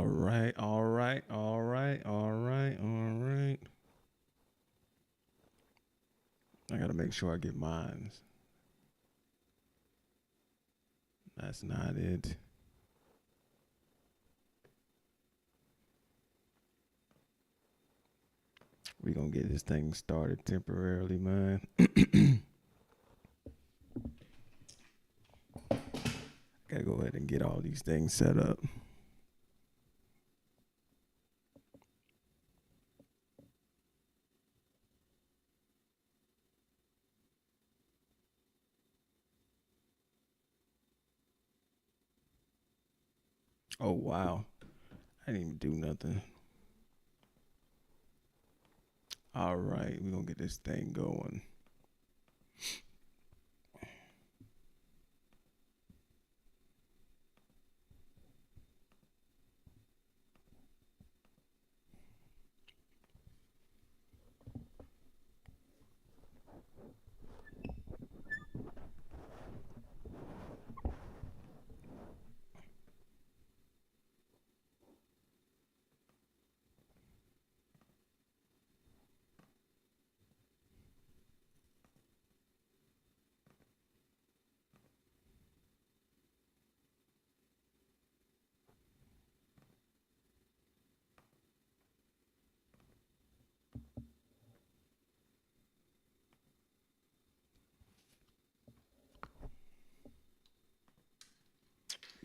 All right, all right, all right, all right, all right. I gotta make sure I get mine. That's not it. We gonna get this thing started temporarily, man. Gotta go ahead and get all these things set up. Oh, wow. I didn't even do nothing. All right, we're gonna get this thing going.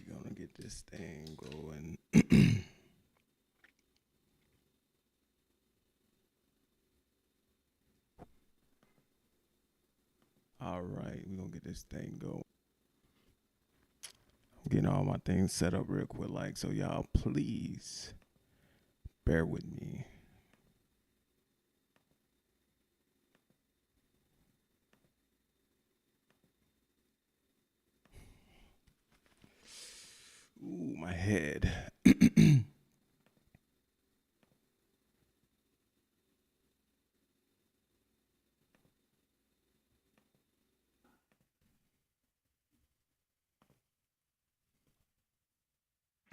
We're gonna get this thing going. All right, we're gonna get this thing going. I'm getting all my things set up real quick, like, so y'all please bear with me. Ooh, my head.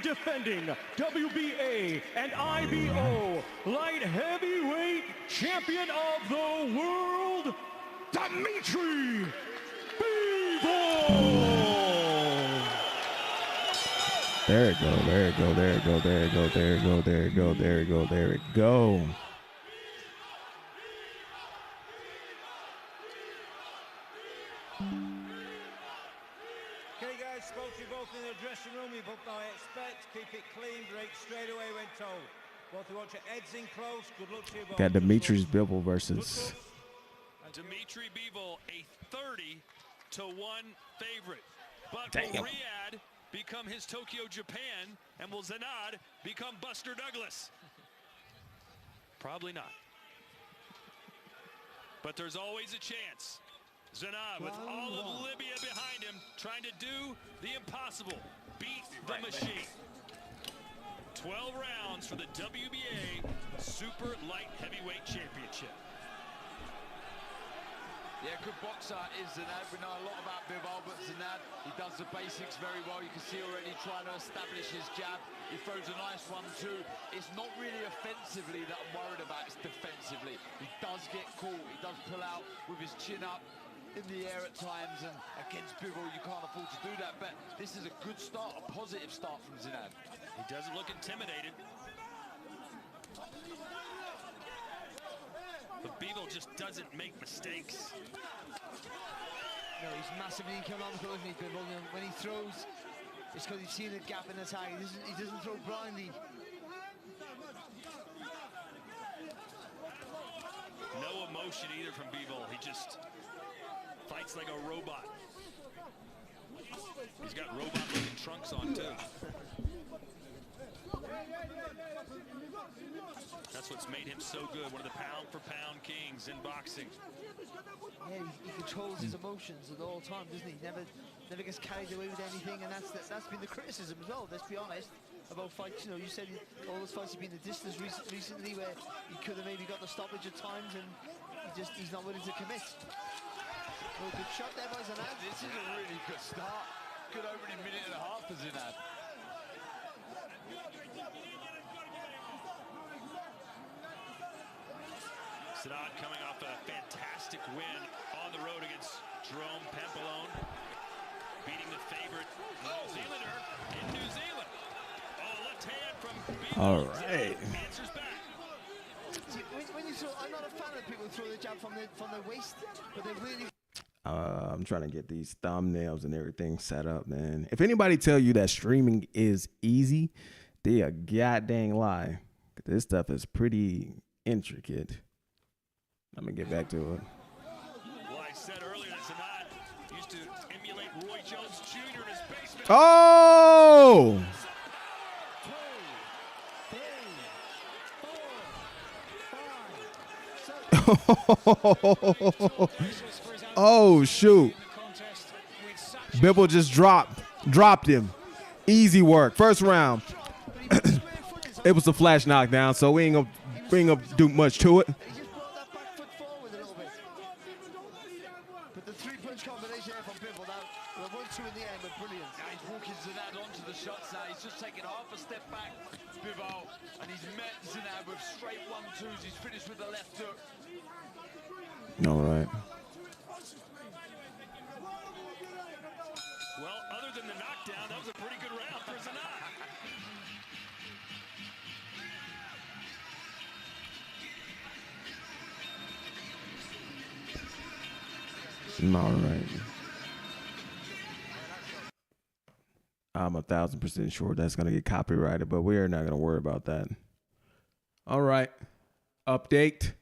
Defending WBA and IBO light heavyweight champion of the world, Dimitri Bivol. There it go, there it go, there it go, there it go, there it go, there it go, there it go, there it go. Okay guys, spoke to you both in the dressing room. You both know I expect. Keep it clean, break straight away when told. Both you watch your heads in close. Good luck to you both. Got Dimitri Bivol versus Dimitri Bivol, a 30-1 favorite. But Damn. will Riyadh become his Tokyo, Japan, and will Zinad become Buster Douglas? Probably not. But there's always a chance. Zinad, with all of Libya behind him, trying to do the impossible, beat the machine. 12 rounds for the WBA Super Light Heavyweight Championship. Yeah, good boxer is Zinad. We know a lot about Bivol, but Zinad, he does the basics very well. You can see already trying to establish his jab. He throws a nice one too. It's not really offensively that I'm worried about, it's defensively. He does get caught, he does pull out with his chin up in the air at times, and against Bivol you can't afford to do that, but this is a good start, a positive start from Zinad. He doesn't look intimidated. But Bivol just doesn't make mistakes. No, he's massively economical, isn't he, Bivol? You know, when he throws, it's because he's seen a gap in attack. He doesn't throw blindly. No emotion either from Bivol. He just fights like a robot. He's got robot-looking trunks on, too. That's what's made him so good. One of the pound-for-pound kings in boxing. Yeah, he controls his emotions at all times, doesn't he? Never gets carried away with anything, and that's been the criticism as well, let's be honest, about fights. You know, you said all those fights have been the distance recently, where he could have maybe got the stoppage at times, and he's not willing to commit. Oh, good shot there by Zinad. This is a really good start. Good opening minute and a half for Zinad. Zinad coming off a fantastic win on the road against Jerome Pampelone, beating the favorite New Zealander in New Zealand. Oh, left hand from Bivol. All right. Answers back. See, when you throw, I'm not a fan of people throw the jab from the waist, but they really. I'm trying to get these thumbnails and everything set up, man. If anybody tell you that streaming is easy, they a goddamn lie. This stuff is pretty intricate. I'm gonna get back to it. Well, I said earlier that Zinad used to emulate Roy Jones Jr. in his basement. Oh! 2, 3, 4, 5, 6. Oh shoot! Bivol just dropped him. Easy work. First round. It was a flash knockdown, so we ain't gonna do much to it. He just brought that back foot forward a little bit. But the 3-punch combination there from Bivol, the 1-2 in the end, but brilliant. Now he's walking Zinad onto the shots now. He's just taken half a step back, Bivol, and he's met Zinad with straight 1-2s. He's finished with the left hook. All right. Well, other than the knockdown, that was a pretty good round for Zinad. All right. I'm 1,000% sure that's gonna get copyrighted, but we're not gonna worry about that. All right. Update.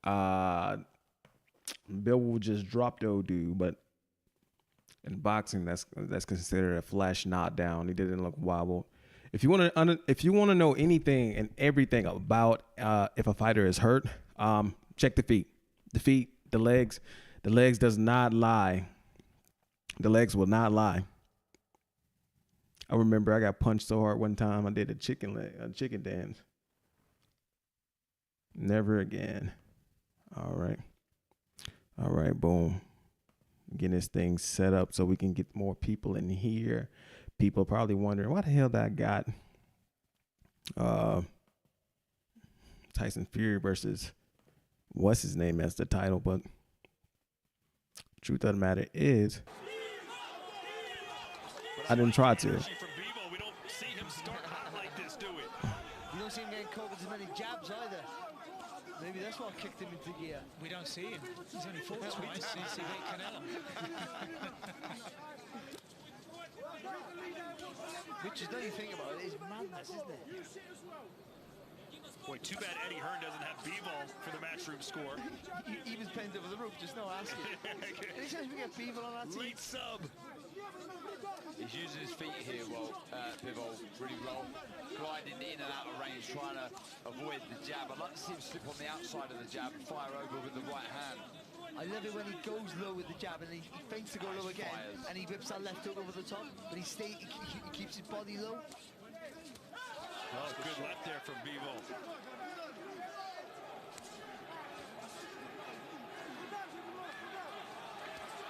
Bivol just dropped old dude, but in boxing, that's considered a flash knockdown. He didn't look wobbled. If you want to know anything and everything about if a fighter is hurt, check the feet. The feet, the legs. The legs does not lie. The legs will not lie. I remember I got punched so hard one time I did a chicken dance. Never again. All right, boom. Getting this thing set up so we can get more people in here. People probably wondering why the hell that I got Tyson Fury versus what's his name as the title, but truth of the matter is I didn't try to. From Bivol, we don't see him start hot like this, do we? You don't see him getting caught with as many jabs either. Maybe that's what kicked him into gear. We don't see him. He's only fought twice since he beat Canelo. Which is, now you think about it, is madness, isn't it? Boy, too bad Eddie Hearn doesn't have Bivol for the matchroom score. He was penned over the roof, just no asking. Any chance we get Bivol on that team? Late sub. He's using his feet here well, Bivol, really well. Gliding in and out of range, trying to avoid the jab. I'd like to see him slip on the outside of the jab and fire over with the right hand. I love it when he goes low with the jab and he feints to go low again, and he whips that left hook over the top, but he keeps his body low. Oh, good left there from Bivol.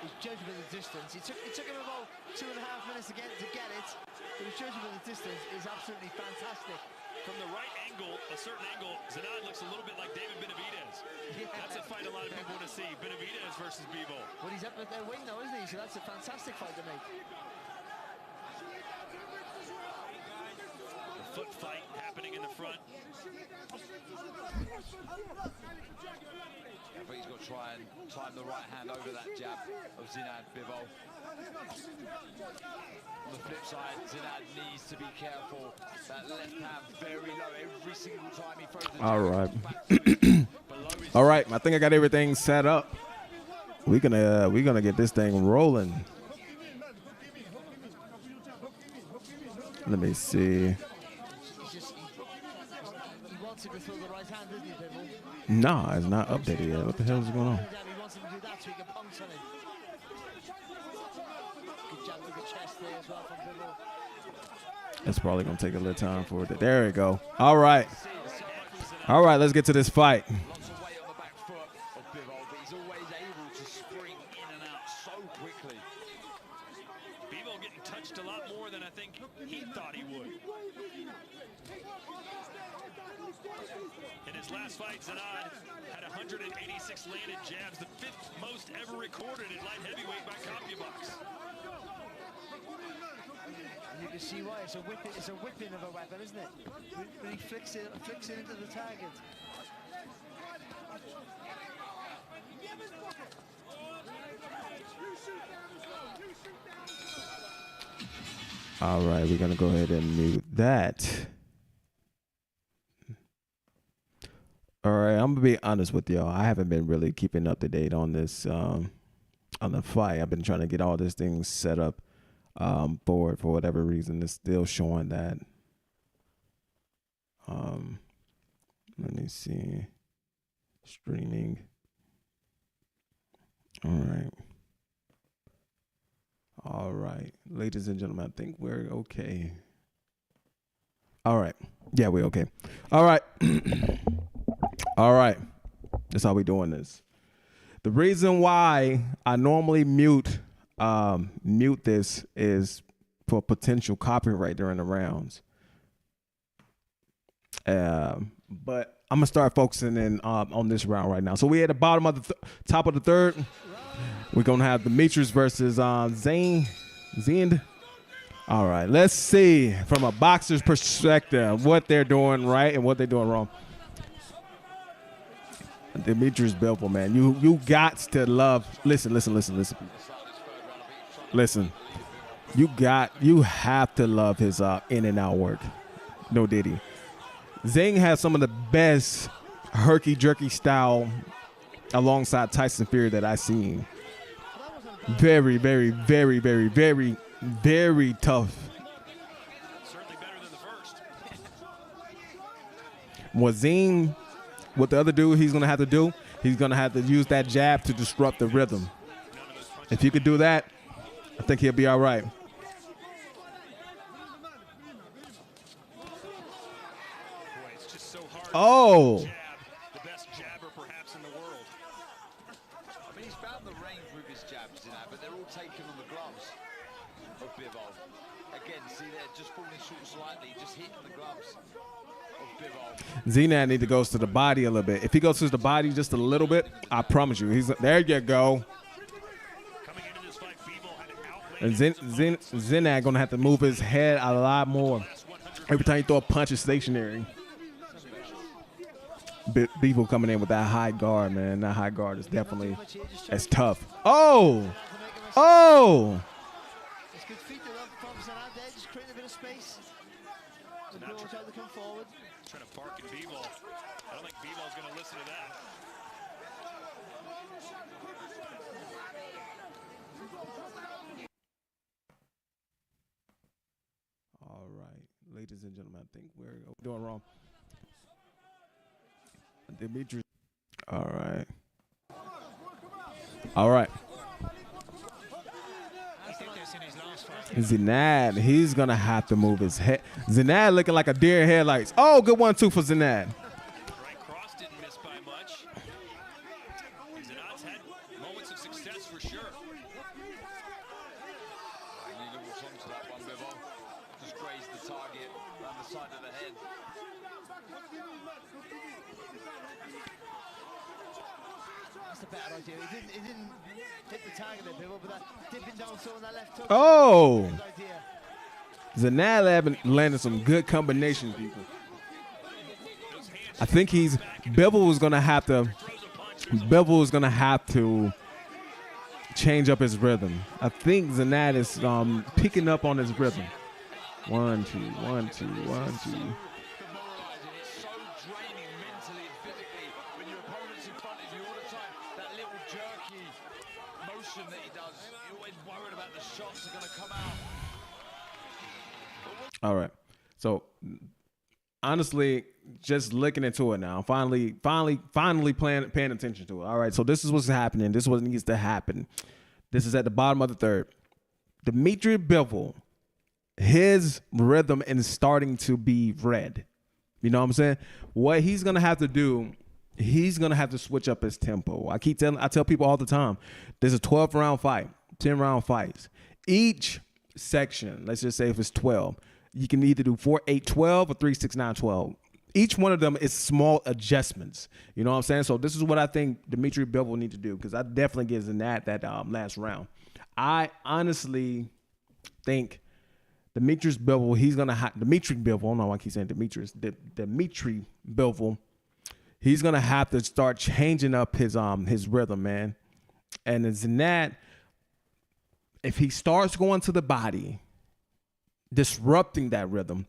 His judgment of the distance. It took him about 2.5 minutes to get it, but his judgment of the distance is absolutely fantastic. From the right angle, a certain angle, Zinad looks a little bit like David Benavidez. Yeah. That's a fight a lot of people want to see. Benavidez versus Bivol. Well, he's up at their weight now, isn't he? So that's a fantastic fight to make. The foot fight happening in the front. I think he's got to try and time the right hand over that jab of Zinad Bivol. On the flip side, Zinad needs to be careful. That left hand very low every single time he throws the jab. All right. All right, I think I got everything set up. We're gonna get this thing rolling. Let me see. He wants him to throw the right hand, doesn't he, Bivol? Nah, it's not updated yet. What the hell is going on? He wants him to do that so he can pounce on him. Good jab to the chest there as well from Bivol. It's probably gonna take a little time for it. There we go. All right. All right, let's get to this fight. Lots of weight on the back foot of Bivol, but he's always able to spring in and out so quickly. Bivol getting touched a lot more than I think he thought he would. In his last fight, Zinad had 186 landed jabs, the 5th most ever recorded at light heavyweight by CompuBox. You can see why it's a whipping of a weapon, isn't it? When he flicks it into the target. All right, we're gonna go ahead and mute that. All right, I'm gonna be honest with y'all. I haven't been really keeping up to date on this, on the fight. I've been trying to get all these things set up for whatever reason. It's still showing that. Let me see. Streaming. All right. All right, ladies and gentlemen, I think we're okay. All right. Yeah, we're okay. All right. All right. That's how we doing this. The reason why I normally mute this is for potential copyright during the rounds. But I'm gonna start focusing in on this round right now. So we at the bottom of the top of the third. We're gonna have Demetrius versus Zhang. All right, let's see from a boxer's perspective what they're doing right and what they're doing wrong. Demetrius Bivol, man, you got to love. Listen. You have to love his in and out work. No diddy. Zhang has some of the best herky jerky style alongside Tyson Fury that I've seen. Very, very, very, very, very, very tough. Certainly better than the first. What the other dude he's going to have to do, he's going to have to use that jab to disrupt the rhythm. If you could do that, I think he'll be all right. Boy, it's just so hard. Oh. Jab, the best jabber perhaps in the world. I mean, he's found the range with his jabs, but they're all taken on the gloves of Bivol. Again, see there, just falling short slightly, just hitting the gloves of Bivol. Zinad need to go to the body a little bit. If he goes to the body just a little bit, I promise you, there you go. Coming into this fight, Bivol had And outlanded Zinad gonna have to move his head a lot more. Every time you throw a punch, it's stationary. Bivol coming in with that high guard, man. That high guard is definitely, it's tough. Oh! It's good feet from Zinad there, just creating a bit of space. And Bivol trying to come forward. trying to bark at Bivol. I don't think Bivol's going to listen to that. All right, ladies and gentlemen, I think we're doing wrong. Demetrius. All right. I think that's in his last fight. Zinad, he's gonna have to move his head. Zinad looking like a deer in headlights. Oh, good one too for Zinad. Right cross didn't miss by much. Zinad's had moments of success for sure. And he walks onto that one, Bivol. Just grazed the target around the side of the head. That's a better idea. He didn't hit the target a bit, but that dipping down so on that left hook. Oh, Good idea. Zinad landed some good combinations, people. I think Bivol is gonna have to change up his rhythm. I think Zinad is picking up on his rhythm. 1, 2, 1, 2, 1, 2. It's so draining mentally and physically when your opponent's in front of you all the time. That little jerky motion that he does, you're always worried about the shots are going to come out. All right. So honestly, just looking into it now, finally paying attention to it. All right. So this is what's happening. This is what needs to happen. This is at the bottom of the third. Demetrius Bivol, his rhythm is starting to be red. You know what I'm saying? What he's gonna have to do, he's gonna have to switch up his tempo. I tell people all the time, there's a 12-round fight, 10-round fights. Each section, let's just say if it's 12, you can either do 4-8-12 or 3-6-9-12. each one of them is small adjustments. You know what I'm saying? So this is what I think Dimitri Bivol need to do, because I definitely get Zinad that last round. I honestly think Dimitri Bivol, he's going to Dimitri Bivol, I don't know why I keep saying Demetrius. Dimitri Bivol, he's going to have to start changing up his rhythm, man. And Zinad, if he starts going to the body, disrupting that rhythm,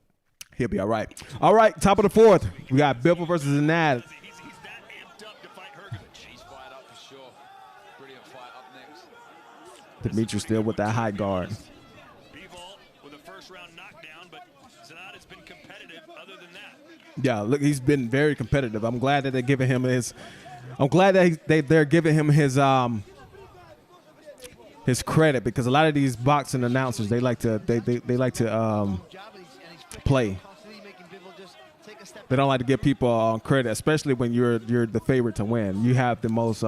he'll be all right. All right, top of the fourth. We got Bivol versus Zinad. He's that amped up to fight Hrgovic. He's fired up for sure. Brilliant fight up next. Dimitri still with that high guard. Bivol with a first-round knockdown, but Zinad has been competitive other than that. Yeah, look, he's been very competitive. I'm glad that they're giving him his. I'm glad that they're giving him his credit, because a lot of these boxing announcers, they like to play. They don't like to give people credit, especially when you're the favorite to win. You have the most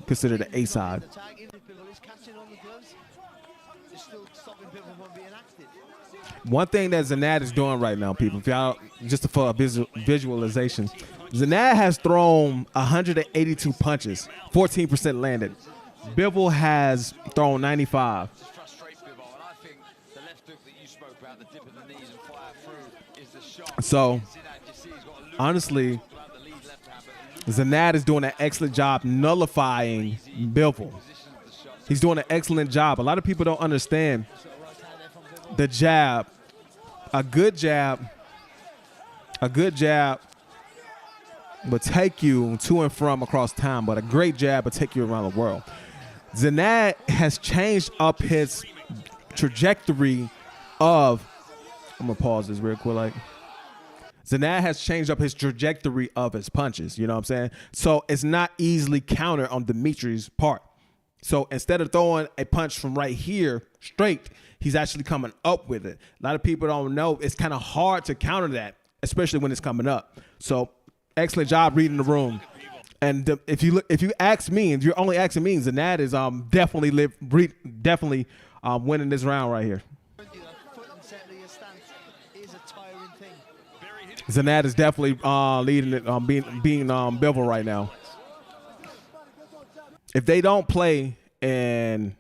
considered the A side. One thing that Zinad is doing right now, people, if y'all, just for a visualization, Zinad has thrown 182 punches, 14% landed. Bivol has thrown 95. So, honestly, Zinad is doing an excellent job nullifying Bivol. He's doing an excellent job. A lot of people don't understand the jab. A good jab will take you to and from across time, but a great jab will take you around the world. Zinad has changed up his trajectory of, I'm going to pause this real quick. Like, Zinad has changed up his trajectory of his punches. You know what I'm saying? So it's not easily countered on Dimitri's part. So instead of throwing a punch from right here straight, he's actually coming up with it. A lot of people don't know. It's kind of hard to counter that, especially when it's coming up. So excellent job reading the room. And if you ask me, if you're only asking me, Zinad is definitely winning this round right here. Zinad is definitely leading it, being Bivol right now. If they don't play, and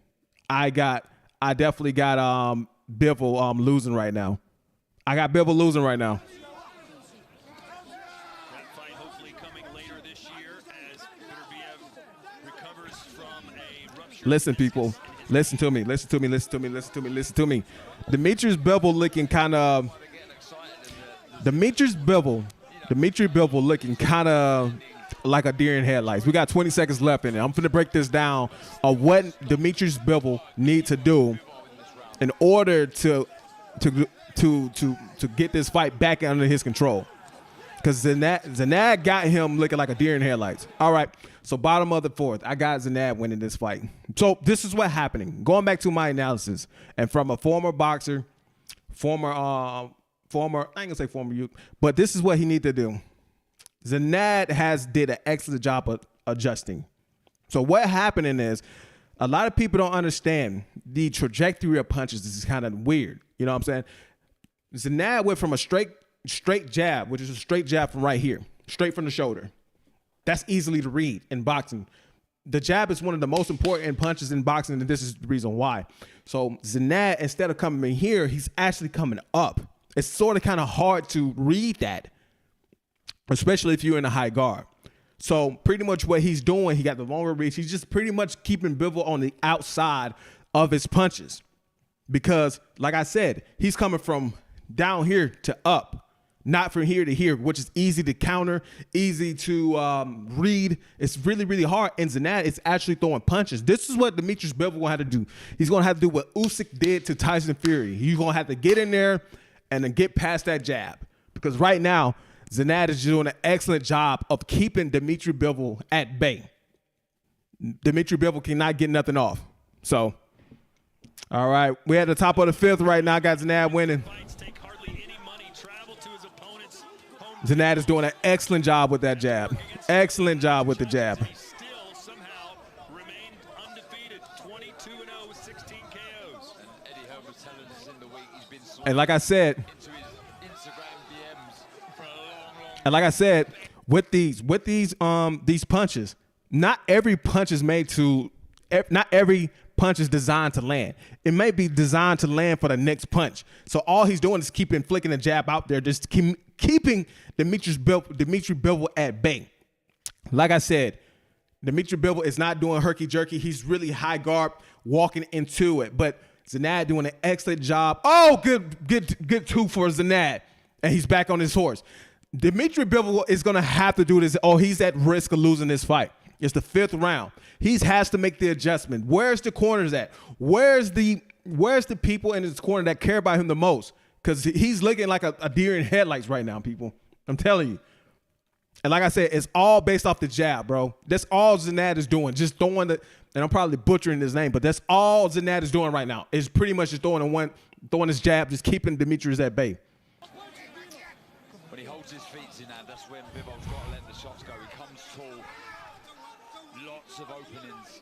I definitely got Bivol losing right now. I got Bivol losing right now. That fight hopefully coming later this year as Dubois recovers from a rupture. Listen, people. Listen to me. Dimitri Bivol looking kind of. Dimitri Bivol looking kind of like a deer in headlights. We got 20 seconds left in it. I'm finna break this down of what Dimitri Bivol need to do in order to get this fight back under his control. Because Zinad got him looking like a deer in headlights. All right, so bottom of the fourth, I got Zinad winning this fight. So this is what's happening. Going back to my analysis, and from a former boxer, I ain't gonna say former youth, but this is what he need to do. Zinad did an excellent job of adjusting. So what happening is, a lot of people don't understand the trajectory of punches. This is kind of weird. You know what I'm saying? Zinad went from a straight jab, which is a straight jab from right here, straight from the shoulder. That's easily to read in boxing. The jab is one of the most important punches in boxing, and this is the reason why. So Zinad, instead of coming in here, he's actually coming up. It's sort of kind of hard to read that, especially if you're in a high guard. So pretty much what he's doing, he got the longer reach. He's just pretty much keeping Bivol on the outside of his punches. Because, like I said, he's coming from down here to up, not from here to here, which is easy to counter, easy to read. It's really, really hard. And Zinad is actually throwing punches. This is what Dimitri Bivol will have to do. He's going to have to do what Usyk did to Tyson Fury. He's going to have to get in there and then get past that jab. Because right now, Zinad is doing an excellent job of keeping Dimitri Bivol at bay. Dimitri Bivol cannot get nothing off. So, all right. We're at the top of the fifth right now. Got Zinad winning. Zinad is doing an excellent job with that jab. Excellent job with the jab. Still somehow remained undefeated, 22-0 with 16 KOs. And Eddie Hearn was telling us in the week he's been And like I said, into his Instagram RPMs for a long And like I said, with these punches, not every punch is made to, not every punch is designed to land. It may be designed to land for the next punch. So all he's doing is keeping flicking the jab out there, just keeping Dimitri Bivol at bay. Like I said, Dimitri Bivol is not doing herky-jerky. He's really high guard walking into it. But Zinad doing an excellent job. Oh, good two for Zinad. And he's back on his horse. Dimitri Bivol is going to have to do this. Oh, he's at risk of losing this fight. It's the 5th round. He has to make the adjustment. Where's the corners at? Where's the people in his corner that care about him the most? Because he's looking like a deer in headlights right now, people. I'm telling you. And like I said, it's all based off the jab, bro. That's all Zinad is doing. Just throwing the, and I'm probably butchering his name, but that's all Zinad is doing right now. Is pretty much just throwing his jab, just keeping Dimitri's at bay. When he holds his feet, Zinad, that's when Bivol's got to let the shots go. He comes tall. Lots of openings.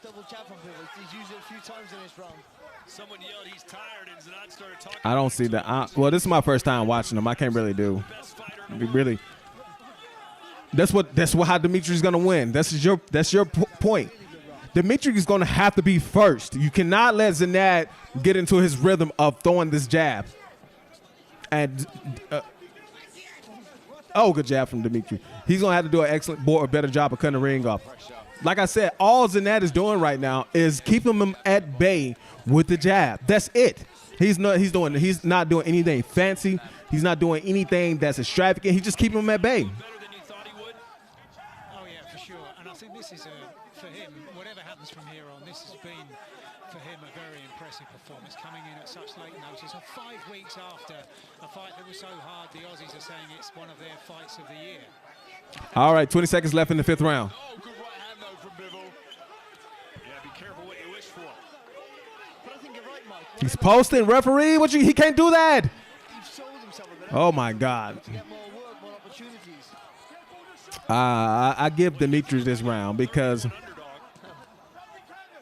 Double jab from Bivol. He's used it a few times in this round. Someone yelled he's tired, and Zinad started talking. I don't see that. Well, this is my first time watching him. I can't really do. Really. That's how Dimitri's gonna win. That's your point. Dimitri is gonna have to be first. You cannot let Zinad get into his rhythm of throwing this jab. And good jab from Dimitri. He's gonna have to do an excellent or better job of cutting the ring off. Like I said, all Zinad is doing right now is keeping him at bay with the jab. That's it. He's not doing anything fancy. He's not doing anything that's extravagant. He's just keeping him at bay. Oh yeah, for sure. And I think this is for him, whatever happens from here on, this has been for him a very impressive performance, coming in at such late notice. 5 weeks after a fight that was so hard, the Aussies are saying it's one of their fights of the year. All right, 20 seconds left in the 5th round. Oh, good right hand though from Bivol. Yeah, be careful what you wish for. But I think you're right, Mike. He's posting, referee. He can't do that. He's sold himself a bit. Oh my God. To get more work, more opportunities. I give Dimitri this round because.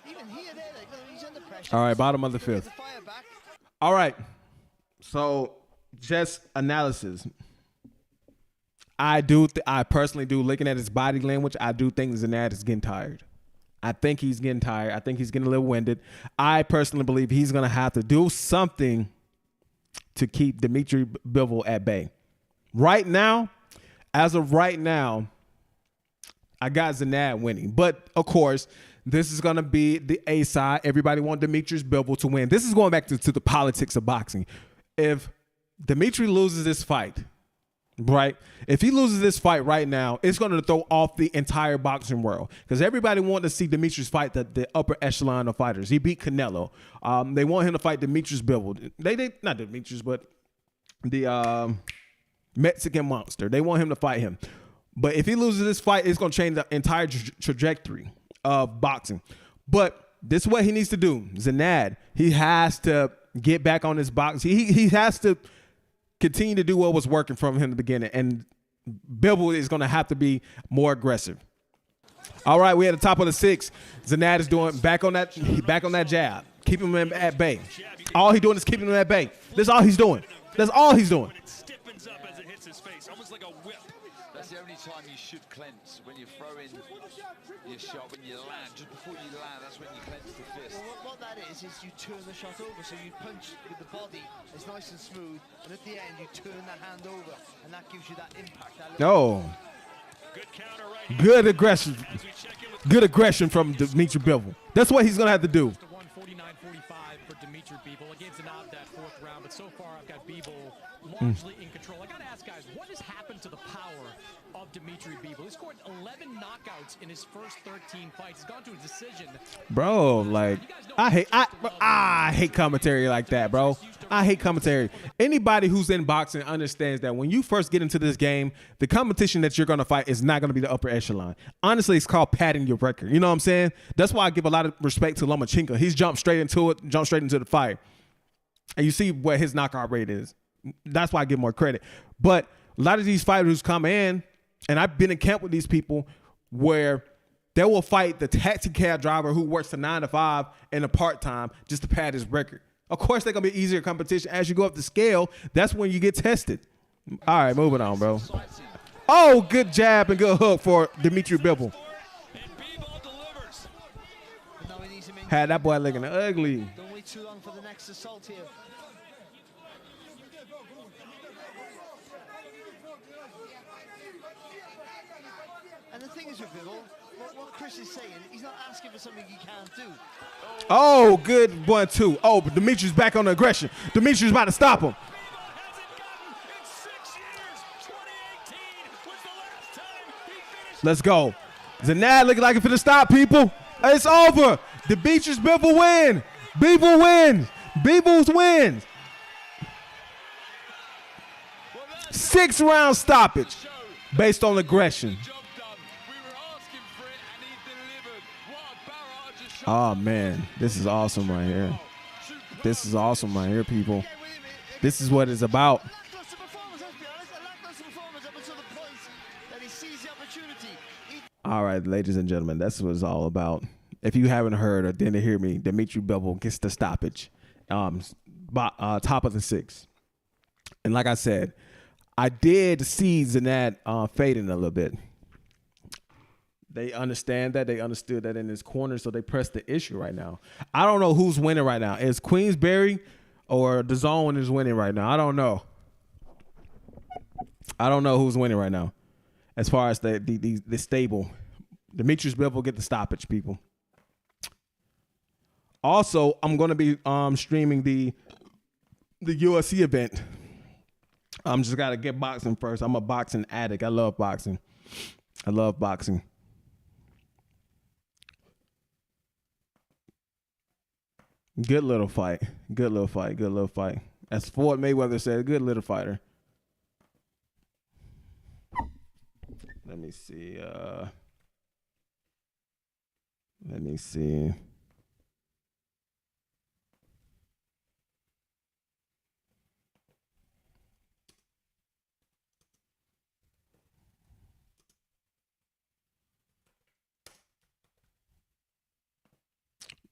Even here, he's under pressure. All right, bottom of the 5th. All right, so just analysis. I personally do, looking at his body language, I do think Zinad is getting tired. I think he's getting tired. I think he's getting a little winded. I personally believe he's going to have to do something to keep Dimitri Bivol at bay. Right now, as of right now, I got Zinad winning. But, of course, this is going to be the A side. Everybody wants Dimitri Bivol to win. This is going back to the politics of boxing. If Dimitri loses this fight, right? If he loses this fight right now, it's going to throw off the entire boxing world because everybody wants to see Dimitri's fight the upper echelon of fighters. He beat Canelo. They want him to fight Dimitri Bivol. They not Dimitri's, but the Mexican monster. They want him to fight him. But if he loses this fight, it's going to change the entire trajectory of boxing. But this is what he needs to do. Zinad, he has to get back on his box. He has to continue to do what was working from him in the beginning, and Bivol is going to have to be more aggressive. All right, we're at the top of the 6th. Zinad is doing back on that jab, keeping him at bay. All he's doing is keeping him at bay. That's all he's doing. That's all he's doing. It stiffens up as it hits his face, almost like a whip. That's the only time you should clench, when you throw in your shot, when you land. Just before you land, that's when you clench the fist. Well, what that is you turn the shot over, so you punch with the body, it's nice and smooth, and at the end you turn the hand over, and that gives you that impact. Good counter right here. Good aggression. Good aggression from Dimitri Bivol. That's what he's going to have to do. 149-45 for Dimitri Bivol against Zinad that 4th round, but so far I've got Bivol largely in control. I got to ask, guys, what has happened to the power of Dimitri Bivol? He scored 11 knockouts in his first 13 fights. He's gone to a decision. Bro, like, I hate commentary like that, bro. I hate commentary. Anybody who's in boxing understands that when you first get into this game, the competition that you're going to fight is not going to be the upper echelon. Honestly, it's called padding your record. You know what I'm saying? That's why I give a lot of respect to Lomachenko. He's jumped straight into the fight. And you see what his knockout rate is. That's why I give more credit. But a lot of these fighters come in, and I've been in camp with these people where They will fight the taxi cab driver who works a 9 to 5 and a part-time just to pad his record. Of course, they're going to be easier competition. As you go up the scale, that's when you get tested. All right, moving on, bro. Oh, good jab and good hook for Dimitri Bivol. Had that boy looking ugly. Don't wait too long for the next assault here. And the thing is with Bivol, what Chris is saying, he's not asking for something he can't do. Oh, good 1-2. Oh, but Dimitri's back on the aggression. Dimitri's about to stop him. Let's go. Zinad looking like it for the stop, people. It's over. Dimitri's Bivol win. Bivol wins. Bivol wins. 6-round stoppage based on aggression. Oh, man. This is awesome right here. This is awesome right here, people. This is what it's about. All right, ladies and gentlemen, that's what it's all about. If you haven't heard or didn't hear me, Dimitri Bivol gets the stoppage, top of the 6. And like I said, I did see Zinad fading a little bit. They understand that. They understood that in his corner, so they pressed the issue right now. I don't know who's winning right now. Is Queensberry or the Zone is winning right now? I don't know. I don't know who's winning right now. As far as the stable, Dimitri's Bivol get the stoppage, people. Also, I'm going to be streaming the UFC event. I'm just got to get boxing first. I'm a boxing addict. I love boxing. I love boxing. Good little fight. Good little fight. Good little fight. As Floyd Mayweather said, good little fighter. Let me see. Let me see.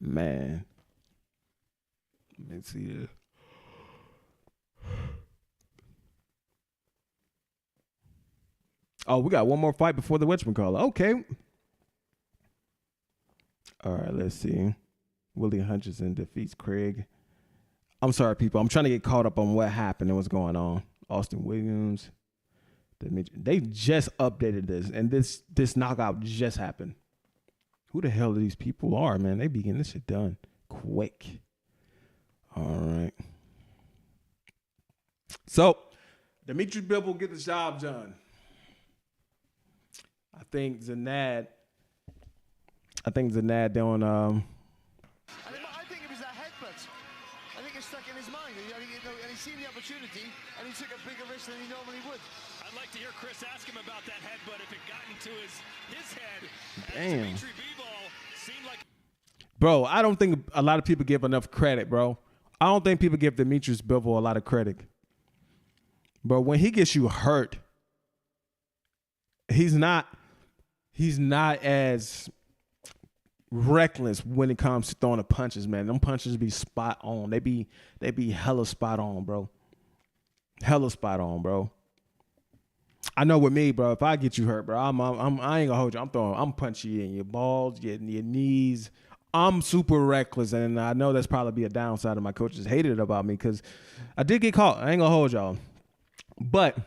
Man. Let me see this. Oh, we got one more fight before the whatchamacallit. Okay. All right, let's see. Willie Hutchinson defeats Craig. I'm sorry, people. I'm trying to get caught up on what happened and what's going on. Austin Williams. They just updated this, and this knockout just happened. Who the hell these people are, man? They be getting this shit done quick. All right. So, Dimitri Bivol get the job done. I think Zinad doing I think it was that headbutt. I think it stuck in his mind. And he seen the opportunity, and he took a bigger risk than he normally would. I'd like to hear Chris ask him about that headbutt if it got into his head. Damn. Dimitri Bivol seemed like. Bro, I don't think a lot of people give enough credit, bro. I don't think people give Dimitri Bivol a lot of credit. Bro, when he gets you hurt, he's not as reckless when it comes to throwing the punches, man. Them punches be spot on. They be hella spot on, bro. Hella spot on, bro. I know with me, bro, if I get you hurt, bro, I ain't gonna hold you. I'm punching you in your balls, your knees. I'm super reckless, and I know that's probably be a downside of my coaches hated it about me because I did get caught. I ain't gonna hold y'all. But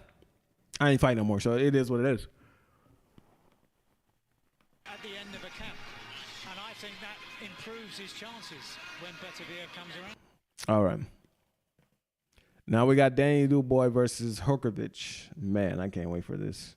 I ain't fighting no more, so it is what it is. At the end of a camp, and I think that improves his chances when Beterbiev comes around. All right. Now we got Danny Dubois versus Hrgovic. Man, I can't wait for this.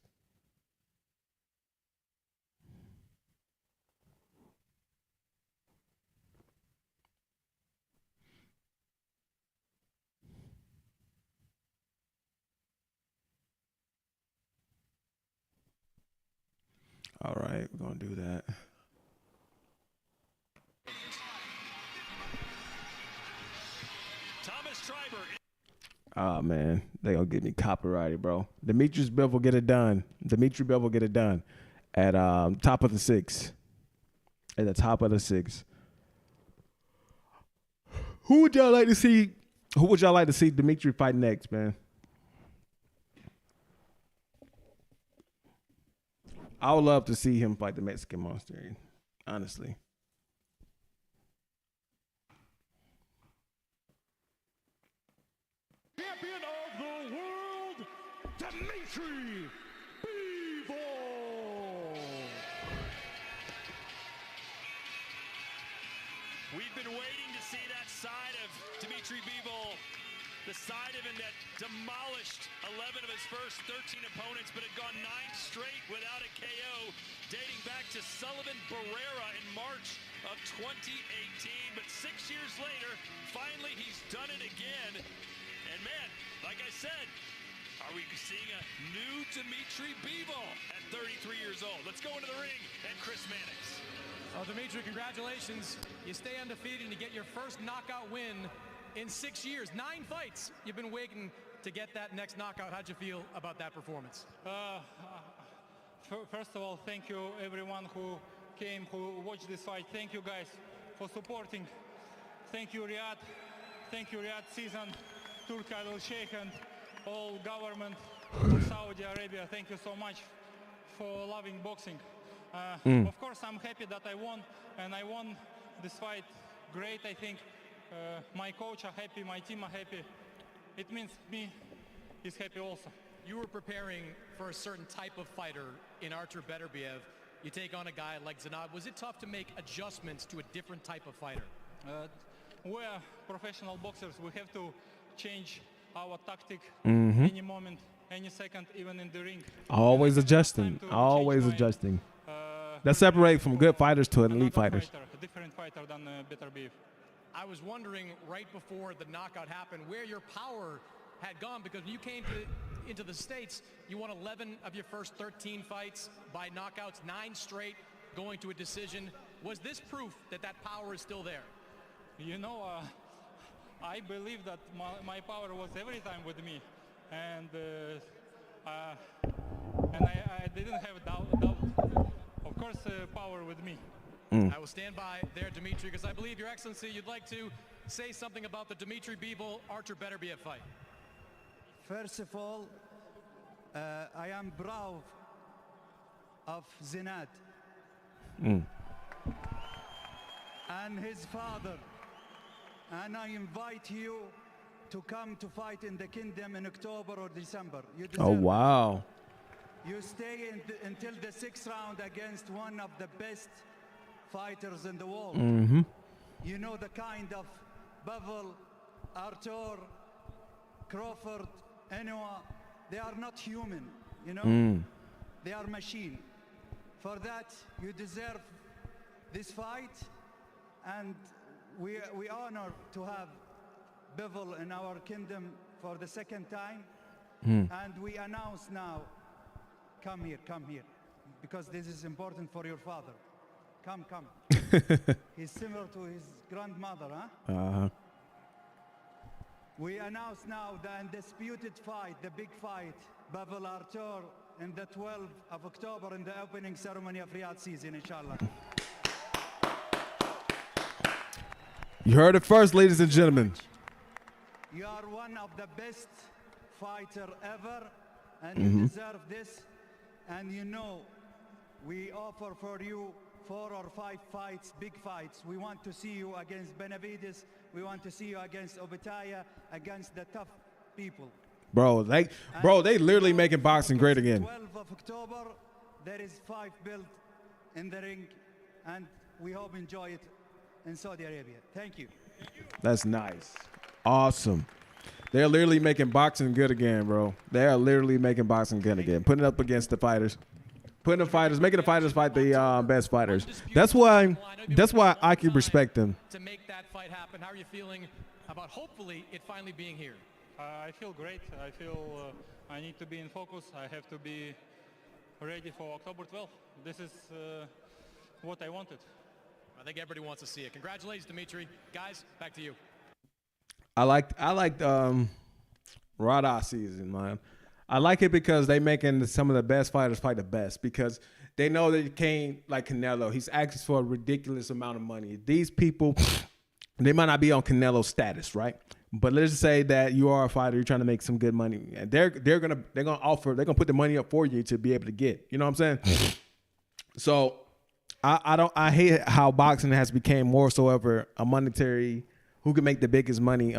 All right, we're going to do that. Oh, man. They going to get me copyrighted, bro. Dimitri Bivol get it done. Dimitri Bivol get it done at top of the 6. at the top of the 6. Who would y'all like to see? Who would y'all like to see Dimitri fight next, man? I would love to see him fight the Mexican Monster, honestly. Champion of the world, Dimitri Bivol. We've been waiting to see that side of Dimitri Bivol, the side of him that demolished 11 of his first 13 opponents, but had gone 9 straight without a KO, dating back to Sullivan Barrera in March of 2018. But 6 years later, finally he's done it again. And man, like I said, are we seeing a new Dimitri Bivol at 33 years old? Let's go into the ring and Chris Mannix. Well, Dimitri, congratulations. You stay undefeated and you get your first knockout win in 6 years. 9 fights. You've been waiting to get that next knockout. How'd you feel about that performance? First of all, thank you everyone who came, who watched this fight. Thank you guys for supporting. Thank you Riyadh. Thank you Riyadh season, Turk Al Sheikh and all government of Saudi Arabia. Thank you so much for loving boxing. Of course, I'm happy that I won, and I won this fight great. I think my coach are happy, my team are happy. It means me is happy also. You were preparing for a certain type of fighter in Artur Beterbiev. You take on a guy like Zinad. Was it tough to make adjustments to a different type of fighter? We are professional boxers. We have to change our tactic any moment, any second, even in the ring. Always adjusting. Always adjusting. That separates from good fighters to elite fighters. A different fighter than Beterbiev. I was wondering right before the knockout happened where your power had gone, because when you came into the States, you won 11 of your first 13 fights by knockouts, 9 straight, going to a decision. Was this proof that that power is still there? You know, I believe that my power was every time with me, and I didn't have doubt. Of course, power with me. I will stand by there, Dimitri, because I believe, Your Excellency, you'd like to say something about the Dimitri Bivol Artur Beterbiev fight. First of all, I am proud of Zinad and his father, and I invite you to come to fight in the kingdom in October or December. You Oh, wow. You stay until the 6th round against one of the best fighters in the world. You know the kind of Bivol, Artur, Crawford, Inoue, they are not human, you know? They are machine. For that, you deserve this fight, and we honor to have Bivol in our kingdom for the 2nd time. And we announce now, come here, because this is important for your father. Come. He's similar to his grandmother, huh? We announce now the undisputed fight, the big fight, Bivol Artur, in the 12th of October in the opening ceremony of Riyadh season, inshallah. You heard it first, ladies and gentlemen. You are one of the best fighter ever, and you deserve this. And you know, we offer for you 4 or 5 fights, big fights. We want to see you against Benavides. We want to see you against Obitaya, against the tough people. Bro, they literally making boxing great again. 12th of October, there is 5 built in the ring, and we hope enjoy it in Saudi Arabia. Thank you. That's nice. Awesome. They're literally making boxing good again, bro. They are literally making boxing good again. Putting it up against the fighters. Making the fighters fight the best fighters. That's why I can respect them. To make that fight happen, how are you feeling about hopefully it finally being here? I feel great. I feel I need to be in focus. I have to be ready for October 12th. This is what I wanted. I think everybody wants to see it. Congratulations, Dimitri. Guys, back to you. I liked Rada season, man. I like it because they making some of the best fighters fight the best, because they know that you can't like Canelo. He's asking for a ridiculous amount of money. These people, they might not be on Canelo's status, right? But let's just say that you are a fighter, you're trying to make some good money, and they're gonna put the money up for you to be able to get. You know what I'm saying? So I hate how boxing has become more so ever a monetary, who can make the biggest money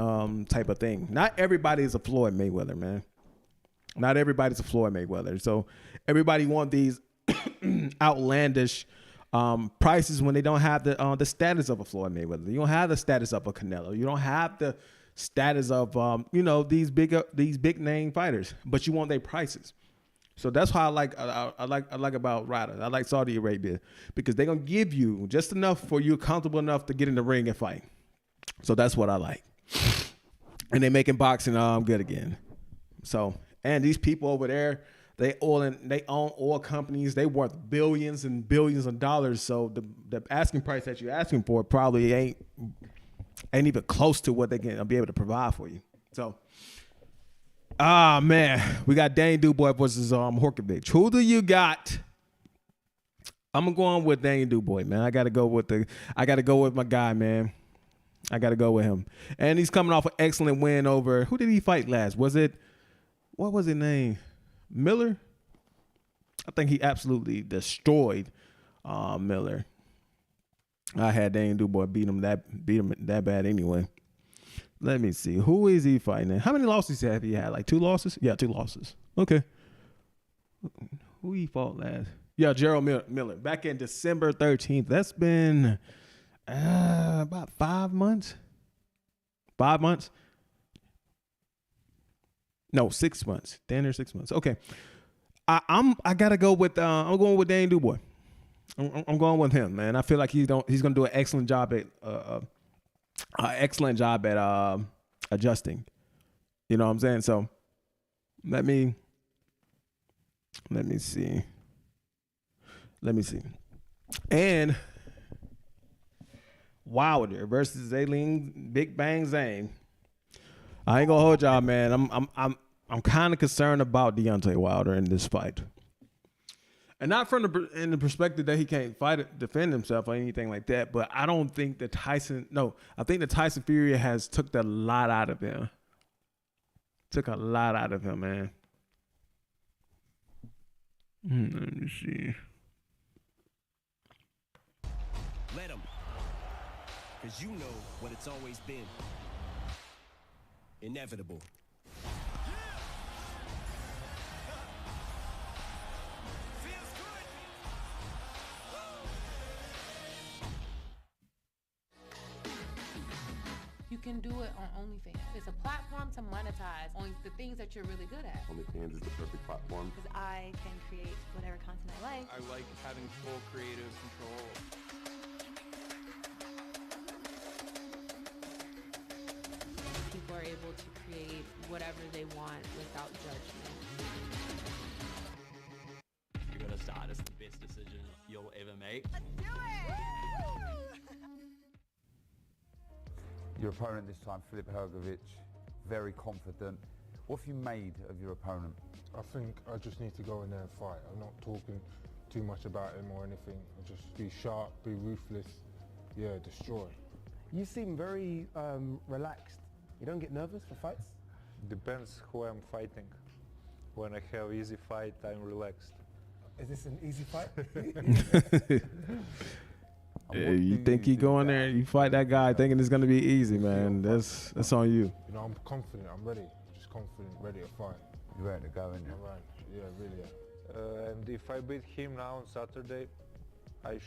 type of thing. Not everybody is a Floyd Mayweather, man. Not everybody's a Floyd Mayweather. So everybody want these outlandish prices when they don't have the status of a Floyd Mayweather. You don't have the status of a Canelo. You don't have the status of these big name fighters, but you want their prices. So that's how I like about Ryder. I like Saudi Arabia because they're gonna give you just enough for you comfortable enough to get in the ring and fight. So that's what I like. And they're making boxing good again. So, and these people over there, they own oil companies. They worth billions and billions of dollars. So the asking price that you're asking for probably ain't even close to what they can be able to provide for you. So, man, we got Daniel Dubois versus Hrgovic. Who do you got? I'm gonna go on with Daniel Dubois, man. I gotta go with my guy, man. I gotta go with him. And he's coming off an excellent win over, who did he fight last? What was his name? Miller? I think he absolutely destroyed Miller. I had Daniel Dubois beat him that bad anyway. Let me see. Who is he fighting? How many losses have he had? Like 2 losses? Yeah, 2 losses. Okay. Who he fought last? Yeah, Gerald Miller. Back in December 13th. That's been about 5 months. 5 months? No, 6 months. Damn near 6 months. Okay. I gotta go with I'm going with Daniel Dubois. I'm going with him, man. I feel like he's gonna do an excellent job at adjusting. You know what I'm saying? So let me see. And Wilder versus Zhilei, Big Bang Zhang. I ain't gonna hold y'all, man. I'm kind of concerned about Deontay Wilder in this fight, and not in the perspective that he can't defend himself or anything like that. But I don't think that I think the Tyson Fury has took a lot out of him. Took a lot out of him, man. Let me see. Let him, because you know what it's always been. Inevitable. You can do it on OnlyFans. It's a platform to monetize on the things that you're really good at. OnlyFans is the perfect platform. Because I can create whatever content I like. I like having full creative control. People are able to create whatever they want without judgment. You're gonna start as the best decision you'll ever make. Let's do it! Your opponent this time, Hrgovic, very confident. What have you made of your opponent? I think I just need to go in there and fight. I'm not talking too much about him or anything. I'll just be sharp, be ruthless, destroy. You seem very relaxed. You don't get nervous for fights? Depends who I'm fighting. When I have easy fight, I'm relaxed. Is this an easy fight? Yeah, you think you go in there, you fight that guy thinking it's gonna be easy, man. That's on you. You know, I'm confident. I'm ready. Just confident, ready to fight. You're ready to go in there. I'm ready. Yeah, really. And if I beat him now on Saturday, I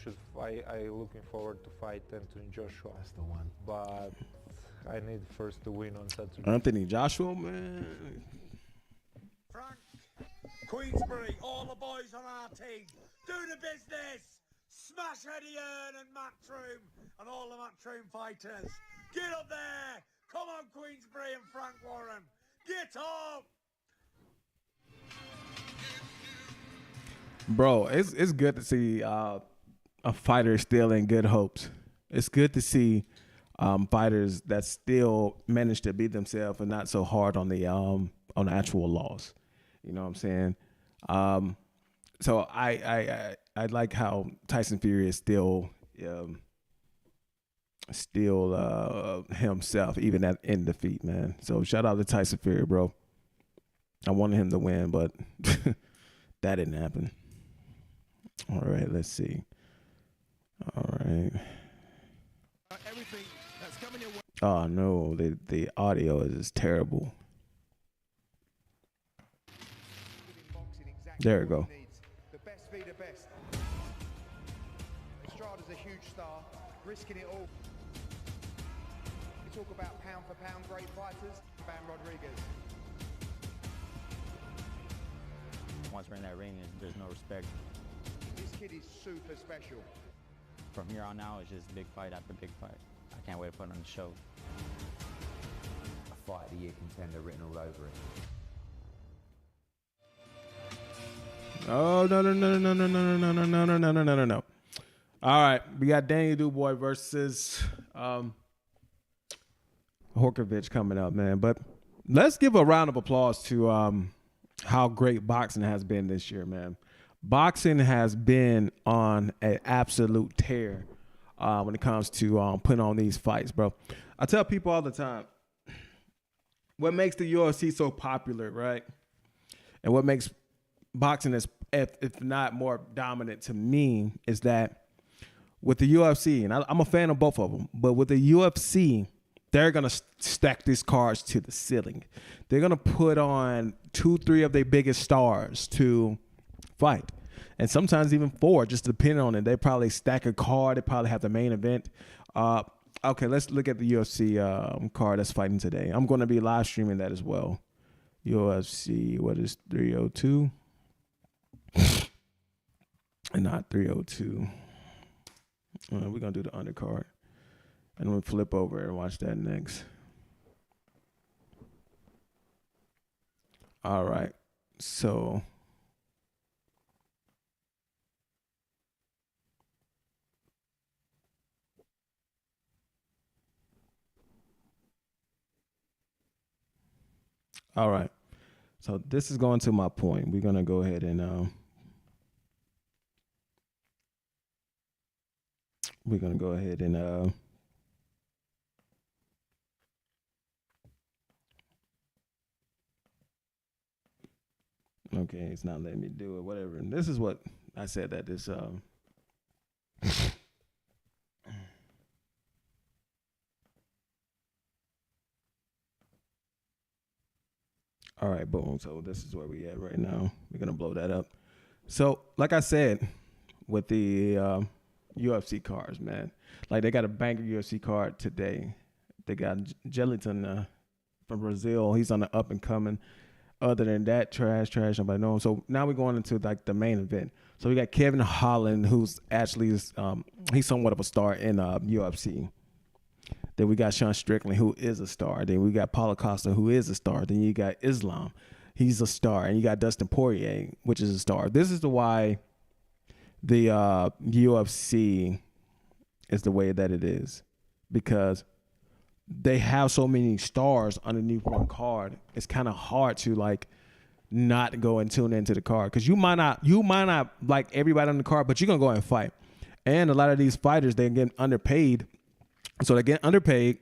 looking forward to fight Anthony Joshua. That's the one. But I need first to win on Saturday. Anthony Joshua, man. Frank, Queensbury, all the boys on our team, do the business. Smash Eddie Earn and Matt Troom and all the Matt Troom fighters. Get up there. Come on, Queensbury and Frank Warren. Get up. Bro, it's good to see a fighter still in good hopes. It's good to see fighters that still manage to beat themselves and not so hard on the actual loss. You know what I'm saying? So I like how Tyson Fury is still himself, even in defeat, man. So shout out to Tyson Fury, bro. I wanted him to win, but that didn't happen. All right, let's see. All right. Oh no, the audio is terrible. There we go. The best be the best. Estrada's a huge star, risking it all. You talk about pound for pound great fighters, Bam Rodriguez. Once we're in that ring, there's no respect. This kid is super special. From here on out, it's just big fight after big fight. I can't wait to put on the show. A fight of the year contender written all over it. Oh no. All right, we got Daniel Dubois versus Hrgovic coming up, man. But let's give a round of applause to how great boxing has been this year, man. Boxing has been on an absolute tear when it comes to putting on these fights, bro. I tell people all the time, what makes the UFC so popular, right? And what makes boxing is, if not more dominant to me, is that with the UFC, and I'm a fan of both of them, but with the UFC, they're going to stack these cards to the ceiling. They're going to put on 2-3 of their biggest stars to fight. And sometimes even 4, just depending on it. They probably stack a card. They probably have the main event. Okay, let's look at the UFC card that's fighting today. I'm going to be live streaming that as well. UFC, what is 302? And not 302. We're going to do the undercard. And we'll flip over and watch that next. All right. So all right. So this is going to my point. We're going to go ahead and okay, it's not letting me do it, whatever. And this is what I said that this all right, boom. So this is where we at right now. We're gonna blow that up. So like I said, with the UFC cards, man, like they got a banger UFC card today. They got Zhilei from Brazil. He's on the up and coming. Other than that, trash, nobody knows. So now we're going into like the main event. So we got Kevin Holland, who's actually he's somewhat of a star in UFC. Then we got Sean Strickland, who is a star. Then we got Paulo Costa, who is a star. Then you got Islam, he's a star, and you got Dustin Poirier, which is a star. This is why the UFC is the way that it is, because they have so many stars underneath one card. It's kind of hard to like not go and tune into the card, because you might not like everybody on the card, but you're gonna go and fight. And a lot of these fighters, they get underpaid, so they get underpaid,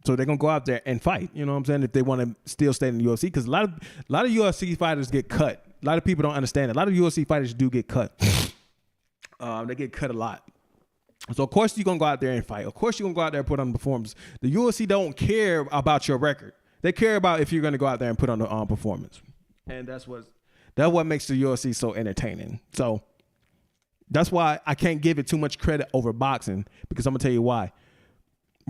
so they're gonna go out there and fight. You know what I'm saying? If they want to still stay in the UFC, because a lot of UFC fighters get cut. A lot of people don't understand it. A lot of UFC fighters do get cut. They get cut a lot. So, of course, you're going to go out there and fight. Of course, you're going to go out there and put on the performance. The UFC don't care about your record. They care about if you're going to go out there and put on the performance. And that's what makes the UFC so entertaining. So, that's why I can't give it too much credit over boxing, because I'm going to tell you why.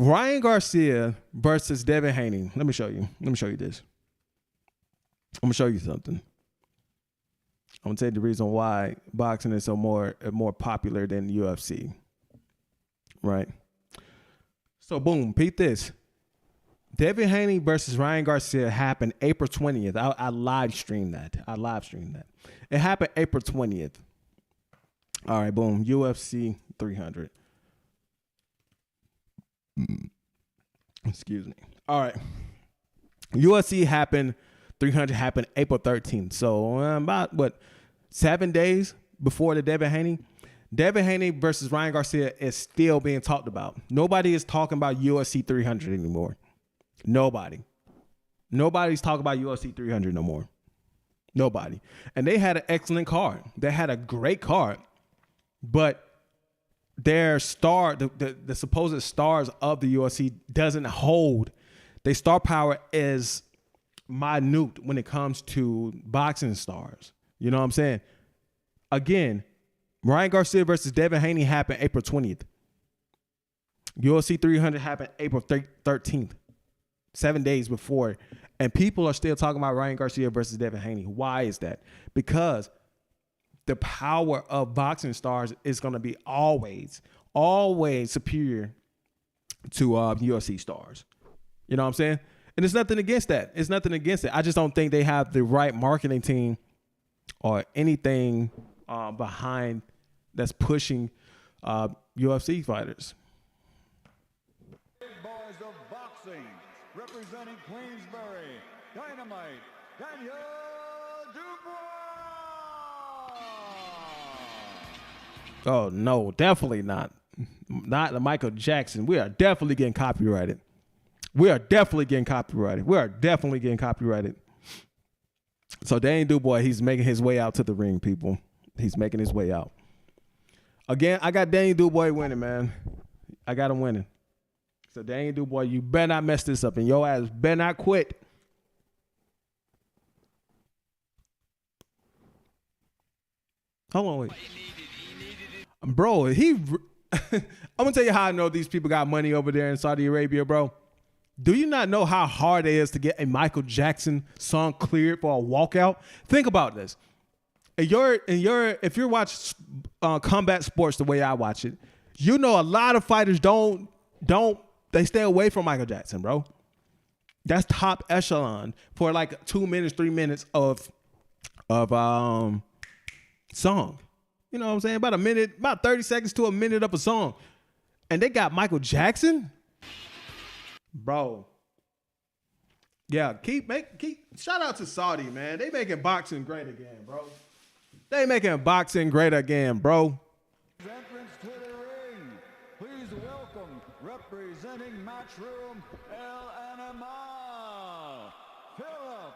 Ryan Garcia versus Devin Haney. Let me show you this. I'm going to show you something. I'm going to tell you the reason why boxing is so more popular than UFC. Right. So boom, peep this. Devin Haney versus Ryan Garcia happened April 20th. I live streamed that. It happened April 20th. All right, boom. UFC 300. Excuse me. All right. UFC 300 happened April 13th. So about 7 days before the Devin Haney versus Ryan Garcia is still being talked about. Nobody is talking about UFC 300 anymore. Nobody. Nobody's talking about UFC 300 no more. Nobody. And they had an excellent card. They had a great card. But their star, the supposed stars of the UFC doesn't hold. Their star power is minute when it comes to boxing stars. You know what I'm saying? Again, Ryan Garcia versus Devin Haney happened April 20th. UFC 300 happened April 13th. 7 days before. And people are still talking about Ryan Garcia versus Devin Haney. Why is that? Because the power of boxing stars is going to be always superior to UFC stars. You know what I'm saying? And there's nothing against that. It's nothing against it. I just don't think they have the right marketing team or anything behind that's pushing UFC fighters. Big boys of boxing, representing Queensbury, Dynamite, Daniel Dubois. Oh, no, definitely not. Not the Michael Jackson. We are definitely getting copyrighted. So Dane Dubois, he's making his way out to the ring, people. He's making his way out. Again, I got Dane Dubois winning, man. I got him winning. So Dane Dubois, you better not mess this up, and your ass better not quit. Hold on, wait. Bro, I'm going to tell you how I know these people got money over there in Saudi Arabia, bro. Do you not know how hard it is to get a Michael Jackson song cleared for a walkout? Think about this. If you're watching combat sports the way I watch it, you know a lot of fighters they stay away from Michael Jackson, bro. That's top echelon for like 2 minutes, 3 minutes of song. You know what I'm saying? About a minute, about 30 seconds to a minute of a song. And they got Michael Jackson? Bro. Yeah, keep shout out to Saudi, man. They making boxing great again, bro. Entrance to the ring. Please welcome, representing Matchroom El Animal, Philip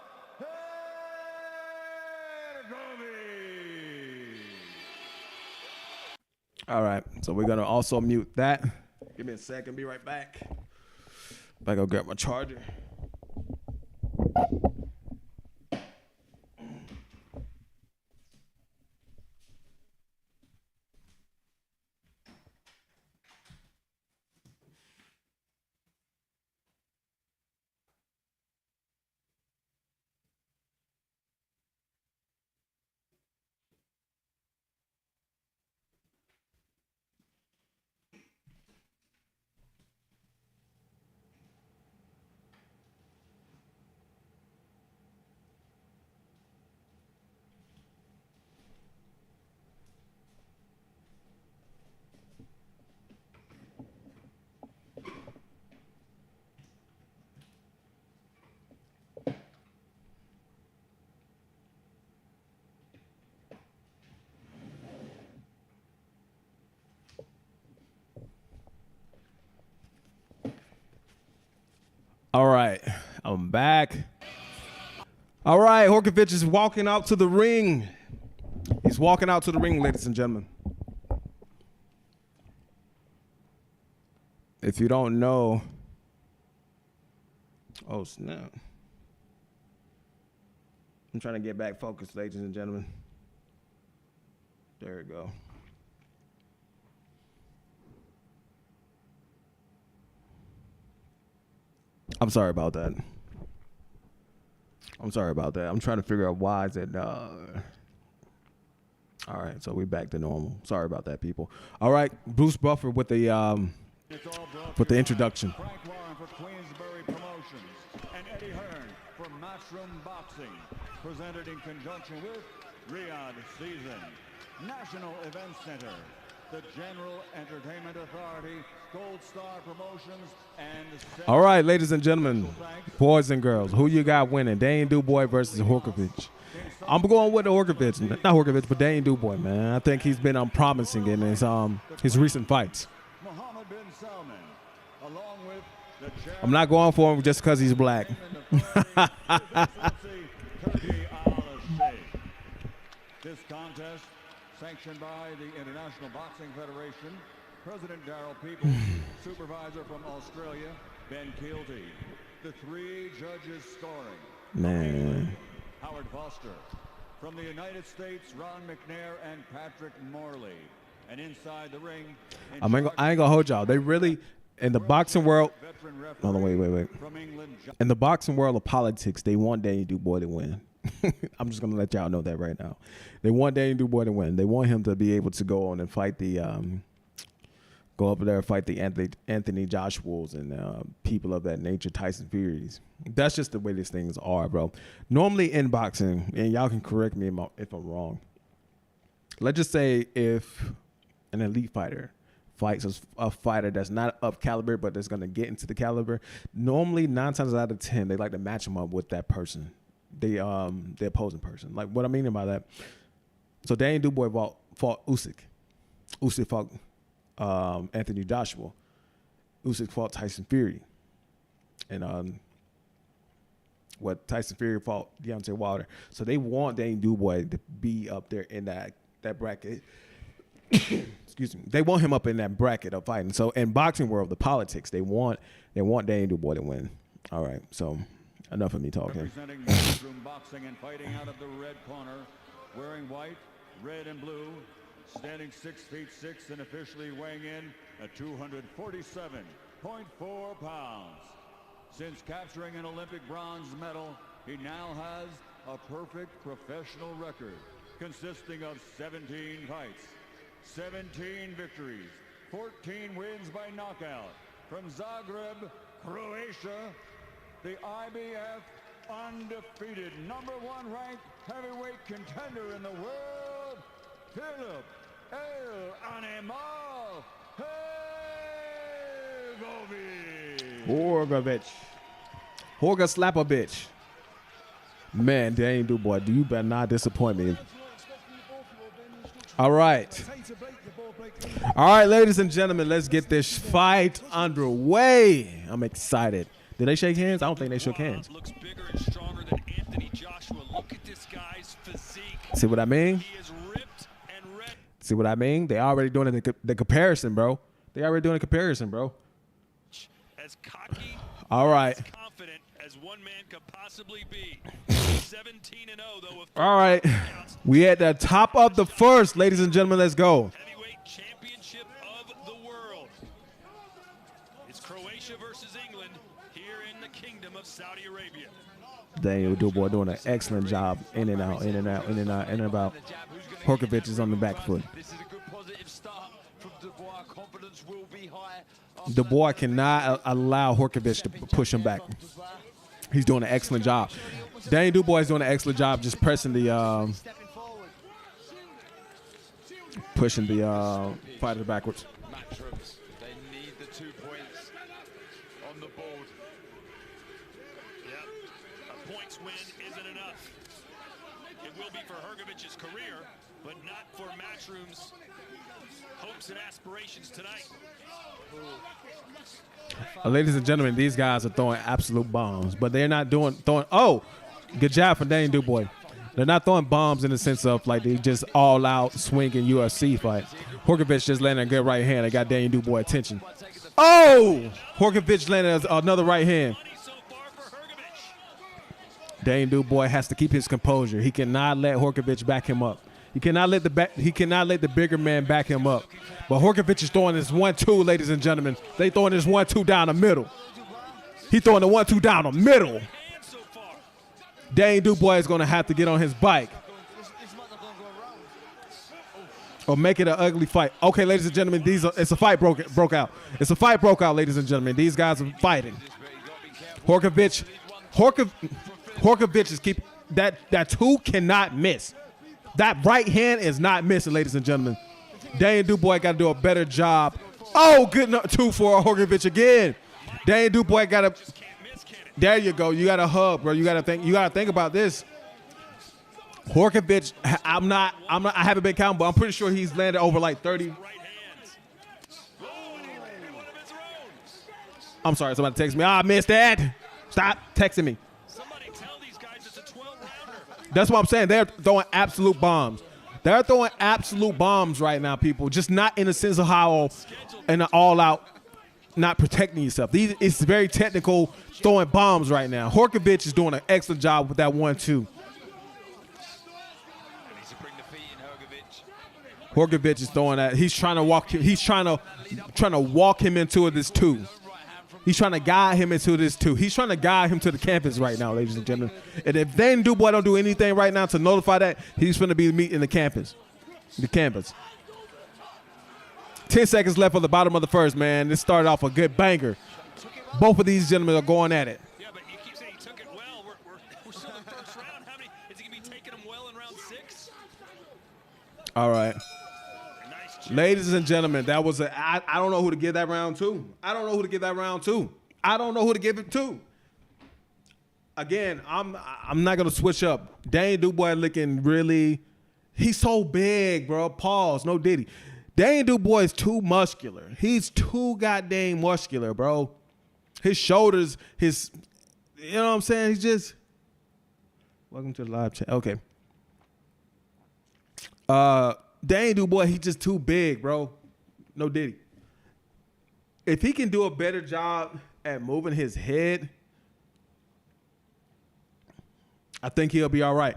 Hrgovic. All right, so we're gonna also mute that. Give me a second, be right back. I go grab my charger. All right, I'm back. All right, Hrgovic is walking out to the ring. He's walking out to the ring, ladies and gentlemen. If you don't know, oh snap. I'm trying to get back focused, ladies and gentlemen. There we go. I'm sorry about that. I'm trying to figure out why is it. All right, so we're back to normal. Sorry about that, people. All right, Bruce Buffer with the introduction. Frank Warren for Queensbury Promotions and Eddie Hearn for Matchroom Boxing, presented in conjunction with Riyadh Season, National Event Center, the General Entertainment Authority, Gold Star Promotions, and... All right, ladies and gentlemen, boys and girls, who you got winning? Dane Dubois versus Hrgovic. I'm going with Hrgovic, not Hrgovic, but Dane Dubois, man. I think he's been unpromising in his recent fights. Mohammed bin Salman, along with the I'm not going for him just because he's black. This contest, sanctioned by the International Boxing Federation, President Darrell Peoples, supervisor from Australia, Ben Keelty. The 3 judges scoring. Man. Howard Foster. From the United States, Ron McNair and Patrick Morley. And inside the ring, I ain't gonna hold y'all. They really, in the boxing world, hold on, wait. In the boxing world of politics, they want Dane Dubois to win. I'm just gonna let y'all know that right now. They want Dane Dubois to win. They want him to be able to go on and fight the, go up there and fight the Anthony Joshuas and people of that nature, Tyson Furies. That's just the way these things are, bro. Normally in boxing, and y'all can correct me if I'm wrong. Let's just say if an elite fighter fights a fighter that's not up caliber, but that's gonna get into the caliber, normally 9 times out of 10, they like to match him up with that person. The opposing person. Like what I mean by that. So Dane Dubois fought Usyk. Usyk fought Anthony Joshua. Usyk fought Tyson Fury. And Tyson Fury fought Deontay Wilder. So they want Dane Dubois to be up there in that bracket. Excuse me. They want him up in that bracket of fighting. So in boxing world, the politics, they want Dane Dubois to win. All right. So enough of me talking. Representing Matchroom Boxing and fighting out of the red corner, wearing white, red, and blue, standing 6'6" and officially weighing in at 247.4 pounds. Since capturing an Olympic bronze medal, he now has a perfect professional record consisting of 17 fights, 17 victories, 14 wins by knockout. From Zagreb, Croatia, the IBF undefeated #1 ranked heavyweight contender in the world, Philip El Animal Hrgovic. Hrga slap a bitch. Man, Dane Dubois, you better not disappoint me. All right. All right, ladies and gentlemen, let's get this fight underway. I'm excited. Did they shake hands? I don't think they shook hands. Looks bigger and stronger than Anthony Joshua. Look at this guy's physique. See what I mean? He is ripped and red. See what I mean? They already doing the comparison, bro. They already doing a comparison, bro. As cocky, all right. as confident as one man could possibly be. 17-0 though. All right. We at the top of the first, ladies and gentlemen. Let's go. Heavyweight championship of the world. It's Croatia versus England here in the Kingdom of Saudi Arabia. Daniel Dubois doing an excellent job in and out, in and out, in and out, in and about. Hrgovic is on the back foot. This is a good positive start from Dubois. Confidence will be high. Dubois cannot allow Hrgovic to push him back. He's doing an excellent job. Dane Dubois is doing an excellent job just pressing the, pushing the fighter backwards. Matchrooms, they need the 2 points on the board. Yep, a points win isn't enough. It will be for Hrgovic's career, but not for Matchroom's hopes and aspirations tonight. Ladies and gentlemen, these guys are throwing absolute bombs, but they're not throwing. Oh, good job for Dane Dubois. They're not throwing bombs in the sense of like they just all out swinging UFC fight. Hrgovic just landed a good right hand. They got Dane Dubois attention. Oh, Hrgovic landed another right hand. Dane Dubois has to keep his composure. He cannot let Hrgovic back him up. He cannot let the bigger man back him up. But Hrgovic is throwing this 1-2, ladies and gentlemen. They throwing this 1-2 down the middle. He throwing the 1-2 down the middle. Dane Dubois is going to have to get on his bike or make it an ugly fight. Okay, ladies and gentlemen, it's a fight broke out. It's a fight broke out, ladies and gentlemen. These guys are fighting. Hrgovic is keep that 2 cannot miss. That right hand is not missing, ladies and gentlemen. Dane Dubois got to do a better job. Oh, good enough 2 for Hrgovic again. Dane Dubois got to. There you go. You got to hub, bro. You got to think about this. Hrgovic, I haven't been counting, but I'm pretty sure he's landed over like 30. I'm sorry, somebody text me. I missed that. Stop texting me. Somebody tell these guys it's a 12-rounder. That's what I'm saying. They're throwing absolute bombs. They're throwing absolute bombs right now, people. Just not in the sense of how in an all-out, not protecting yourself. It's very technical throwing bombs right now. Hrgovic is doing an excellent job with that 1-2. Hrgovic is throwing that. He's trying to walk. He's trying to walk him into this 2. He's trying to guide him into this 2. He's trying to guide him to the campus right now, ladies and gentlemen. And if Dane Dubois don't do anything right now to notify that, he's going to be meeting the campus. The campus. 10 seconds left for the bottom of the first, man. This started off a good banger. Both of these gentlemen are going at it. Yeah, but you keep saying he took it well. We're still in the first round. How many is he going to be taking him well in round 6? All right. Ladies and gentlemen, that was I don't know who to give that round to. I don't know who to give that round to. I don't know who to give it to. Again, I'm not gonna switch up. Dane Dubois looking really, he's so big, bro. Pause, no Diddy. Dane Dubois is too muscular. He's too goddamn muscular, bro. His shoulders, you know what I'm saying? He's just, welcome to the live chat. Okay. Dane Dubois, he's just too big, bro. No Diddy. If he can do a better job at moving his head, I think he'll be all right.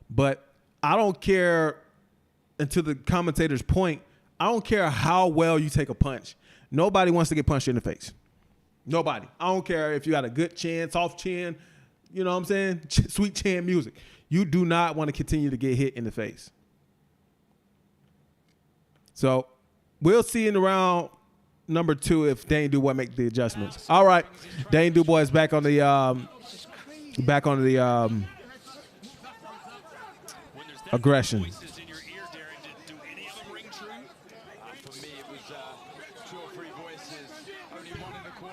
But I don't care, and to the commentator's point, I don't care how well you take a punch. Nobody wants to get punched in the face. Nobody. I don't care if you got a good chin, soft chin, you know what I'm saying? Sweet chin music. You do not want to continue to get hit in the face. So we'll see in the round number 2 if Dane Dubois make the adjustments. All right, Dane Dubois is back on the aggression.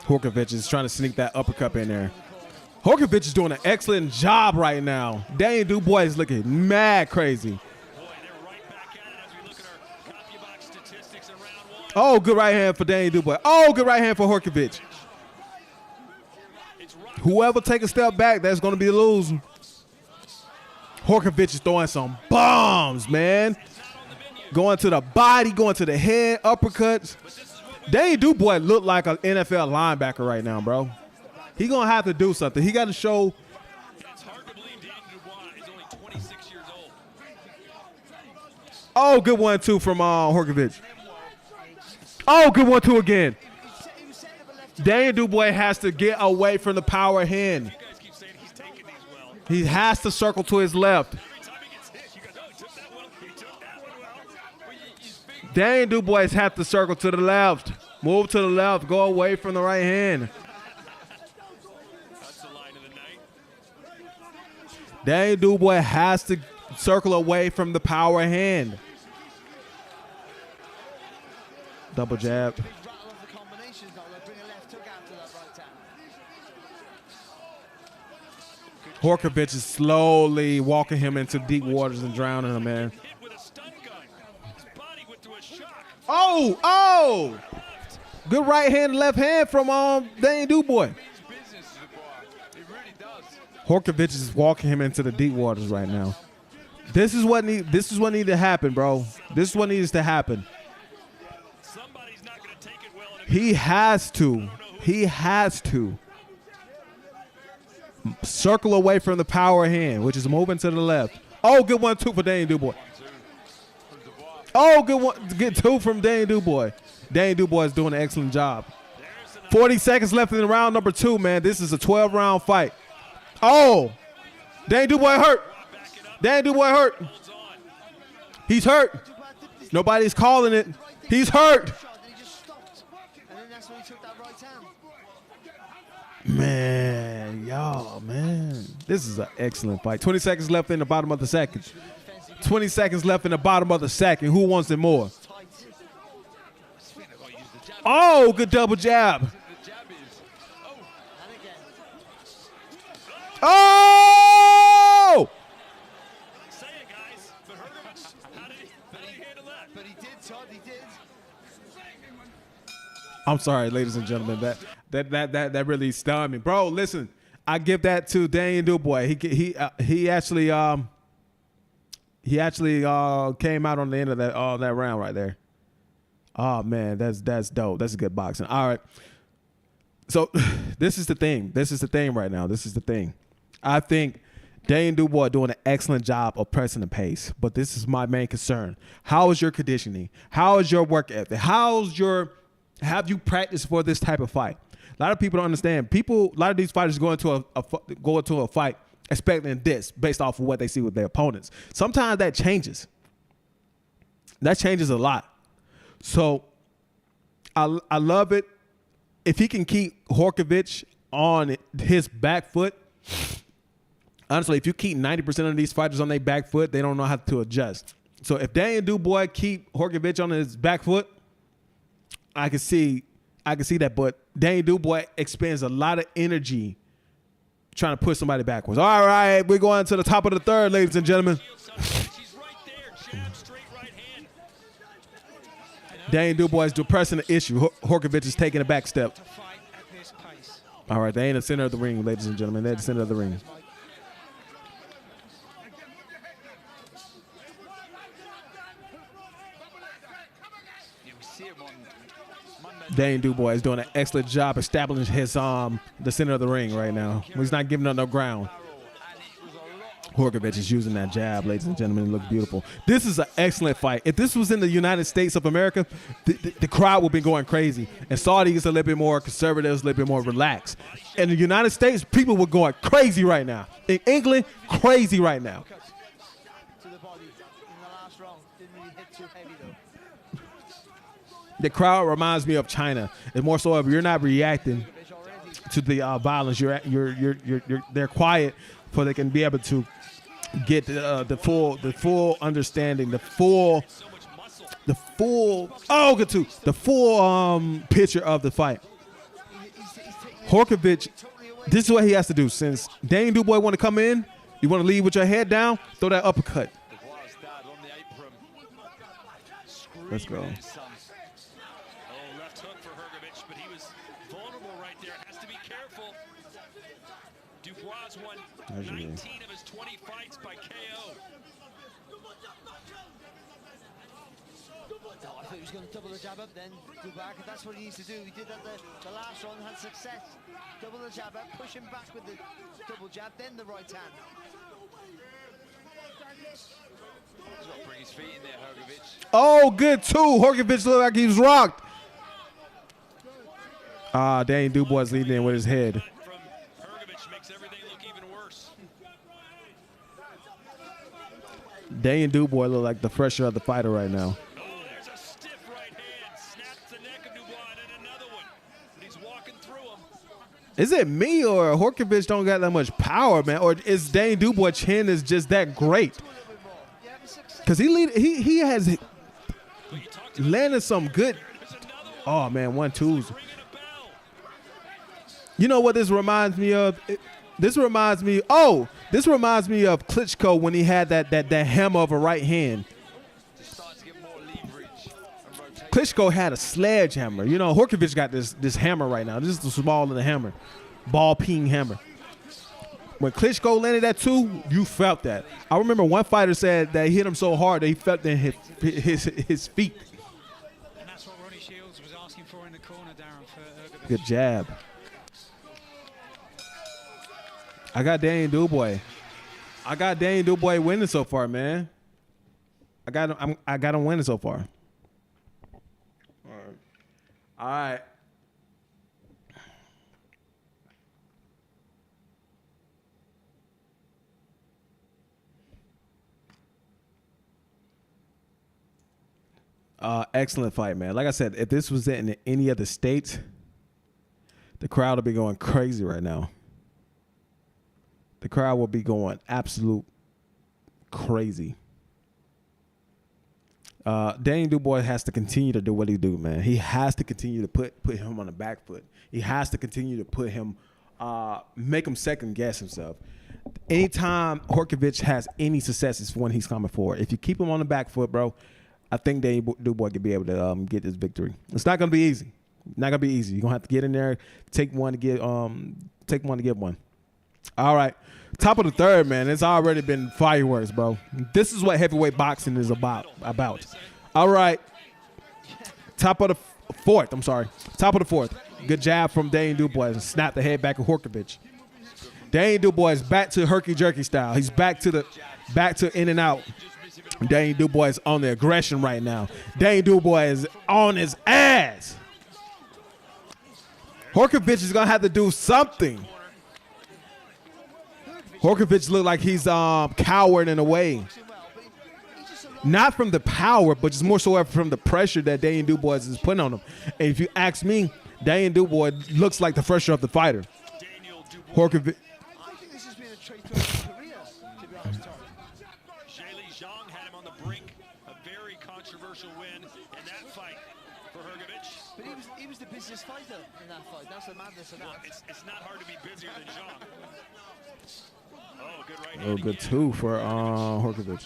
Hrgovic is trying to sneak that uppercut in there. Hrgovic is doing an excellent job right now. Dane Dubois is looking mad crazy. Oh, good right hand for Dane Dubois. Oh, good right hand for Hrgovic. Whoever take a step back, that's going to be the loser. Hrgovic is throwing some bombs, man. Going to the body, going to the head, uppercuts. Dane Dubois look like an NFL linebacker right now, bro. He going to have to do something. He got to show. It's hard to believe Dane Dubois is only 26 years old. Oh, good 1-2 from Hrgovic. Oh, good 1-2 again. Dane Dubois has to get away from the power hand. He has to circle to his left. Dane Dubois has to circle to the left. Move to the left. Go away from the right hand. Dane Dubois has to circle away from the power hand. Double jab. Hrgovic is slowly walking him into deep waters and drowning him, man. Oh! Good right hand, left hand from Dane Dubois. Hrgovic is walking him into the deep waters right now. This is what needs to happen, bro. This is what needs to happen. He has to. He has to. Circle away from the power hand, which is moving to the left. Oh, good 1-2 for Dane Dubois. Oh, good 2 from Dane Dubois. Dane Dubois is doing an excellent job. 40 seconds left in round number 2, man. This is a 12-round fight. Oh, Dane Dubois hurt. Dane Dubois hurt. He's hurt. Nobody's calling it. He's hurt. Man, y'all, man. This is an excellent fight. 20 seconds left in the bottom of the second. 20 seconds left in the bottom of the second. Who wants it more? Oh, good double jab. Oh! I'm sorry, ladies and gentlemen. That really stunned me, bro. Listen, I give that to Daniel Dubois. He actually came out on the end of that round right there. Oh man, that's dope. That's good boxing. All right. So this is the thing. This is the thing right now. This is the thing. I think Daniel Dubois doing an excellent job of pressing the pace, but this is my main concern. How is your conditioning? How is your work ethic? Have you practiced for this type of fight? A lot of people don't understand. A lot of these fighters go into a fight expecting this based off of what they see with their opponents. Sometimes that changes. That changes a lot. So I love it. If he can keep Hrgovic on his back foot, honestly, if you keep 90% of these fighters on their back foot, they don't know how to adjust. So if Daniel Dubois keep Hrgovic on his back foot, I can see that. But Daniel Dubois expends a lot of energy trying to push somebody backwards. All right, we're going to the top of the third, ladies and gentlemen. Daniel Dubois is depressing the issue. Hrgovic is taking a back step. All right, they in the center of the ring, ladies and gentlemen. They're at the center of the ring. Daniel Dubois is doing an excellent job establishing his the center of the ring right now. He's not giving up no ground. Hrgovic is using that jab, ladies and gentlemen. It looks beautiful. This is an excellent fight. If this was in the United States of America, the crowd would be going crazy. And Saudi is a little bit more conservative, a little bit more relaxed. In the United States, people were going crazy right now. In England, crazy right now. The crowd reminds me of China. It's more so if you're not reacting to the violence, they're quiet, so they can be able to get the full understanding, the full picture of the fight. Hrgovic, this is what he has to do. Since Daniel Dubois want to come in, you want to lead with your head down, throw that uppercut. Let's go. Left hook for Hrgovic, but he was vulnerable right there. Has to be careful. Dubois won 19 of his 20 fights by KO. No, I thought he was going to double the jab up then, Dubois, and that's what he needs to do. He did that the last round, had success. Double the jab up, push him back with the double jab, then the right hand. He's got to bring his feet in there, Hrgovic. Oh, good too. Hrgovic looked like he was rocked. Daniel Dubois leading in with his head. Daniel Dubois look like the fresher of the fighter right now. Oh, there's a stiff right hand. Snaps the neck of Dubois, and then another one. But he's walking through him. Is it me or Hrgovic don't got that much power, man? Or is Daniel Dubois' chin is just that great? Because he has landed some good. Oh man, 1-2s. You know what this reminds me of? This reminds me of Klitschko when he had that hammer of a right hand. Klitschko had a sledgehammer. You know, Hrgovic got this hammer right now. This is the smaller than the hammer, ball peen hammer. When Klitschko landed that too, you felt that. I remember one fighter said that he hit him so hard that he felt in his feet. And that's what Ronnie Shields was asking for in the corner, Darren, for Hrgovic. Good jab. I got Daniel Dubois. I got Daniel Dubois winning so far, man. I got him winning so far. All right. Excellent fight, man. Like I said, if this was in any other state, the crowd would be going crazy right now. The crowd will be going absolute crazy. Daniel Dubois has to continue to do what he do, man. He has to continue to put him on the back foot. He has to continue to put him, make him second guess himself. Anytime Hrgovic has any successes when he's coming forward, if you keep him on the back foot, bro, I think Daniel Dubois could be able to get this victory. It's not going to be easy. Not gonna be easy. You're gonna have to get in there, take one to get one. All right. Top of the third, man. It's already been fireworks, bro. This is what heavyweight boxing is about. All right. Top of the fourth. I'm sorry. Top of the fourth. Good jab from Dane Dubois and snap the head back of Hrgovic. Dane Dubois is back to herky jerky style. He's back to in and out. Dane Dubois is on the aggression right now. Dane Dubois is on his ass. Hrgovic is gonna have to do something. Hrgovic look like he's coward in a way. Not from the power, but just more so from the pressure that Dane Dubois is putting on him. And if you ask me, Dane Dubois looks like the fresher of the fighter. Hrgovic. I think this has been a trait of his career, to be honest, Tom. Zhang had him on the brink. A very controversial win in that fight for Hrgovic. But he was the busiest fighter in that fight. That's the madness of that. It's not hard to be busier than Zhang. Oh, good right hand. Oh, good two for Hrgovic.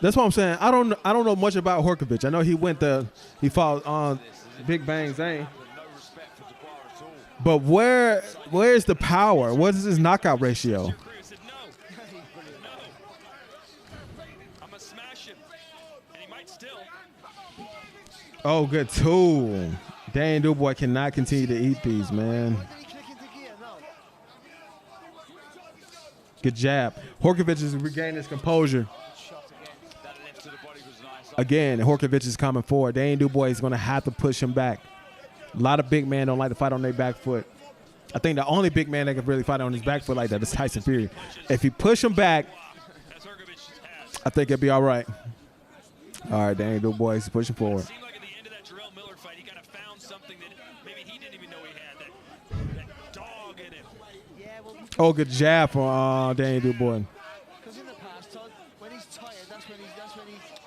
That's what I'm saying. I don't know much about Hrgovic. I know he fought on Big Bang Zhang. But where's the power? What is his knockout ratio? I'm gonna smash him, and he might still. Oh, good two. Dane Dubois cannot continue to eat these, man. Good jab. Hrgovic is regaining his composure. Again, Hrgovic is coming forward. Dane Dubois is going to have to push him back. A lot of big men don't like to fight on their back foot. I think the only big man that can really fight on his back foot like that is Tyson Fury. If you push him back, I think it'll be all right. All right, Dane Dubois is pushing forward. It seemed like at the end of that Terrell Miller fight, he kind of found something that maybe he didn't even know he had, that dog in him. Yeah, well, Oh, good jab from Dane Dubois. because in the past, Todd, when he's tired, that's when he's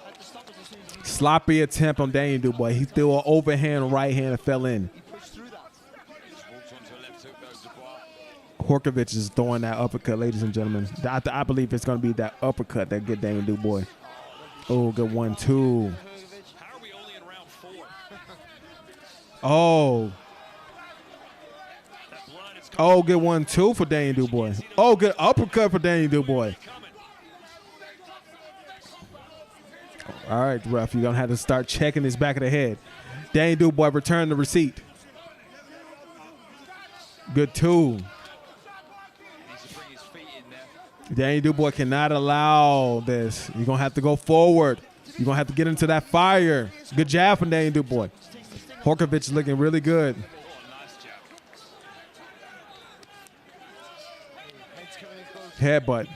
at the stoppers as soon as he Sloppy attempt on Dane Dubois. He threw an overhand right hand and fell in. pushed through that. Hrgovic is throwing that uppercut, ladies and gentlemen. I believe it's going to be that uppercut that get Dane Dubois. Oh, good 1-2. How are we only in round 4? Oh. Oh, good 1-2 for Dane Dubois. Oh, good uppercut for Dane Dubois. All right, ref, you're going to have to start checking his back of the head. Dane Dubois returned the receipt. Good 2. Dane Dubois cannot allow this. You're going to have to go forward. You're going to have to get into that fire. Good jab from Dane Dubois. Hrgovic is looking really good. Headbutt.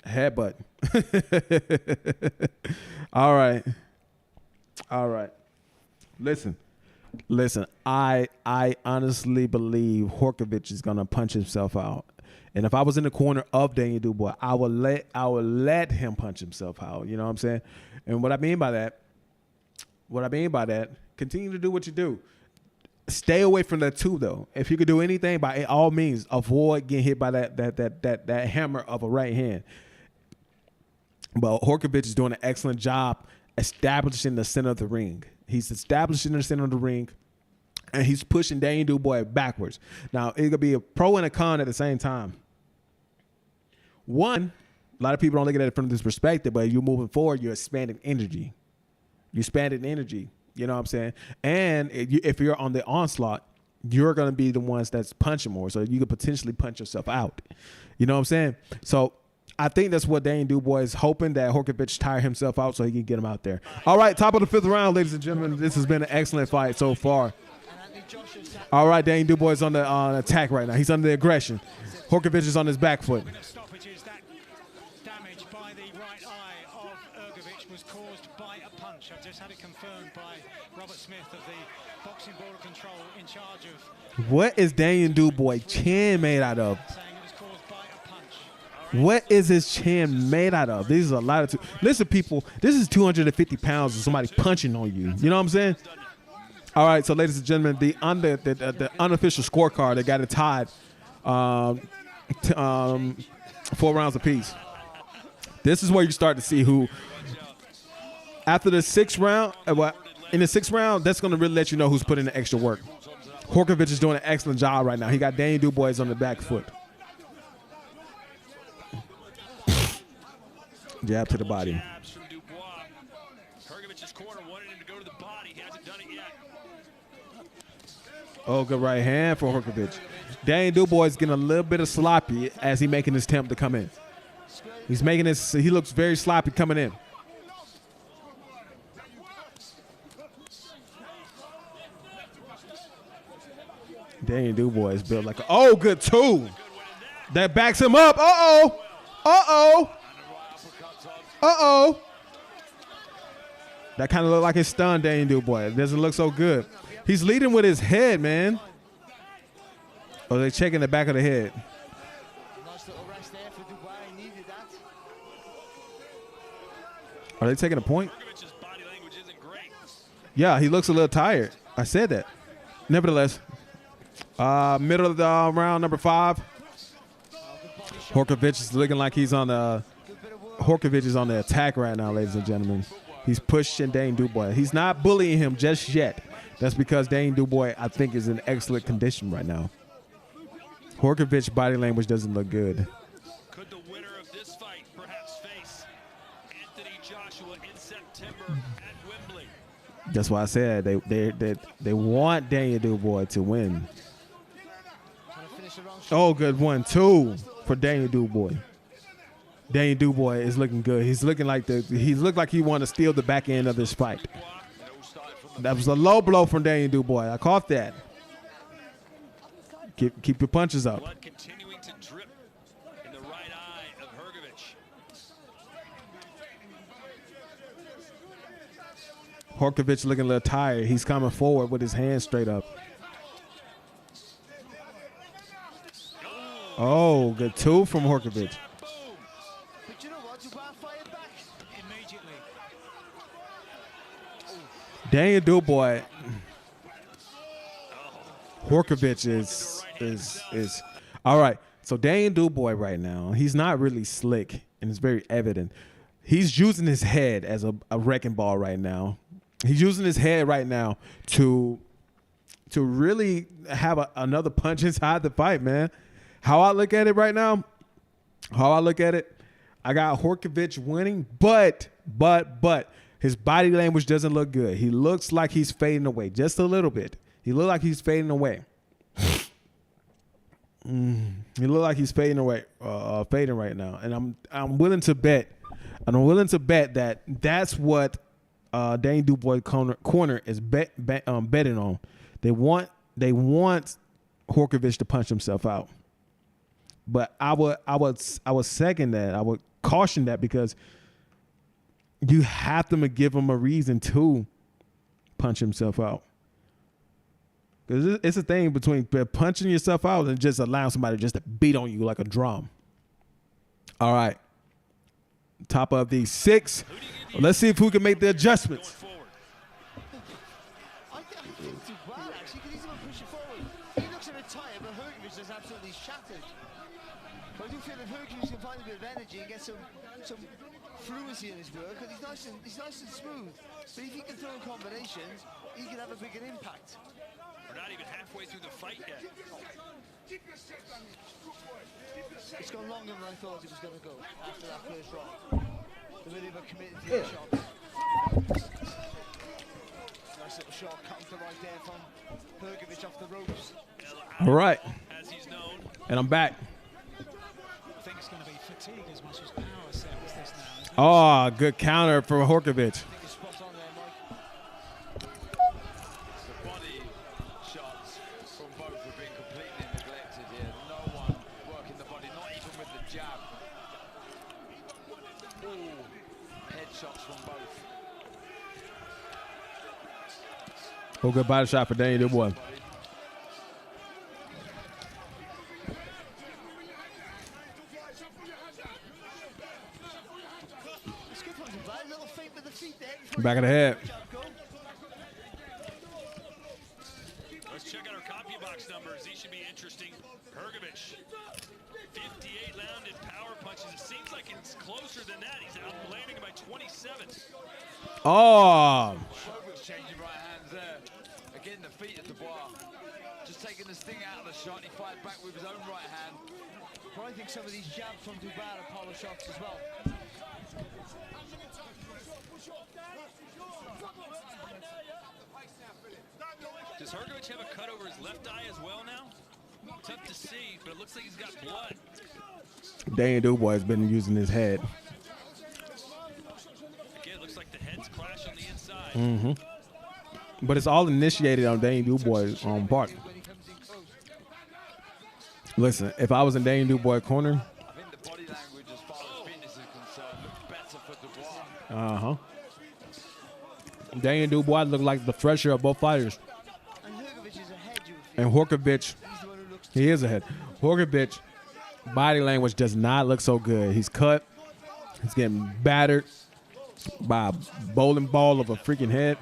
Headbutt. All right. All right. Listen. I honestly believe Hrgovic is gonna punch himself out. And if I was in the corner of Dane Dubois, I would let him punch himself out. You know what I'm saying? And what I mean by that, continue to do what you do. Stay away from that too, though. If you could do anything, by all means, avoid getting hit by that hammer of a right hand. But Hrgovic is doing an excellent job establishing the center of the ring. He's establishing the center of the ring, and he's pushing Dane Dubois backwards. Now, it's going to be a pro and a con at the same time. One, a lot of people don't look at it from this perspective, but you're moving forward, you're expanding energy. You're expanding energy. You know what I'm saying? And if you're on the onslaught, you're going to be the ones that's punching more. So you could potentially punch yourself out. You know what I'm saying? So I think that's what Dane Dubois is hoping, that Hrgovic tire himself out so he can get him out there. All right, top of the 5th round, ladies and gentlemen. This has been an excellent fight so far. All right, Dane Dubois is on the attack right now. He's under the aggression. Hrgovic is on his back foot. Stoppages, that damage by the right eye of Hrgovic was caused by a punch. I've just had it confirmed by Robert Smith of the Boxing Board of Control in charge of. What is Dane Dubois' chin made out of? What is his chin made out of? These are a lot of. Listen, people, this is 250 pounds of somebody punching on you. You know what I'm saying? All right, so ladies and gentlemen, the unofficial scorecard, they got it tied 4 rounds apiece. This is where you start to see who. After the 6th round, in the 6th round, that's going to really let you know who's putting the extra work. Hrgovic is doing an excellent job right now. He got Daniel Dubois on the back foot. Jab to the body. From Dubois. Hrgovic's corner wanted him to go to the body. He hasn't done it yet. Oh, good right hand for Hrgovic. Daniel Dubois is getting a little bit of sloppy as he making his attempt to come in. He's making this. He looks very sloppy coming in. Daniel Dubois is built like a, oh, good 2. That backs him up. Uh-oh. Uh-oh. Uh-oh. That kind of looked like it stunned Daniel Dubois. It doesn't look so good. He's leading with his head, man. Oh, they're checking the back of the head. Nice little rest there for Dubois. He needed that. Are they taking a point? Yeah, he looks a little tired. I said that. Nevertheless, middle of the round, number 5. Hrgovic is looking like he's on the. Hrgovic is on the attack right now, ladies and gentlemen. He's pushing Dane Dubois. He's not bullying him just yet. That's because Dane Dubois, I think, is in excellent condition right now. Hrgovic's body language doesn't look good. Could the winner of this fight perhaps face Anthony Joshua in September at Wembley? That's why I said they want Daniel Dubois to win. Oh, good 1-2 for Daniel Dubois. Daniel Dubois is looking good. He's looking like he looked like he wanted to steal the back end of this fight. That was a low blow from Daniel Dubois. I caught that. Keep your punches up. Blood continuing to drip in the right eye of Hrgovic. Hrgovic looking a little tired. He's coming forward with his hands straight up. Oh, good 2 from Hrgovic. But you know what? Dubois fired back immediately. Daniel Dubois. Hrgovic is all right. So Daniel Dubois right now, he's not really slick, and it's very evident. He's using his head as a wrecking ball right now. He's using his head right now to really have another punch inside the fight, man. How I look at it right now, I got Hrgovic winning, but his body language doesn't look good. He looks like he's fading away just a little bit. He looked like he's fading away. He looked like he's fading away, fading right now. And I'm willing to bet. that that's what Dane Dubois corner is betting on. They want Hrgovic to punch himself out. But I would second that. I would caution that because you have to give him a reason to punch himself out. Because it's a thing between punching yourself out and just allowing somebody just to beat on you like a drum. All right. Top of the 6. Let's see if we can make the adjustments. I think Dubois actually, because he's the one pushing forward. He looks a bit tired, but Hrgovic is absolutely shattered. But I do feel that Hrgovic can find a bit of energy and get some fluency in his work, and he's nice and smooth. But if he can throw in combinations, he can have a bigger impact. We're not even halfway through the fight yet. It's gone longer than I thought it was going to go after that first round. The way they were committed to the shot. Nice little shot counter right there from Hrgovic off the ropes. All right. And I'm back. I think it's going to be fatigue as much as power set with this now. Oh, good counter for Hrgovic. The body shots from both have been completely neglected here. No one working the body, not even with the jab. Head shots from both. Oh, good body shot for Daniel Dubois. Back of the head. Let's check out our copy box numbers. should be interesting. Hrgovic, 58 landed power punches. It seems like it's closer than that. He's outlanding him by 27. Oh. Hrgovic's changing right hands there. Again, the feet of Dubois. Just taking the sting out of the shot. He fired back with his own right hand. But I think some of these jabs from Dubois are power shots as well. Does Hrgovic have a cut over his left eye as well now? Tough to see, but it looks like he's got blood. Daniel Dubois has been using his head. Again, it looks like the heads clash on the inside. Mm-hmm. But it's all initiated on Daniel Dubois' part. Listen, if I was in Daniel Dubois' corner, I think the body language as far as fitness is concerned looked better for Dubois. uh-huh. Daniel Dubois looked like the fresher of both fighters. And Hrgovic is ahead, you And Hrgovic, he is ahead. Hrgovic, body language does not look so good. He's cut. He's getting battered by a bowling ball of a freaking head.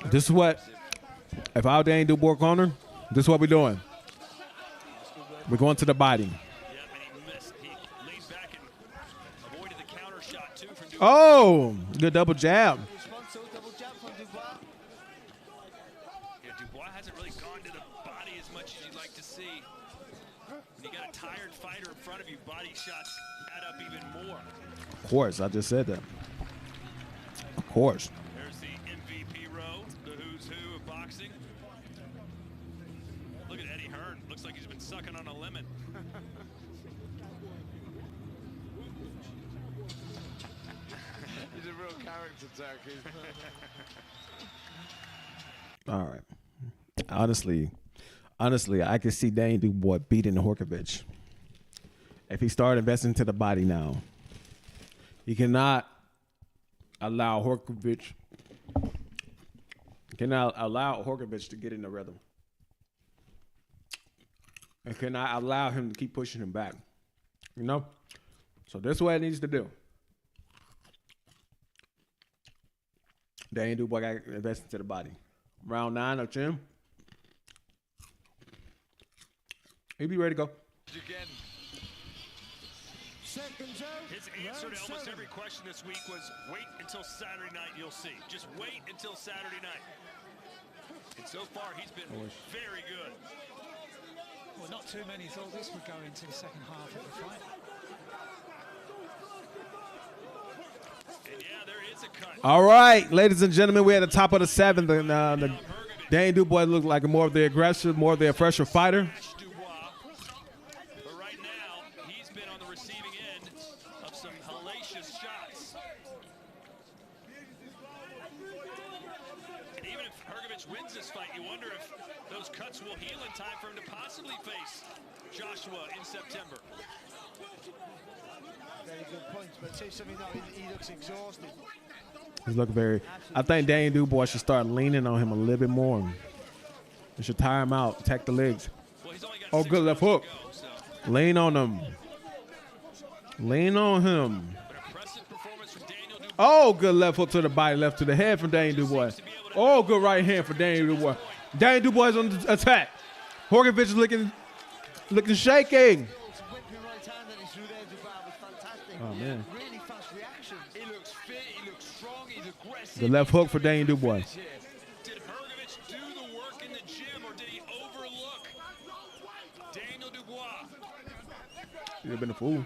This is what, if I was Daniel Dubois' corner, this is what we're doing. We're going to the body. Oh, good double jab. Yeah, Dubois hasn't really gone to the body as much as you'd like to see. When you got a tired fighter in front of you, body shots add up even more. Of course, I just said that. Of course. There's the MVP row, the who's who of boxing. Look at Eddie Hearn. Looks like he's been sucking on a lemon. He's a real character, Turkey. All right. Honestly, I could see Daniel Dubois beating Hrgovic. If he started investing to the body now, he cannot allow Hrgovic to get in the rhythm. And cannot allow him to keep pushing him back. You know? So this is what it needs to do. Daniel Dubois got to invest into the body. Round 9 of 10. He'll be ready to go. Again. His answer to almost every question this week was, wait until Saturday night, you'll see. Just wait until Saturday night. And so far, he's been very good. Well, not too many thought this would go into the second half of the fight. And yeah, there is a cut. All right, ladies and gentlemen, we're at the top of the 7th. And the Daniel Dubois looked like more of the aggressive, more of the fresher fighter. But right now, he's been on the receiving end of some hellacious shots. And even if Hrgovic wins this fight, you wonder if those cuts will heal in time for him to possibly face Joshua in September. Very good point, but say something now, he looks exhausted. He's looking very. I think Daniel Dubois should start leaning on him a little bit more. He should tire him out, attack the legs. Oh, good left hook. Lean on him. Lean on him. Oh, good left hook to the body, left to the head from Daniel Dubois. Oh, good right hand for Daniel Dubois. Daniel Dubois is on the attack. Hrgovic is looking shaking. Oh, man. Really fast reaction. He looks fit, he looks strong, he's aggressive. The left hook for Daniel Dubois. Did Hrgovic do the work in the gym, or did he overlook Daniel Dubois? You've been a fool.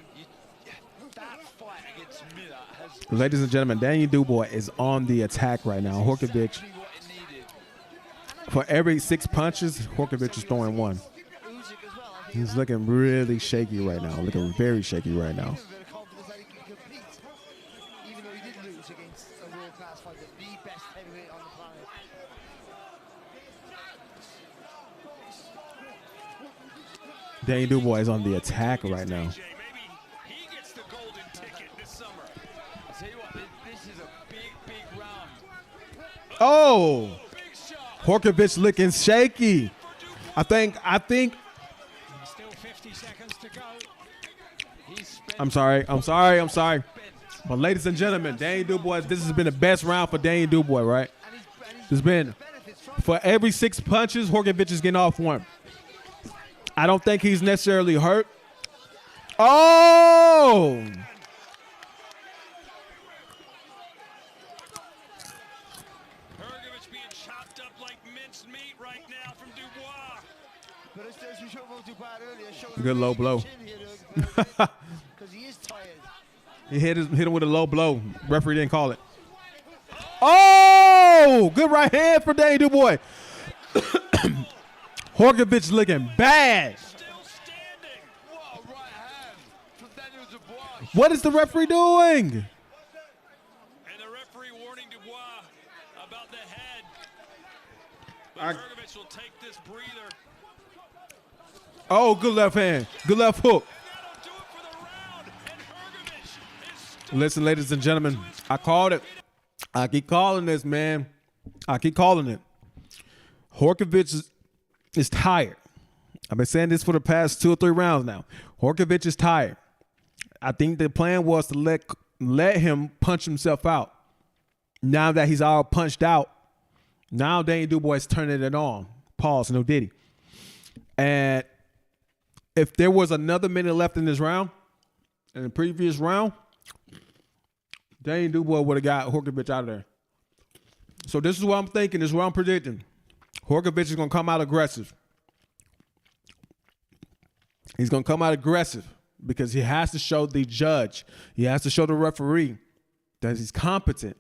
That fight against Miller has... Ladies and gentlemen, Daniel Dubois is on the attack right now. Hrgovic, for every 6 punches, Hrgovic is throwing 1. He's looking really shaky right now. Looking very shaky right now. Even though he did lose against a world-class fighter, the best heavyweight on the planet. Daniel Dubois is on the attack right now. He gets the golden ticket this summer. I'll tell you what, this is a big round. Oh! Hrgovic looking shaky. I think. Still 50 seconds to go. I'm sorry. But ladies and gentlemen, Daniel Dubois, this has been the best round for Daniel Dubois, right? There's been, for every 6 punches, Hrgovic is getting off 1. I don't think he's necessarily hurt. Oh! Hrgovic being chopped up like minced meat right now from Dubois. But as we showed about Dubois earlier, showed Good low blow. Because he is tired. He hit him with a low blow. Referee didn't call it. Oh! Good right hand for Dane Dubois. Hrgovic looking bad. What is the referee doing? And the referee warning Dubois about the head. But Hrgovic will take this breather. Oh, good left hand. Good left hook. Listen, ladies and gentlemen, I called it. I keep calling this, man. I keep calling it. Hrgovic is tired. I've been saying this for the past 2 or 3 rounds now. Hrgovic is tired. I think the plan was to let him punch himself out. Now that he's all punched out, now Dane Dubois is turning it on. Pause, no diddy. And if there was another minute left in this round, in the previous round, Dane Dubois would have got Hrgovic out of there. So this is what I'm thinking. This is what I'm predicting. Hrgovic is going to come out aggressive. He's going to come out aggressive because he has to show the judge, he has to show the referee that he's competent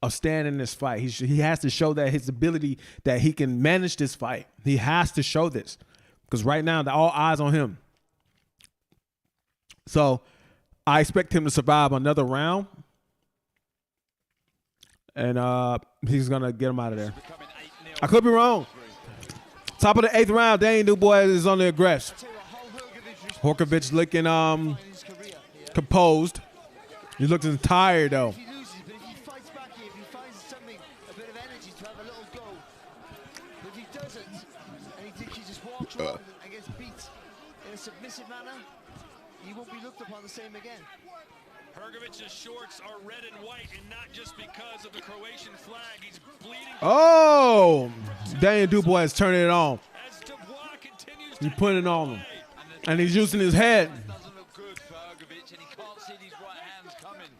of standing in this fight. He has to show that his ability, that he can manage this fight. He has to show this because right now, all eyes on him. So I expect him to survive another round. And he's going to get him out of there. I could be wrong. Top of the 8th round, Dane Dubois is on the aggressive. Hrgovic looking composed. He looks tired, though. If he loses, but if he fights back here, if he finds something, a bit of energy to have a little go. But if he doesn't, and he just walks around and gets beat in a submissive manner, he won't be looked upon the same again. Hrgovic's shorts are red and white, and not just because of the Croatian flag. He's bleeding. Oh! Dane Dubois is turning it on. He's putting it on him. And he's using his head. Doesn't look good for Hrgovic, and he can't see these right hands coming.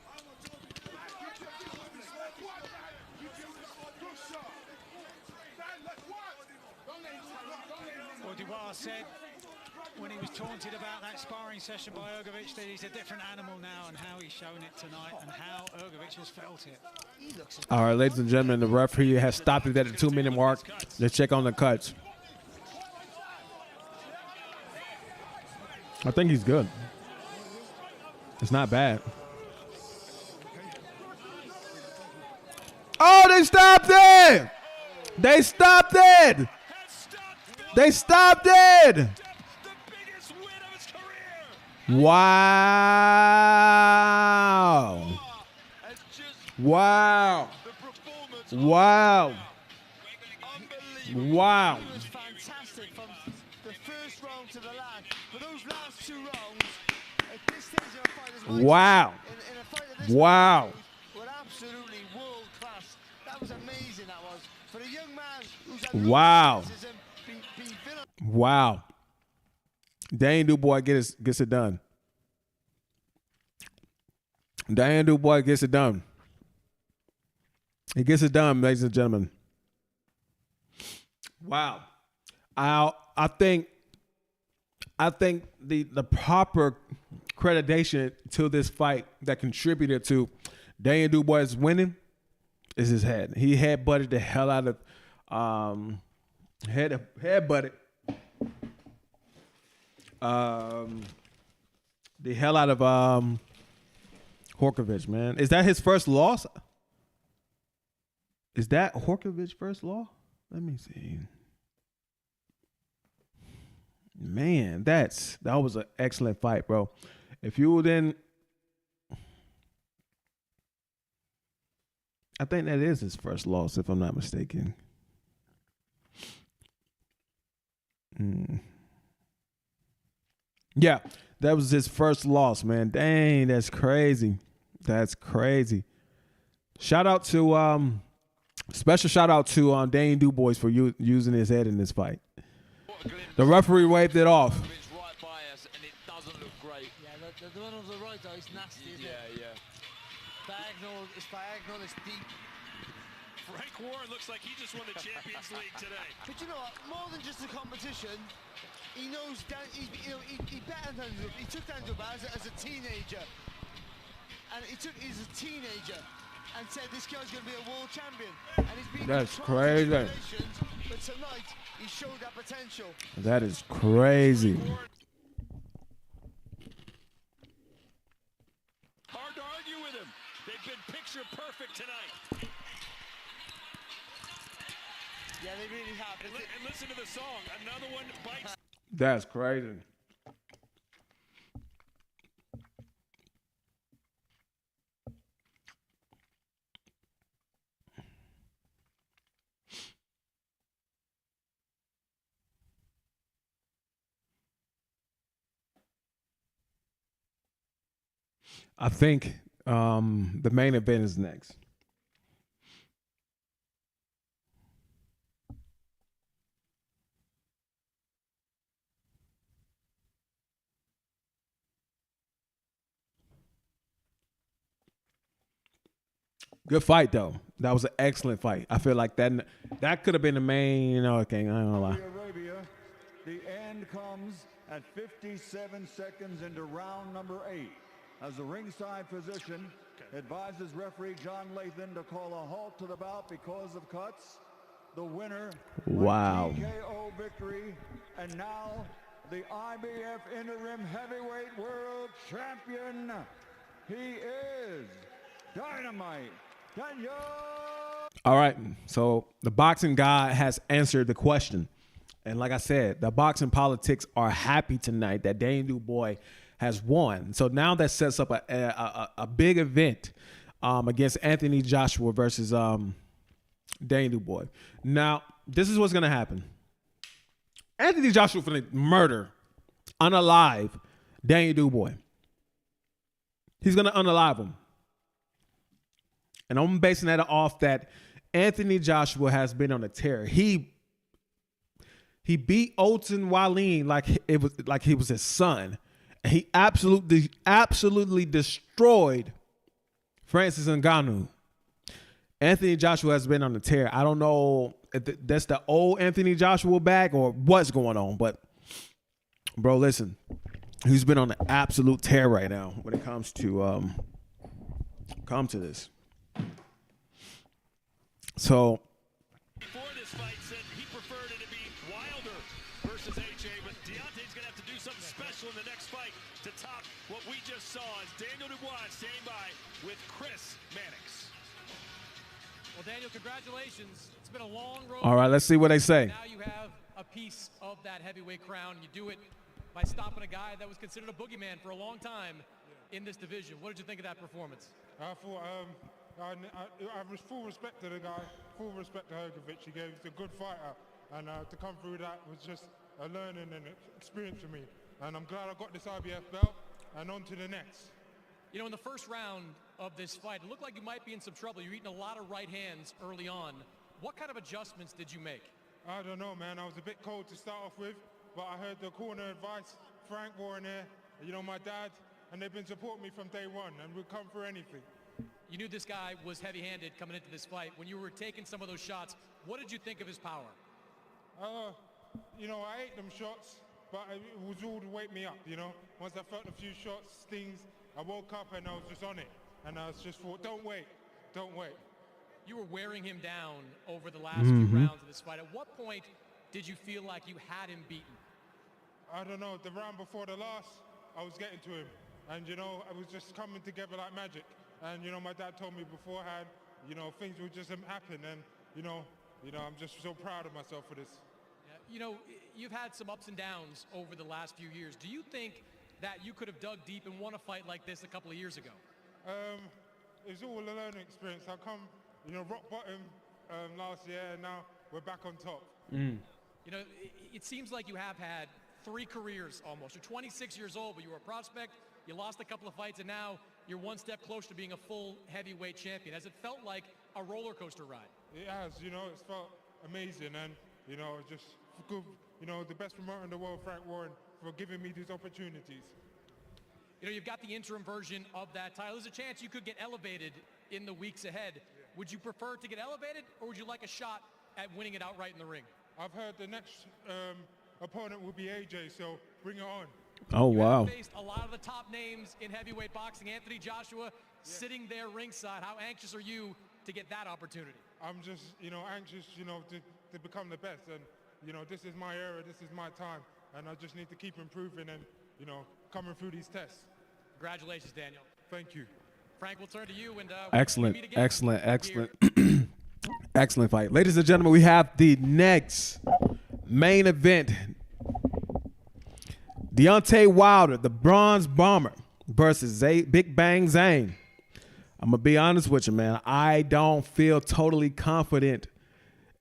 Well, Dubois said when he was taunted about that sparring session by Hrgovic that he's a different animal now, and how he's shown it tonight and how Hrgovic has felt it. All right, ladies and gentlemen, the referee has stopped it at the 2-minute mark. Let's check on the cuts. I think he's good. It's not bad. Oh, they stopped it! They stopped it! They stopped it! Wow! Wow! Wow! Wow! It was fantastic from the first round to the last. For those last 2 rounds, at this stage of the fight, as much Wow! in a fight of this Wow! were absolutely world class. That was amazing. That was for a young man who's Wow! Wow! Dane Dubois gets it done. Dane Dubois gets it done. He gets it done, ladies and gentlemen. Wow. I think the proper accreditation to this fight that contributed to Dane Dubois winning is his head. He headbutted the hell out of headbutted the hell out of Hrgovic, man. Is that his first loss? Is that Hrgovic's first loss? Let me see. Man, that was an excellent fight, bro. If you didn't, I think that is his first loss, if I'm not mistaken. Yeah, that was his first loss, man. Dang, that's crazy. That's crazy. Shout out to special shout out to Dane Dubois for using his head in this fight. The referee waved it off. It's right by us, and it doesn't look great. Yeah, the one on the right, though, is nasty, isn't it? Yeah. Diagonal, it's deep. Frank Warren looks like he just won the Champions League today. But you know what? More than just a competition, he knows that he bet on Daniel. He took Daniel as a teenager, and he's a teenager, and said this guy's going to be a world champion. And he's been That's crazy. But tonight he showed that potential. That is crazy. Hard to argue with him. They've been picture perfect tonight. Yeah, they really have. And listen to the song. Another one bites. That's crazy. I think the main event is next. Good fight though. That was an excellent fight. I feel like that could have been the main. You know, okay, I ain't gonna lie. Arabia, the end comes at 57 seconds into round number 8. As the ringside physician advises referee John Lathan to call a halt to the bout because of cuts. The winner, wow, TKO victory, and now the IBF interim heavyweight world champion. He is Dynamite Daniel. All right, so the boxing guy has answered the question. And like I said, the boxing politics are happy tonight that Daniel Dubois has won. So now that sets up a big event against Anthony Joshua versus Daniel Dubois. Now, this is what's going to happen. Anthony Joshua is going to murder, unalive Daniel Dubois. He's going to unalive him. And I'm basing that off that Anthony Joshua has been on a tear. He beat Olsen Wallin like he was his son. And he absolutely destroyed Francis Ngannou. Anthony Joshua has been on the tear. I don't know if that's the old Anthony Joshua back or what's going on, but bro, listen, he's been on an absolute tear right now when it comes to this. So Before this fight said he preferred it to be Wilder versus AJ, but Deontay's gonna have to do something special in the next fight to top what we just saw as Daniel Dubois standing by with Chris Mannix. Well, Daniel, congratulations. It's been a long road. all right, let's see what they say. Now you have a piece of that heavyweight crown. You do it by stopping a guy that was considered a boogeyman for a long time in this division. What did you think of that performance? I thought I was full respect to the guy, full respect to Hrgovic. He's a good fighter, and to come through that was just a learning and experience for me. And I'm glad I got this IBF belt and on to the next. You know, in the first round of this fight, it looked like you might be in some trouble. You're eating a lot of right hands early on. What kind of adjustments did you make? I don't know, man. I was a bit cold to start off with, but I heard the corner advice. Frank Warren here, you know, my dad, and they've been supporting me from day one, and we'll come for anything. You knew this guy was heavy-handed coming into this fight. When you were taking some of those shots, what did you think of his power? You know, I ate them shots, but it was all to wake me up, you know. Once I felt a few shots, stings, I woke up and I was just on it. And I was just thought, don't wait, don't wait. You were wearing him down over the last few rounds of this fight. At what point did you feel like you had him beaten? I don't know, the round before the last, I was getting to him. And, you know, it was just coming together like magic. And, you know, my dad told me beforehand, you know, things would just happen. And, you know, I'm just so proud of myself for this. Yeah, you know, you've had some ups and downs over the last few years. Do you think that you could have dug deep and won a fight like this a couple of years ago? It was all a learning experience. I come, you know, rock bottom last year, and now we're back on top. You know, it seems like you have had 3 careers almost. You're 26 years old, but you were a prospect. You lost a couple of fights, and now you're one step closer to being a full heavyweight champion. Has it felt like a roller coaster ride? It has, you know, it's felt amazing, and, you know, just good, you know, the best promoter in the world, Frank Warren, for giving me these opportunities. You know, you've got the interim version of that title. There's a chance you could get elevated in the weeks ahead. Would you prefer to get elevated, or would you like a shot at winning it outright in the ring? I've heard the next opponent will be AJ, so bring it on. Oh, wow. You have faced a lot of the top names in heavyweight boxing. Anthony Joshua sitting there ringside. How anxious are you to get that opportunity? I'm just, you know, anxious, you know, to become the best. And, you know, this is my era, this is my time. And I just need to keep improving and, you know, coming through these tests. Congratulations, Daniel. Thank you. Frank, we'll turn to you. And Excellent. Excellent fight. Ladies and gentlemen, we have the next main event. Deontay Wilder, the Bronze Bomber, versus Big Bang Zhang. I'm going to be honest with you, man. I don't feel totally confident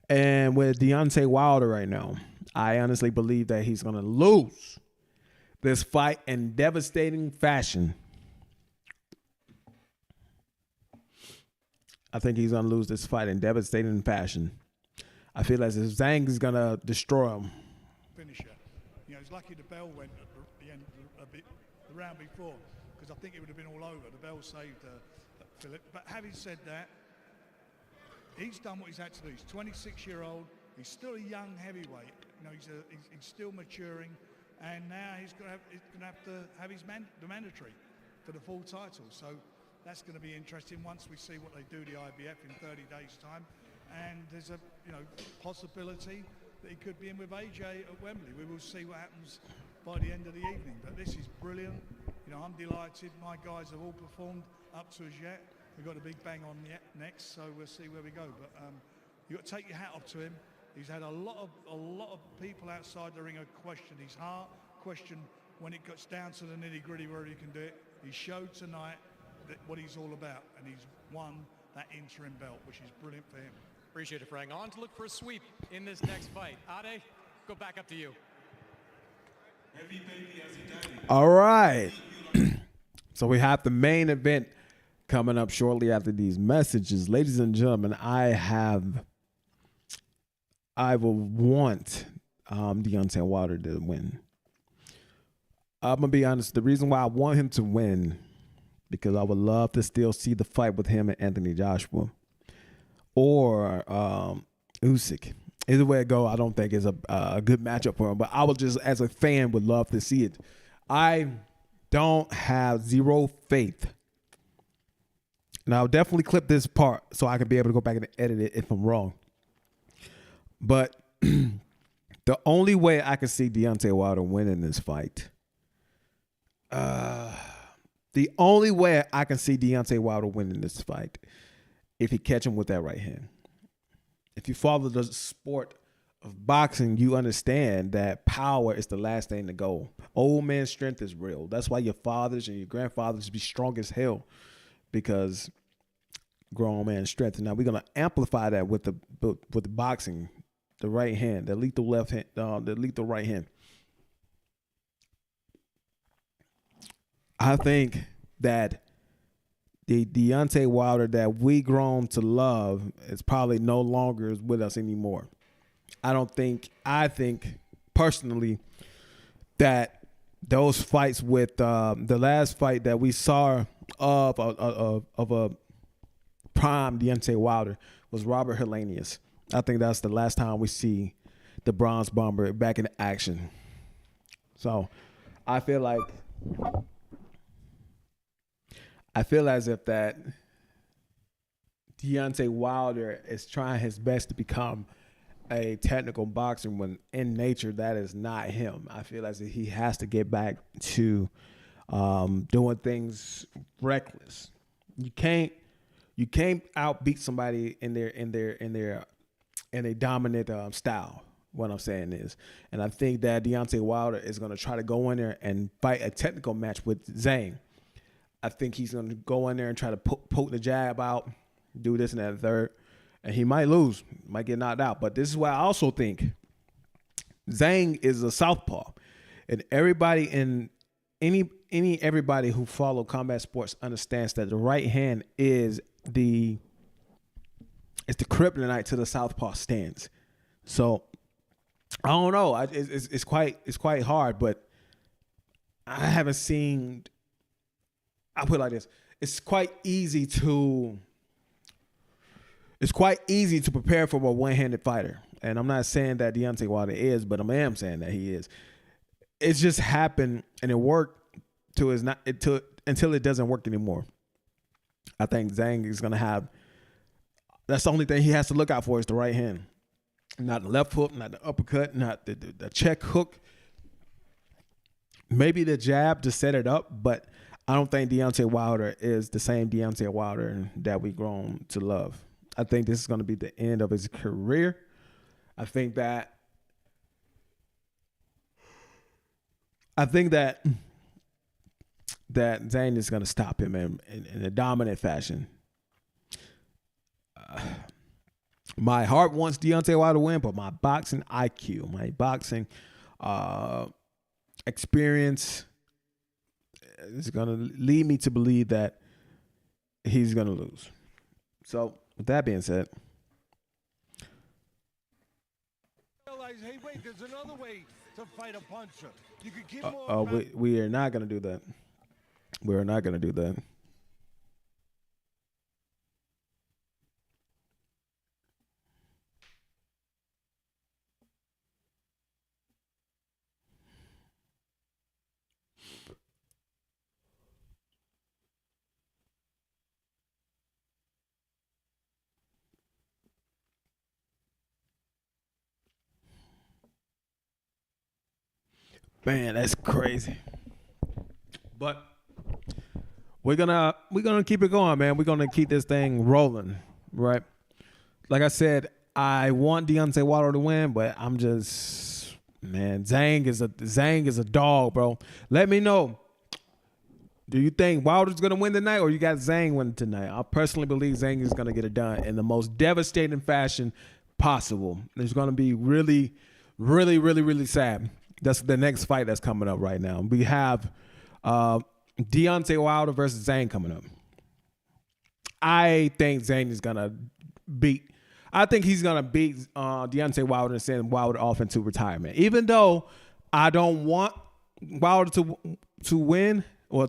with Deontay Wilder right now. I honestly believe that he's going to lose this fight in devastating fashion. I think he's going to lose this fight in devastating fashion. I feel as if Zhang is going to destroy him. Finisher. You know, it's lucky the bell went at the end the round before, because I think it would have been all over. The bell saved Philip. But having said that, he's done what he's had to do. He's 26-year-old. He's still a young heavyweight. You know, he's still maturing, and now he's going to have to have the mandatory for the full title. So that's going to be interesting once we see what they do the IBF in 30 days' time. And there's a possibility that he could be in with AJ at Wembley. We will see what happens by the end of the evening. But this is brilliant. You know, I'm delighted. My guys have all performed up to us yet. We've got a big bang on next, so we'll see where we go. But you've got to take your hat off to him. He's had a lot of people outside the ring question his heart, question when it gets down to the nitty-gritty where he can do it. He showed tonight what he's all about, and he's won that interim belt, which is brilliant for him. Appreciate it, Frank. On to look for a sweep in this next fight. Ade, go back up to you. All right. So we have the main event coming up shortly after these messages. Ladies and gentlemen, I will want Deontay Wilder to win. I'm going to be honest. The reason why I want him to win, because I would love to still see the fight with him and Anthony Joshua or Usyk. Either way it go, I don't think it's a good matchup for him. But I would just, as a fan, would love to see it. I don't have zero faith. And I'll definitely clip this part so I can be able to go back and edit it if I'm wrong. But the only way I can see Deontay Wilder winning this fight, the only way I can see Deontay Wilder winning this fight, if he catch him with that right hand. If you follow the sport of boxing, you understand that power is the last thing to go. Old man strength is real. That's why your fathers and your grandfathers be strong as hell, because grown man strength. Now we're gonna amplify that with the boxing, the right hand, the lethal left hand, the lethal right hand. I think that the Deontay Wilder that we grown to love is probably no longer with us anymore. I think personally that those fights with the last fight that we saw of a prime Deontay Wilder was Robert Helenius. I think that's the last time we see the Bronze Bomber back in action. So I feel as if that Deontay Wilder is trying his best to become a technical boxer when in nature that is not him. I feel as if he has to get back to doing things reckless. You can't outbeat somebody in a dominant style. What I'm saying is, and I think that Deontay Wilder is going to try to go in there and fight a technical match with Zhang. I think he's going to go in there and try to poke the jab out, do this and that and third, and he might lose, might get knocked out. But this is why I also think Zhang is a southpaw, and everybody who follow combat sports understands that the right hand is the kryptonite to the southpaw stance. So I don't know. It's quite hard, but I haven't seen. I'll put it like this: it's quite easy to prepare for a one-handed fighter, and I'm not saying that Deontay Wilder is, but I am saying that he is. It's just happened, and it worked until it doesn't work anymore. I think Zhang is gonna have. That's the only thing he has to look out for is the right hand. Not the left hook, not the uppercut, not the check hook. Maybe the jab to set it up, but I don't think Deontay Wilder is the same Deontay Wilder that we've grown to love. I think this is going to be the end of his career. I think that Zhang is going to stop him in a dominant fashion. My heart wants Deontay Wilder to win, but my boxing IQ, my boxing experience is going to lead me to believe that he's going to lose. So, with that being said, Realize, hey, wait, there's another way to fight a puncher. You could give more. we are not going to do that. We're not going to do that. Man, that's crazy. But we're gonna keep it going, man. We're gonna keep this thing rolling, right? Like I said, I want Deontay Wilder to win, but I'm just, man, Zhang is a dog, bro. Let me know. Do you think Wilder's gonna win tonight, or you got Zhang winning tonight? I personally believe Zhang is gonna get it done in the most devastating fashion possible. It's gonna be really, really, really, really sad. That's the next fight that's coming up right now. We have Deontay Wilder versus Zhang coming up. I think Zhang is gonna beat. I think he's gonna beat Deontay Wilder and send Wilder off into retirement. Even though I don't want Wilder to win or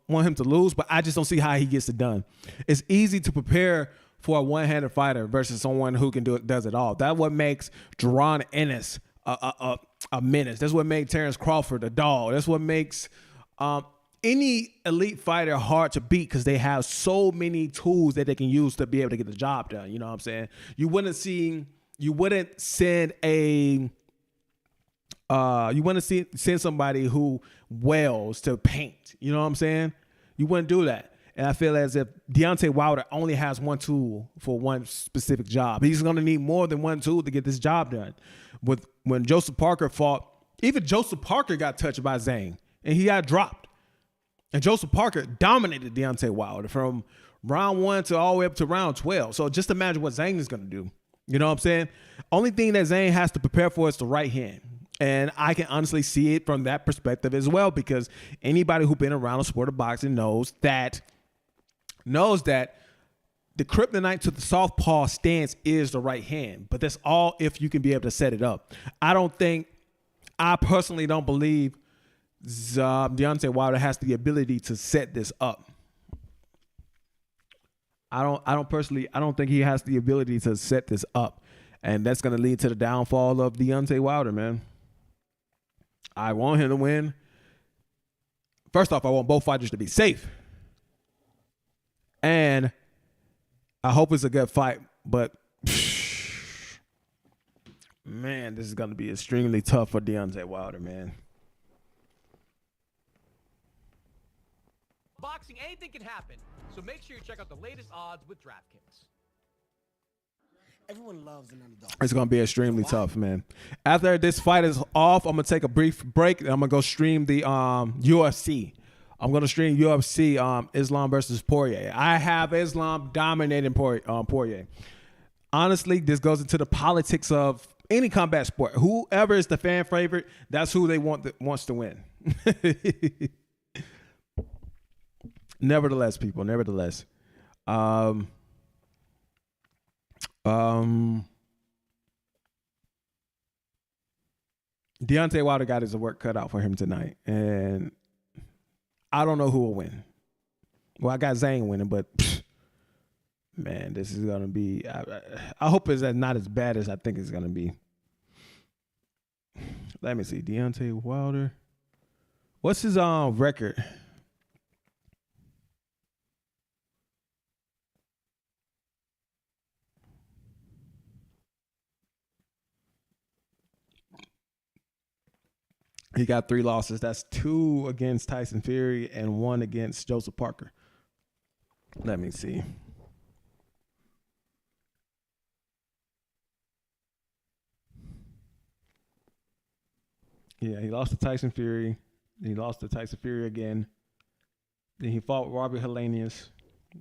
want him to lose, but I just don't see how he gets it done. It's easy to prepare for a one-handed fighter versus someone who can does it all. That's what makes Jaron Ennis a menace. That's what makes Terrence Crawford a dog. That's what makes any elite fighter hard to beat, because they have so many tools that they can use to be able to get the job done. You know what I'm saying? You wouldn't send somebody who wails to paint. You know what I'm saying? You wouldn't do that. And I feel as if Deontay Wilder only has one tool for one specific job. He's going to need more than one tool to get this job done. When Joseph Parker fought, even Joseph Parker got touched by Zhang, and he got dropped. And Joseph Parker dominated Deontay Wilder from round 1 to all the way up to round 12. So just imagine what Zhang is going to do. You know what I'm saying? Only thing that Zhang has to prepare for is the right hand. And I can honestly see it from that perspective as well, because anybody who's been around the sport of boxing knows that the kryptonite to the southpaw stance is the right hand. But that's all if you can be able to set it up. I personally don't believe Deontay Wilder has the ability to set this up. I don't think he has the ability to set this up. And that's going to lead to the downfall of Deontay Wilder, man. I want him to win. First off, I want both fighters to be safe. And I hope it's a good fight, but man, this is going to be extremely tough for Deontay Wilder, man. Boxing, anything can happen, so make sure you check out the latest odds with DraftKings. Everyone loves an underdog. It's going to be extremely tough, man. After this fight is off, I'm going to take a brief break, and I'm going to go stream the UFC. I'm going to stream UFC Islam versus Poirier. I have Islam dominating Poirier. Honestly, this goes into the politics of any combat sport. Whoever is the fan favorite, that's who they wants to win. Nevertheless, people, Deontay Wilder got his work cut out for him tonight, and I don't know who will win. Well, I got Zhang winning, but man, this is gonna be. I hope it's not as bad as I think it's gonna be. Let me see, Deontay Wilder. What's his record? He got 3 losses. That's 2 against Tyson Fury and 1 against Joseph Parker. Let me see. Yeah, he lost to Tyson Fury. He lost to Tyson Fury again. Then he fought Robert Helenius,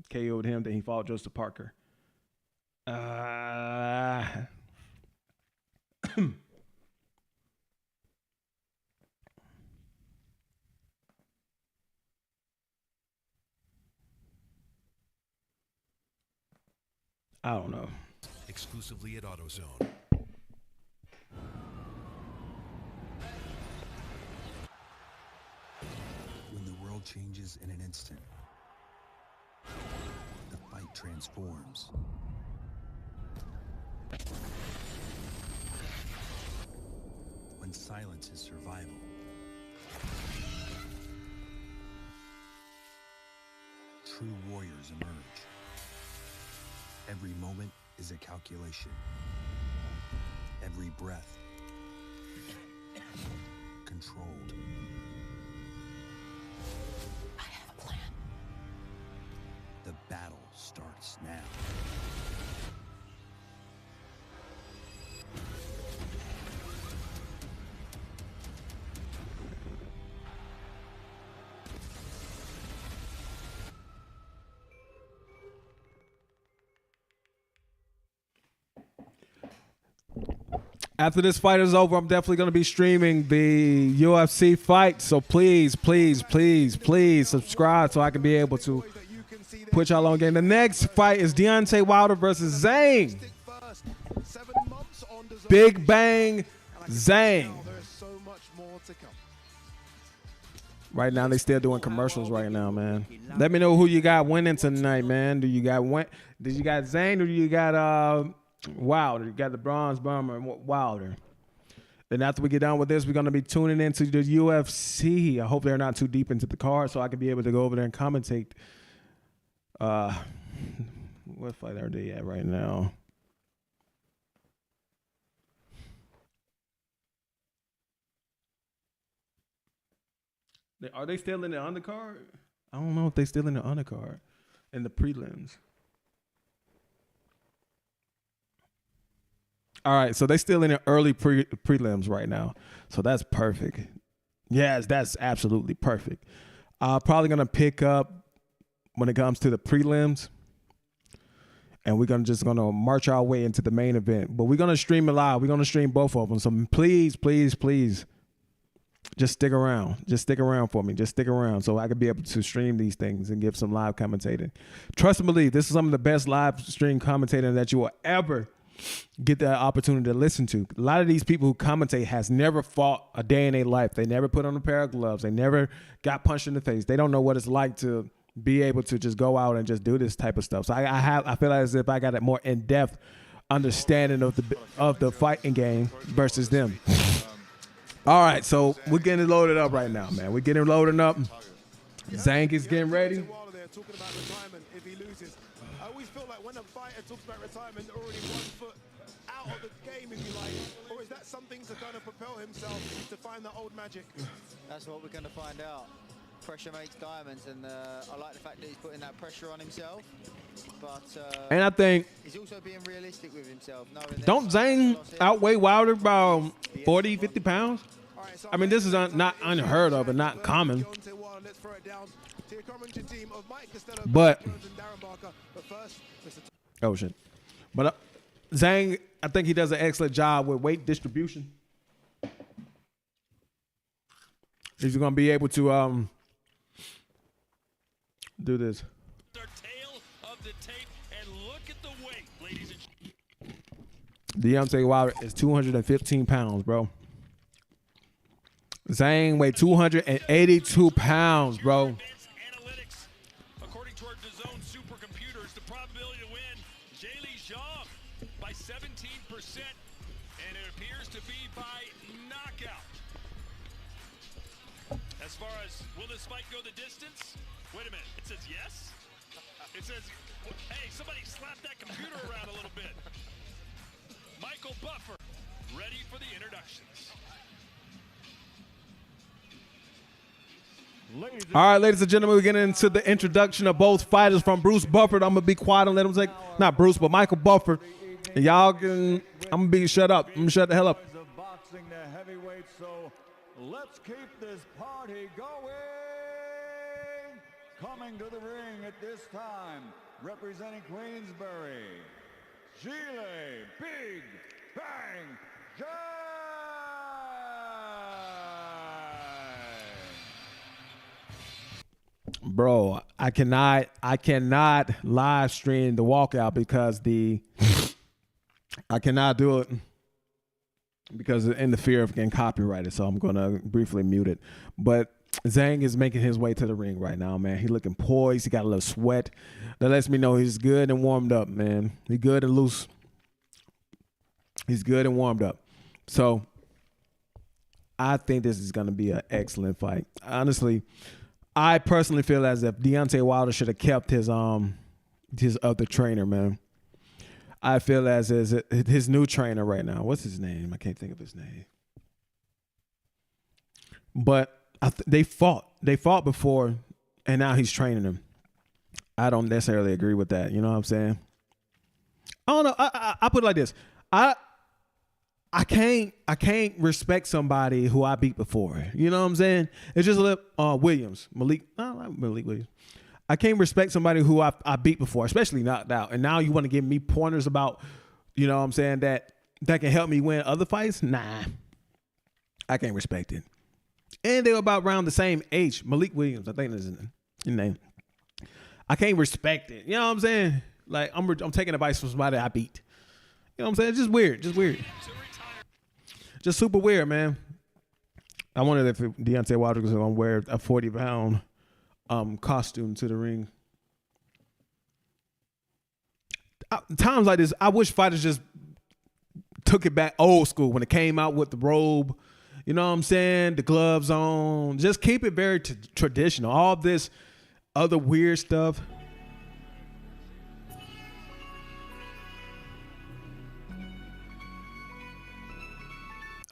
KO'd him. Then he fought Joseph Parker. I don't know. Exclusively at AutoZone. When the world changes in an instant, the fight transforms. When silence is survival, true warriors emerge. Every moment is a calculation. Every breath controlled. I have a plan. The battle starts now. After this fight is over, I'm definitely going to be streaming the UFC fight. So please, please, please, please subscribe so I can be able to put y'all on game. The next fight is Deontay Wilder versus Zhang. Big Bang Zhang. Right now, they still doing commercials right now, man. Let me know who you got winning tonight, man. Did you got Zhang or do you got Wilder? You got the bronze bomber and Wilder. Then after we get done with this, we're going to be tuning into the UFC. I hope they're not too deep into the card so I can be able to go over there and commentate. What fight are they at right now? Are they still in the undercard? I don't know if they're still in the undercard in the prelims. All right, so they still in the early prelims right now. So that's perfect. Yes, that's absolutely perfect. Probably going to pick up when it comes to the prelims. And we're just going to march our way into the main event. But we're going to stream it live. We're going to stream both of them. So please, please, please, just stick around. Just stick around for me. Just stick around so I can be able to stream these things and give some live commentating. Trust and believe, this is some of the best live stream commentating that you will ever get the opportunity to listen to. A lot of these people who commentate has never fought a day in their life. They never put on a pair of gloves. They never got punched in the face. They don't know what it's like to be able to just go out and just do this type of stuff. So I feel as if I got a more in-depth understanding of the fighting game versus them. All right, so we're getting loaded up right now, man. We're getting loaded up. Zhang is getting ready. I always feel like when a fighter talks about retirement, they're already 1 foot out of the game, if you like. Or is that something to kind of propel himself to find that old magic? That's what we're going to find out. Pressure makes diamonds, and I like the fact that he's putting that pressure on himself. But and I think he's also being realistic with himself. Don't Zhang outweigh Wilder by 40, 50 pounds? I mean, this is not unheard of and not common. But oh shit! But Zhang, I think he does an excellent job with weight distribution. He's going to be able to do this. Deontay Wilder is 215 pounds, bro. Zhang weighed 282 pounds, bro. According to our DAZN supercomputers, the probability to win Zhilei Zhang by 17%, and it appears to be by knockout. As far as will this fight go the distance? Wait a minute, it says yes? It says, hey, somebody slap that computer around a little bit. Michael Buffer, ready for the introductions. All right, ladies and gentlemen, we're getting into the introduction of both fighters. From Bruce Buffer, I'm gonna be quiet and let him take, not Bruce, but Michael Buffer. And y'all can, I'm gonna be shut up. I'm gonna shut the hell up. Boxing the heavyweight, so let's keep this party going. Coming to the ring at this time, representing Queensbury, Zhilei Big Bang Zhang. Bro, I cannot live stream the walkout because I cannot do it because in the fear of getting copyrighted. So I'm gonna briefly mute it. But Zhang is making his way to the ring right now, man. He looking poised. He got a little sweat. That lets me know he's good and warmed up, man. He's good and loose. He's good and warmed up. So I think this is gonna be an excellent fight. Honestly, I personally feel as if Deontay Wilder should have kept his other trainer, man. I feel as his new trainer right now. What's his name? I can't think of his name. But they fought before, and now he's training them. I don't necessarily agree with that. You know what I'm saying? I don't know. I put it like this. I can't respect somebody who I beat before. You know what I'm saying? It's just Malik Williams. I can't respect somebody who I beat before, especially knocked out. And now you want to give me pointers about, you know what I'm saying, that can help me win other fights? Nah. I can't respect it. And they were about around the same age. Malik Williams, I think that's his name. I can't respect it. You know what I'm saying? Like, I'm taking advice from somebody I beat. You know what I'm saying? It's just weird. Just super weird, man. I wondered if Deontay Wilder was going to wear a 40-pound costume to the ring. Times like this, I wish fighters just took it back old school when it came out with the robe. You know what I'm saying? The gloves on. Just keep it very traditional. All this other weird stuff.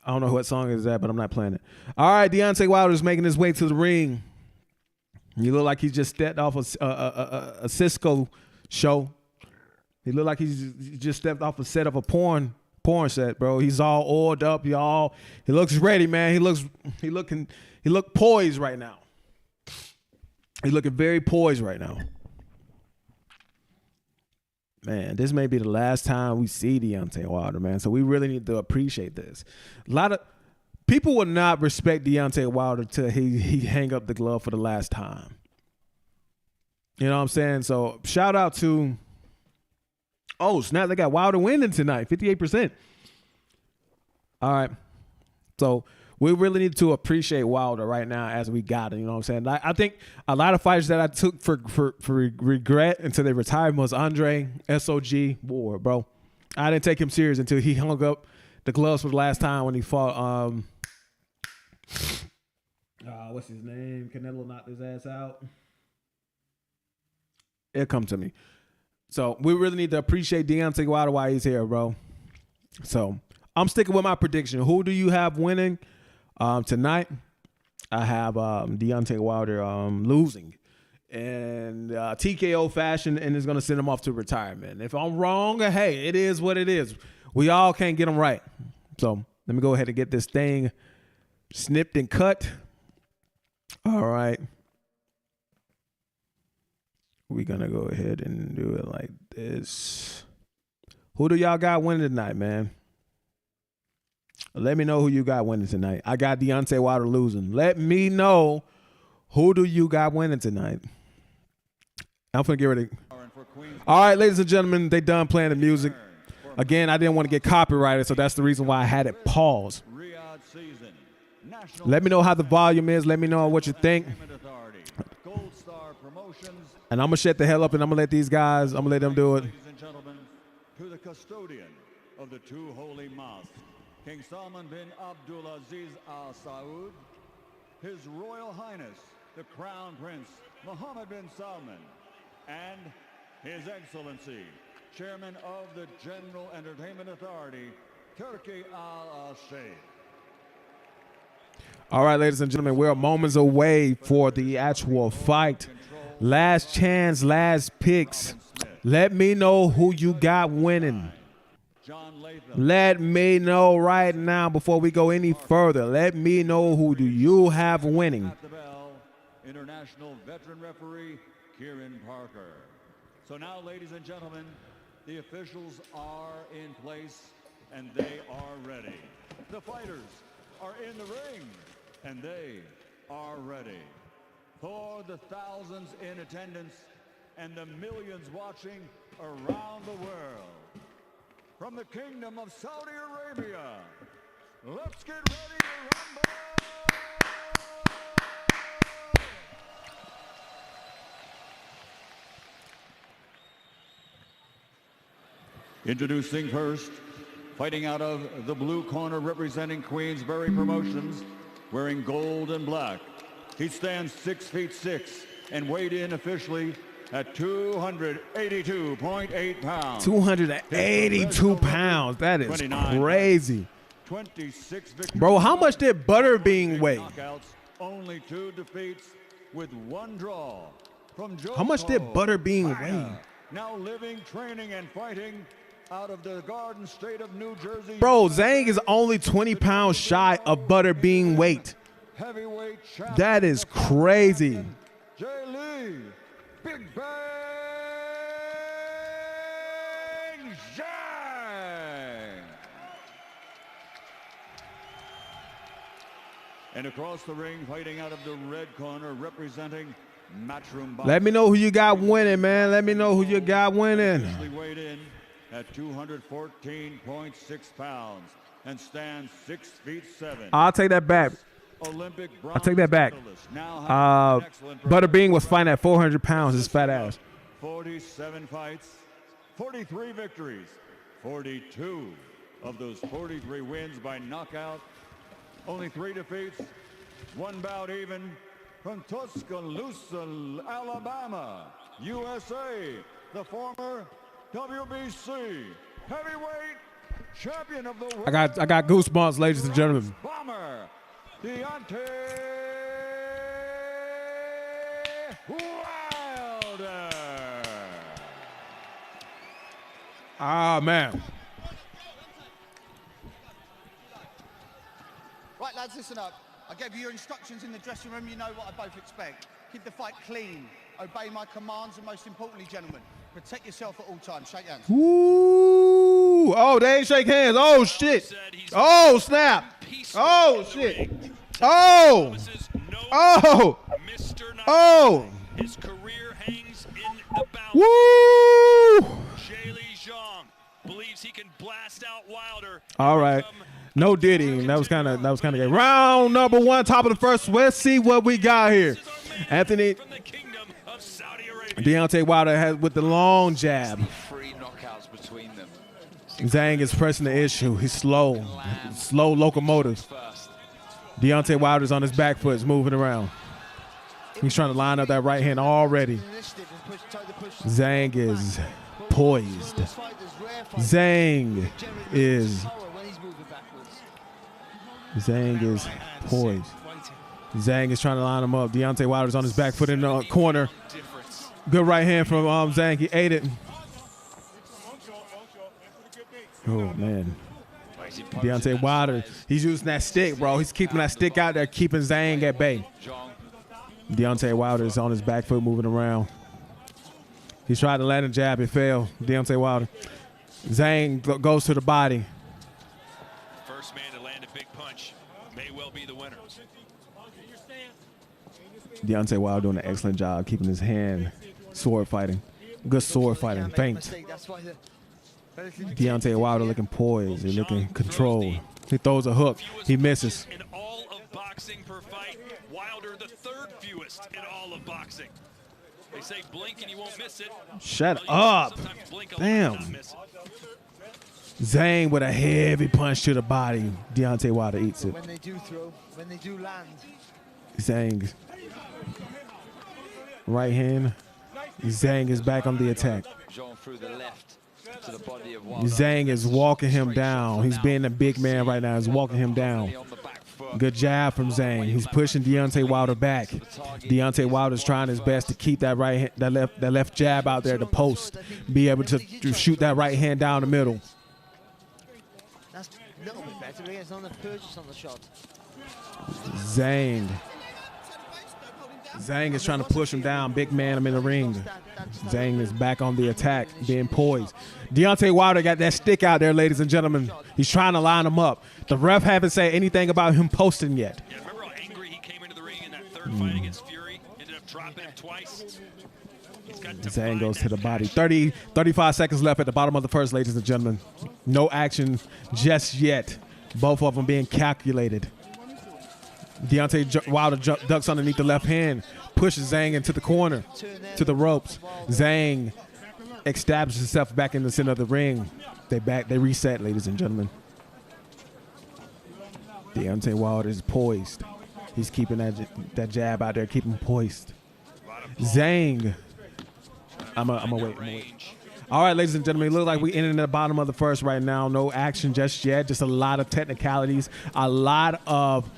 I don't know what song is that, but I'm not playing it. All right, Deontay Wilder is making his way to the ring. He look like he just stepped off a Cisco show. He look like he's just stepped off a set of a porn set, bro. He's all oiled up, y'all. He looks ready, man. He look poised right now. He's looking very poised right now. Man, this may be the last time we see Deontay Wilder, man. So we really need to appreciate this. A lot of people will not respect Deontay Wilder till he hang up the glove for the last time. You know what I'm saying? So shout out to, oh, snap, they got Wilder winning tonight, 58%. All right. So we really need to appreciate Wilder right now as we got him. You know what I'm saying? I think a lot of fighters that I took for regret until they retired was Andre, SOG, Ward, bro. I didn't take him serious until he hung up the gloves for the last time when he fought, what's his name? Canelo knocked his ass out. It'll come to me. So we really need to appreciate Deontay Wilder while he's here, bro. So I'm sticking with my prediction. Who do you have winning? Tonight, I have Deontay Wilder losing in TKO fashion, and is going to send him off to retirement. If I'm wrong, hey, it is what it is. We all can't get them right. So let me go ahead and get this thing snipped and cut. All right. We're going to go ahead and do it like this. Who do y'all got winning tonight, man? Let me know who you got winning tonight. I got Deontay Wilder losing. Let me know who do you got winning tonight. I'm going to get ready. All right, ladies and gentlemen, they done playing the music. Again, I didn't want to get copyrighted, so that's the reason why I had it paused. National Let me know how the volume is. Let me know what you think. Authority, Gold Star Promotions. And I'm going to shut the hell up and I'm going to let these guys, I'm going to let them do it. Ladies and gentlemen, to the custodian of the two holy mosques, King Salman bin Abdulaziz Al Saud, His Royal Highness, the Crown Prince Mohammed bin Salman, and His Excellency, Chairman of the General Entertainment Authority, Turkey Al Sheikh. All right, ladies and gentlemen, we're moments away for the actual fight. Last chance, last picks. Let me know who you got winning. Let me know right now before we go any further. Let me know who do you have winning. At the bell, international veteran referee Kieran Parker. So now, ladies and gentlemen, the officials are in place and they are ready. The fighters are in the ring and they are ready. For the thousands in attendance and the millions watching around the world. From the Kingdom of Saudi Arabia, let's get ready to rumble! Introducing first, fighting out of the blue corner representing Queensberry Promotions, wearing gold and black. He stands 6'6" and weighed in officially at 282.8 pounds. 282 pounds. That is 29 crazy. 26 victories. Bro, how much did Butterbean weigh? Knockouts, only 2 defeats with 1 draw. From Joe How much did Butterbean weigh? Now living, training, and fighting out of the Garden State of New Jersey. Bro, Zhang is only 20 pounds shy of Butterbean weight. Heavyweight champion. That is crazy. Zhilei, Big Bang Zhang. And across the ring, fighting out of the red corner, representing Matchroom Boxing. Let me know who you got winning, man. Let me know who you got winning. Officially weighed in at 214.6 pounds and stands 6'7". I'll take that back. Olympic I'll take that back. Butterbean was fighting at 400 pounds, his fat ass. 47 fights, 43 victories, 42 of those 43 wins by knockout. Only 3 defeats, 1 bout even from Tuscaloosa, Alabama, USA, the former WBC heavyweight champion of the world. I got goosebumps, ladies and gentlemen. Bomber, Deontay Wilder. Ah, man. Right, lads, listen up. I gave you your instructions in the dressing room. You know what I both expect. Keep the fight clean. Obey my commands, and most importantly, gentlemen, protect yourself at all times. Shake hands. Ooh. Oh, they ain't shake hands. Oh, shit. Oh, snap. Oh, shit. Oh. Oh. Oh. His career hangs in the balance. Woo. Zhilei Zhang believes he can blast out Wilder. All right. No Diddy. That was kind of good. Round number 1, top of the first. Let's see what we got here. Anthony Deontay Wilder has with the long jab. 3 knockouts between them. Zhang is pressing the issue. He's slow. Slow locomotive. Deontay Wilder's on his back foot, is moving around. He's trying to line up that right hand already. Zhang is poised. Zhang is poised. Zhang is trying to line him up. Deontay Wilder's on his back foot in the corner. Good right hand from Zhang. He ate it. Oh, man. Deontay Wilder, he's using that stick, bro. He's keeping that stick out there, keeping Zhang at bay. Deontay Wilder is on his back foot, moving around. He's trying to land a jab. It failed. Deontay Wilder. Zhang goes to the body. First man to land a big punch may well be the winner. Deontay Wilder doing an excellent job keeping his hand sword fighting. Good sword fighting. Feint. Deontay Wilder looking poised. He's looking controlled. He throws a hook. He misses. In all of boxing per fight. Wilder, the third fewest in all of boxing. They say blink and you won't miss it. Shut up. Damn. Zhang with a heavy punch to the body. Deontay Wilder eats it. When they do throw, when they do land. Zhang. Right hand. Zhang is back on the attack. Zhang through the left to the body of Wilder. Zhang is walking him down. He's being a big man right now. He's walking him down. Good jab from Zhang. He's pushing Deontay Wilder back. Deontay Wilder's trying his best to keep that that left jab out there to post. Be able to shoot that right hand down the middle. That's a little bit better. He has on the purchase on the shot. Zhang is trying to push him down. Big man, I'm in the ring. Zhang is back on the attack, being poised. Deontay Wilder got that stick out there, ladies and gentlemen. He's trying to line him up. The ref haven't said anything about him posting yet. Yeah, remember how angry he came into the ring in that third fight against Fury? Ended up dropping him twice. Zhang goes to the body. 35 seconds left at the bottom of the first, ladies and gentlemen. No action just yet. Both of them being calculated. Deontay Wilder ducks underneath the left hand, pushes Zhang into the corner, to the ropes. Zhang establishes himself back in the center of the ring. They reset, ladies and gentlemen. Deontay Wilder is poised. He's keeping that jab out there, keeping poised. Zhang. I'm gonna wait. All right, ladies and gentlemen, it looks like we ended in the bottom of the first right now. No action just yet. Just a lot of technicalities, a lot of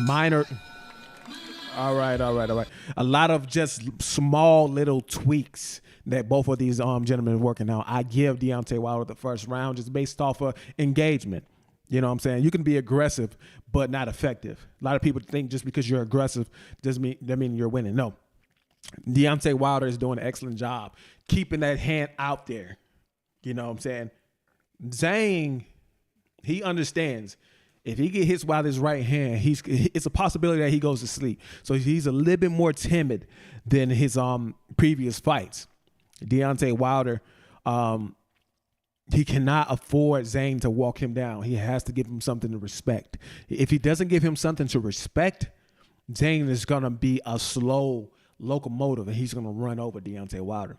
minor. All right. A lot of just small little tweaks that both of these gentlemen are working out. I give Deontay Wilder the first round just based off of engagement. You know what I'm saying? You can be aggressive, but not effective. A lot of people think just because you're aggressive doesn't mean you're winning. No. Deontay Wilder is doing an excellent job keeping that hand out there. You know what I'm saying? Zhang, he understands if he get hit by his right hand, it's a possibility that he goes to sleep. So he's a little bit more timid than his previous fights. Deontay Wilder, he cannot afford Zhang to walk him down. He has to give him something to respect. If he doesn't give him something to respect, Zhang is going to be a slow locomotive, and he's going to run over Deontay Wilder.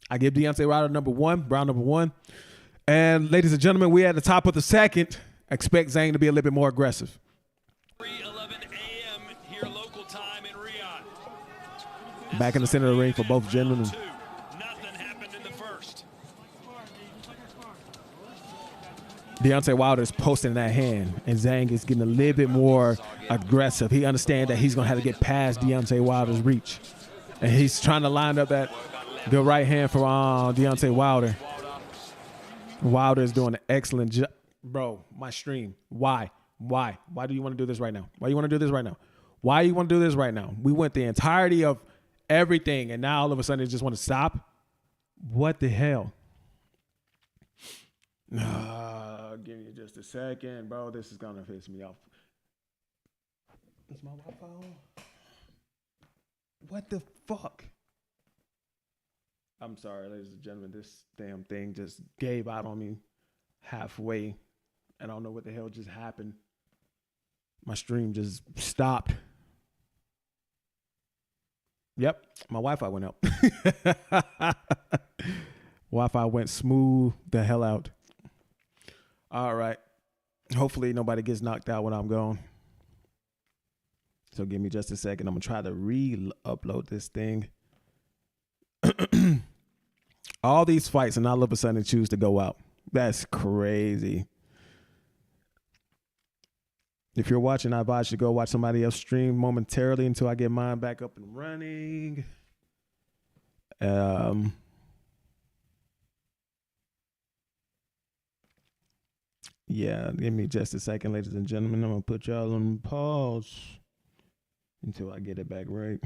I give Deontay Wilder round number one. And ladies and gentlemen, we're at the top of the second. Expect Zhang to be a little bit more aggressive. 3:11 a.m. here local time in Riyadh. Back in the center of the ring for both gentlemen. Nothing happened in the first. Deontay Wilder is posting that hand, and Zhang is getting a little bit more aggressive. He understands that he's going to have to get past Deontay Wilder's reach. And he's trying to line up that good right hand for Deontay Wilder. Wilder is doing an excellent job. Bro, my stream. Why? Why do you want to do this right now? Why you want to do this right now? Why you want to do this right now? We went the entirety of everything, and now all of a sudden you just want to stop? What the hell? Give me just a second, bro. This is going to piss me off. Is my Wi-Fi on? What the fuck? I'm sorry, ladies and gentlemen. This damn thing just gave out on me halfway. I don't know what the hell just happened. My stream just stopped. Yep, my Wi-Fi went out. Wi-Fi went smooth the hell out. All right. Hopefully nobody gets knocked out when I'm gone. So give me just a second. I'm going to try to re-upload this thing. All these fights, and all of a sudden choose to go out. That's crazy. If you're watching, I advise you to go watch somebody else stream momentarily until I get mine back up and running. Yeah, give me just a second, ladies and gentlemen. I'm going to put y'all on pause until I get it back right.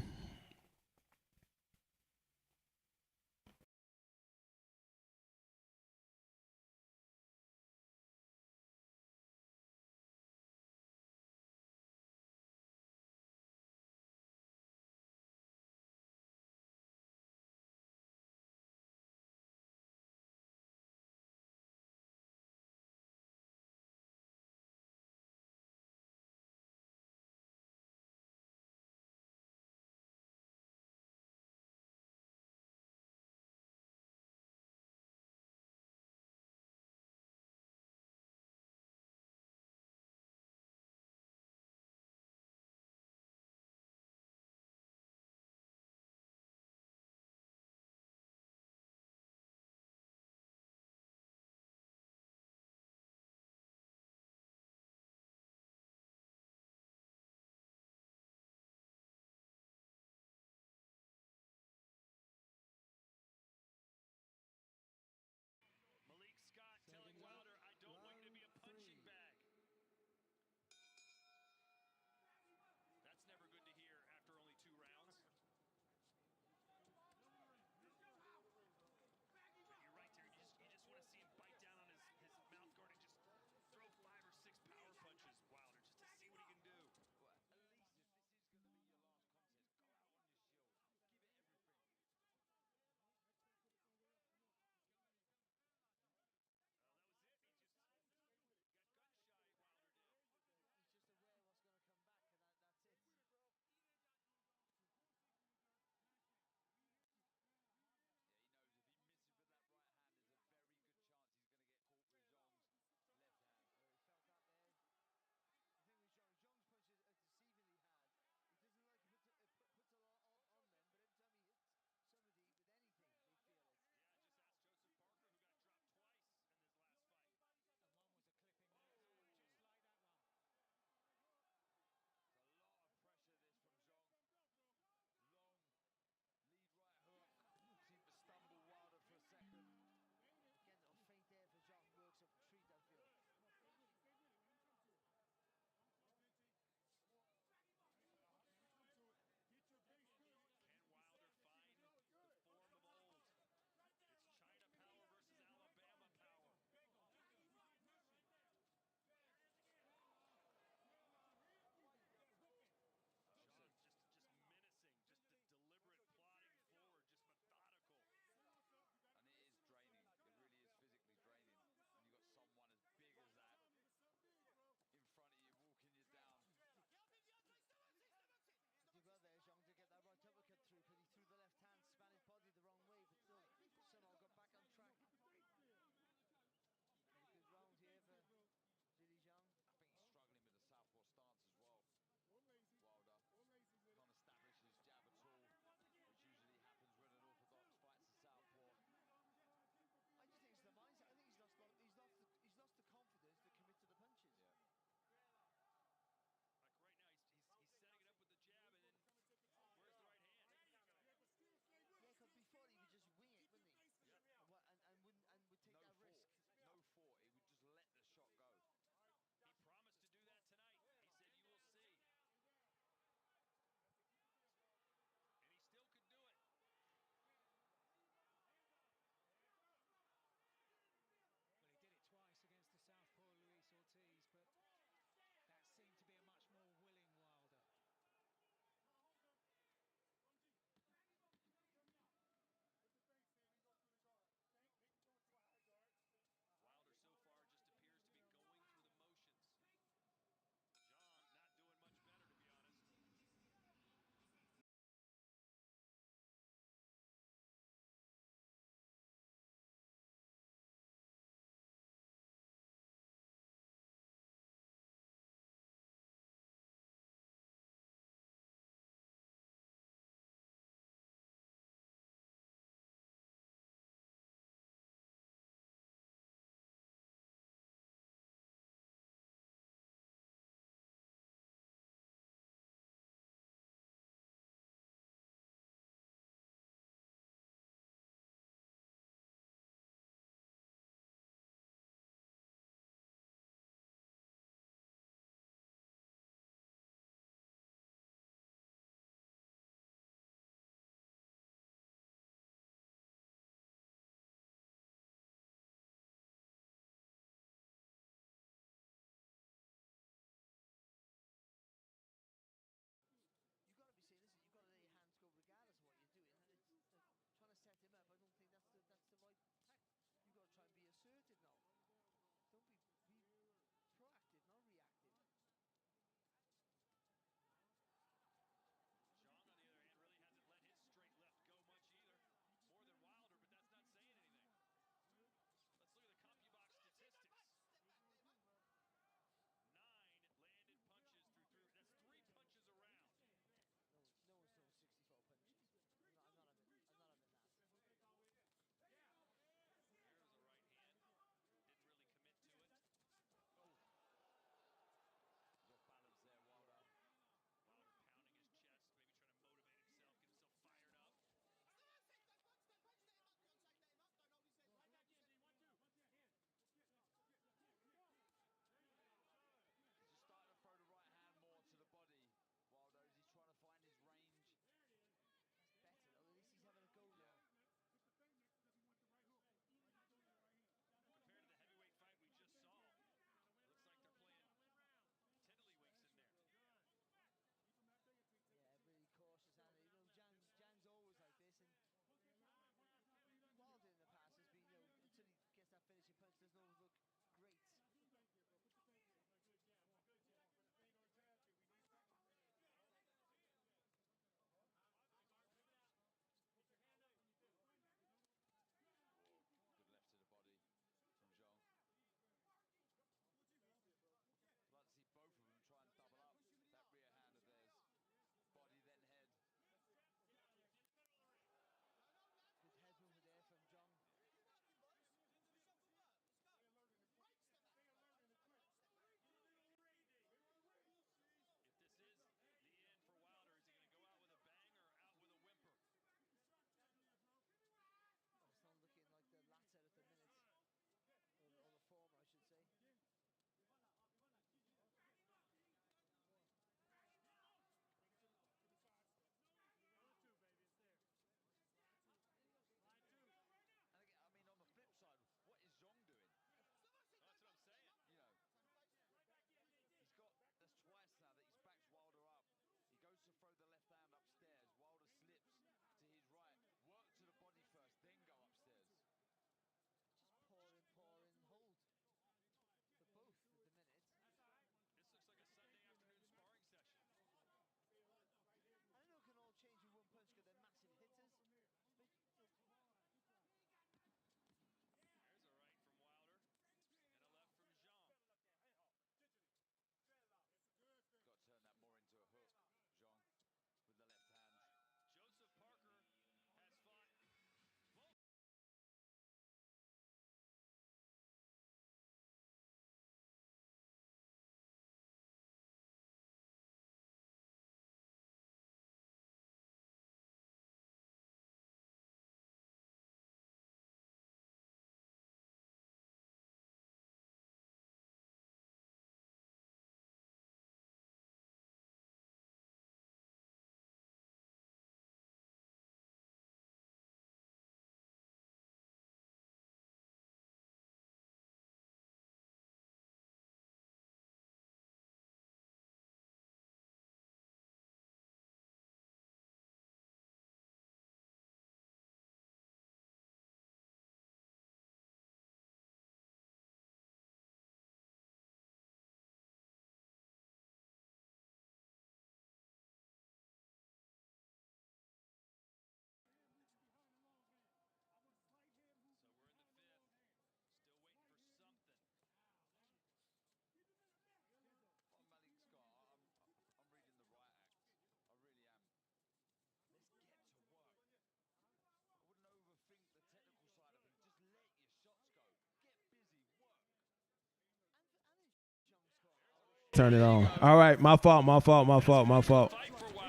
turn it on. All right, my fault.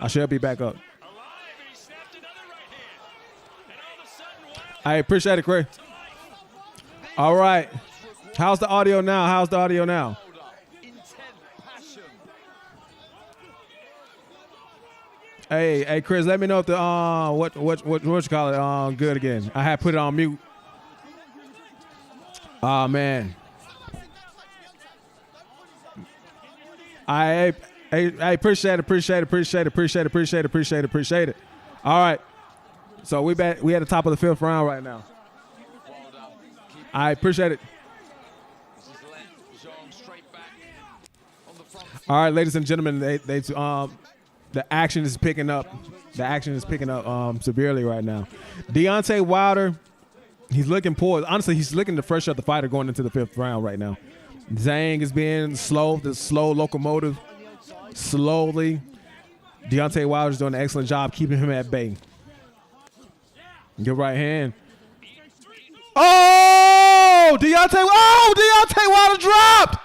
I should be back up. I appreciate it, Craig. All right. How's the audio now? Hey, Chris, let me know if the what you call it good again. I had put it on mute. Oh man. I appreciate it. All right. So we at the top of the 5th round right now. I appreciate it. All right, ladies and gentlemen, the action is picking up. Severely right now. Deontay Wilder, he's looking poised. Honestly, he's looking to fresh up the fighter going into the 5th round right now. Zhang is being slow, the slow locomotive. Slowly. Deontay Wilder's doing an excellent job keeping him at bay. Your right hand. Oh! Deontay Wilder dropped!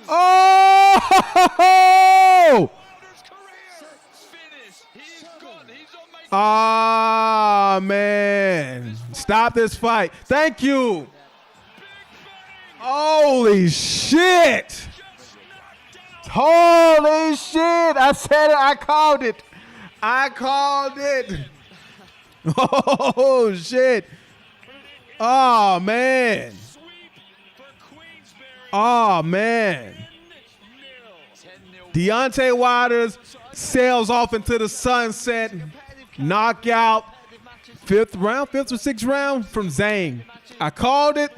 Oh! Ah, man. Stop this fight. Thank you. Holy shit. Holy shit. I said it. I called it. Oh, shit. Oh, man. Deontay Wilder sails off into the sunset. Knockout. 5th or 6th round from Zhang. I called it.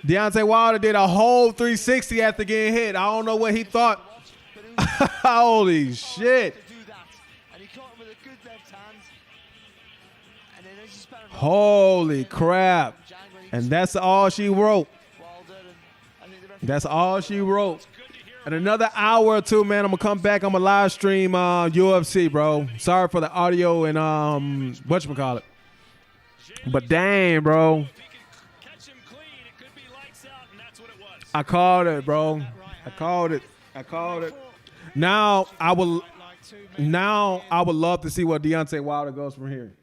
Deontay Wilder did a whole 360 after getting hit. I don't know what he thought. Holy shit. Holy crap. And that's all she wrote. In another hour or two, man, I'm going to come back. I'm going to live stream UFC, bro. Sorry for the audio and whatchamacallit. But dang, bro. I called it, bro. I called it. Now I would love to see what Deontay Wilder goes from here.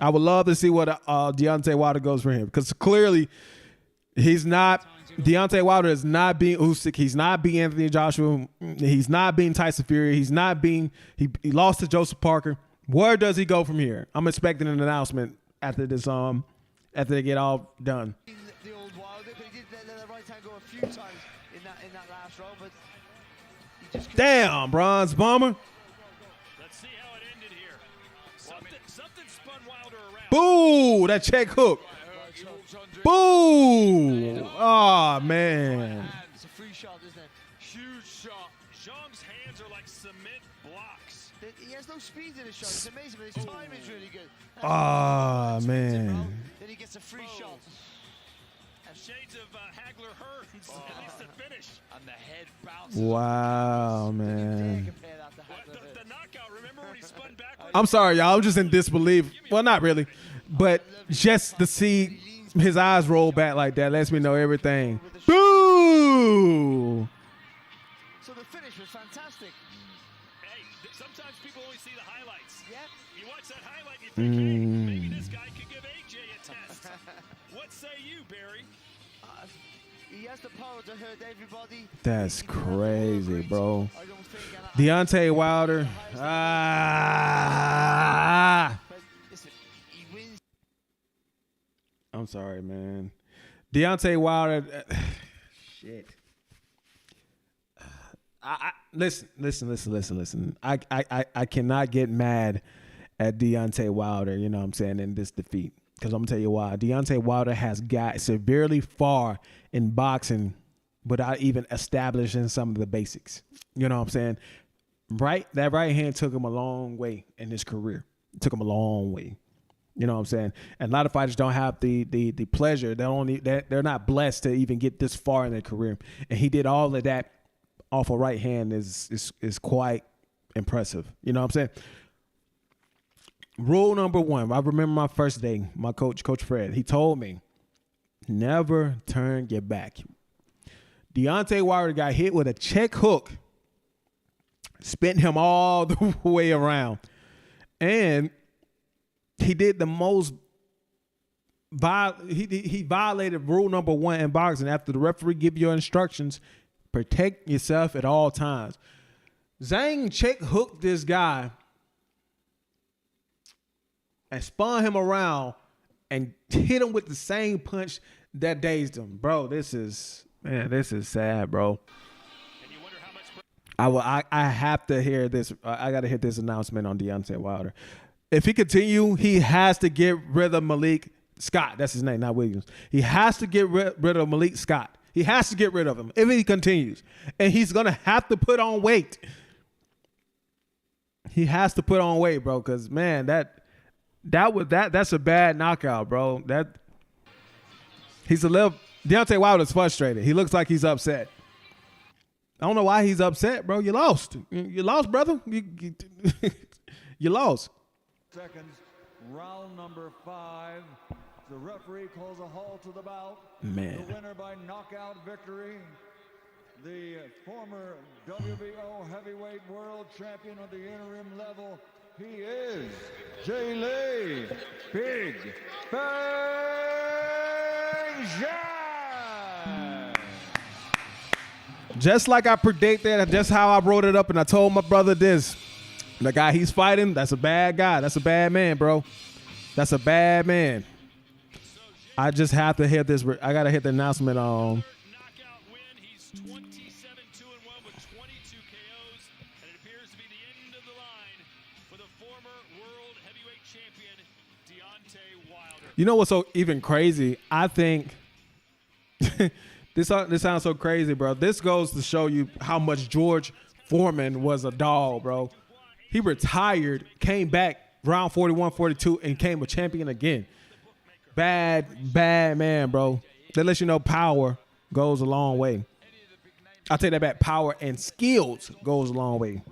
I would love to see what Deontay Wilder goes from here, because clearly Deontay Wilder is not being Usyk. He's not being Anthony Joshua. He's not being Tyson Fury. He lost to Joseph Parker. Where does he go from here? I'm expecting an announcement after this after they get all done. The old Wilder, but he did let the right hand go a few times in that last round, but he just damn, Bronze Bomber. Let's see how it ended here. Something spun Wilder around. Boo! That check hook. Boo! Oh, man. It's a free shot, isn't it? Huge shot. Zhang's hands are like cement blocks. He has no speed in his shot. It's amazing, but his time is really good. Oh, man. Then he gets a free shot. Shades of Hagler Hearns, at least to finish. And the head bounces. Wow, man. The knockout, remember when he spun backwards? I'm sorry, y'all. I'm just in disbelief. Well, not really. But just to see his eyes roll back like that lets me know everything. Boo! So the finish was fantastic. Hey, sometimes people only see the highlights. Yeah. You watch that highlight, you think, hey, maybe this guy could give AJ a test. What say you, Barry? He has the power to hurt everybody. That's crazy, bro. Deontay Wilder. I'm sorry, man. Deontay Wilder. Shit. Listen. I cannot get mad at Deontay Wilder, you know what I'm saying, in this defeat. Because I'm going to tell you why. Deontay Wilder has got severely far in boxing without even establishing some of the basics. You know what I'm saying? That right hand took him a long way in his career. It took him a long way. You know what I'm saying? And a lot of fighters don't have the pleasure. They're not blessed to even get this far in their career. And he did all of that off a right hand is quite impressive. You know what I'm saying? Rule number one, I remember my first day, my coach, Coach Fred, he told me, never turn your back. Deontay Wilder got hit with a check hook, spent him all the way around. And he did the most, he violated rule number 1 in boxing. After the referee give you instructions, protect yourself at all times. Zhang check hooked this guy and spun him around and hit him with the same punch that dazed him. Bro, this is sad, bro. I have to hear this. I got to hear this announcement on Deontay Wilder. If he continue, he has to get rid of Malik Scott. That's his name, not Williams. He has to get rid of Malik Scott. He has to get rid of him if he continues. And he's going to have to put on weight. He has to put on weight, bro, because, man, that's a bad knockout, bro. Deontay Wilder's frustrated. He looks like he's upset. I don't know why he's upset, bro. You lost. You lost, brother. You lost. Seconds, round number 5. The referee calls a halt to the bout. Man. The winner by knockout victory, the former WBO heavyweight world champion on the interim level. He is Zhilei Big Bang Zhang. Just like I predicted, just how I wrote it up, and I told my brother this. The guy he's fighting, that's a bad guy. That's a bad man, bro. That's a bad man. I just have to hear this. I got to hit the announcement on. Knockout win. He's 27-2-1 with 22 KOs, and it appears to be the end of the line for the former world heavyweight champion, Deontay Wilder. You know what's so even crazy? I think this sounds so crazy, bro. This goes to show you how much George Foreman was a dog, bro. He retired, came back round 41, 42, and came a champion again. Bad man, bro. That lets you know power goes a long way. I'll take that back. Power and skills goes a long way.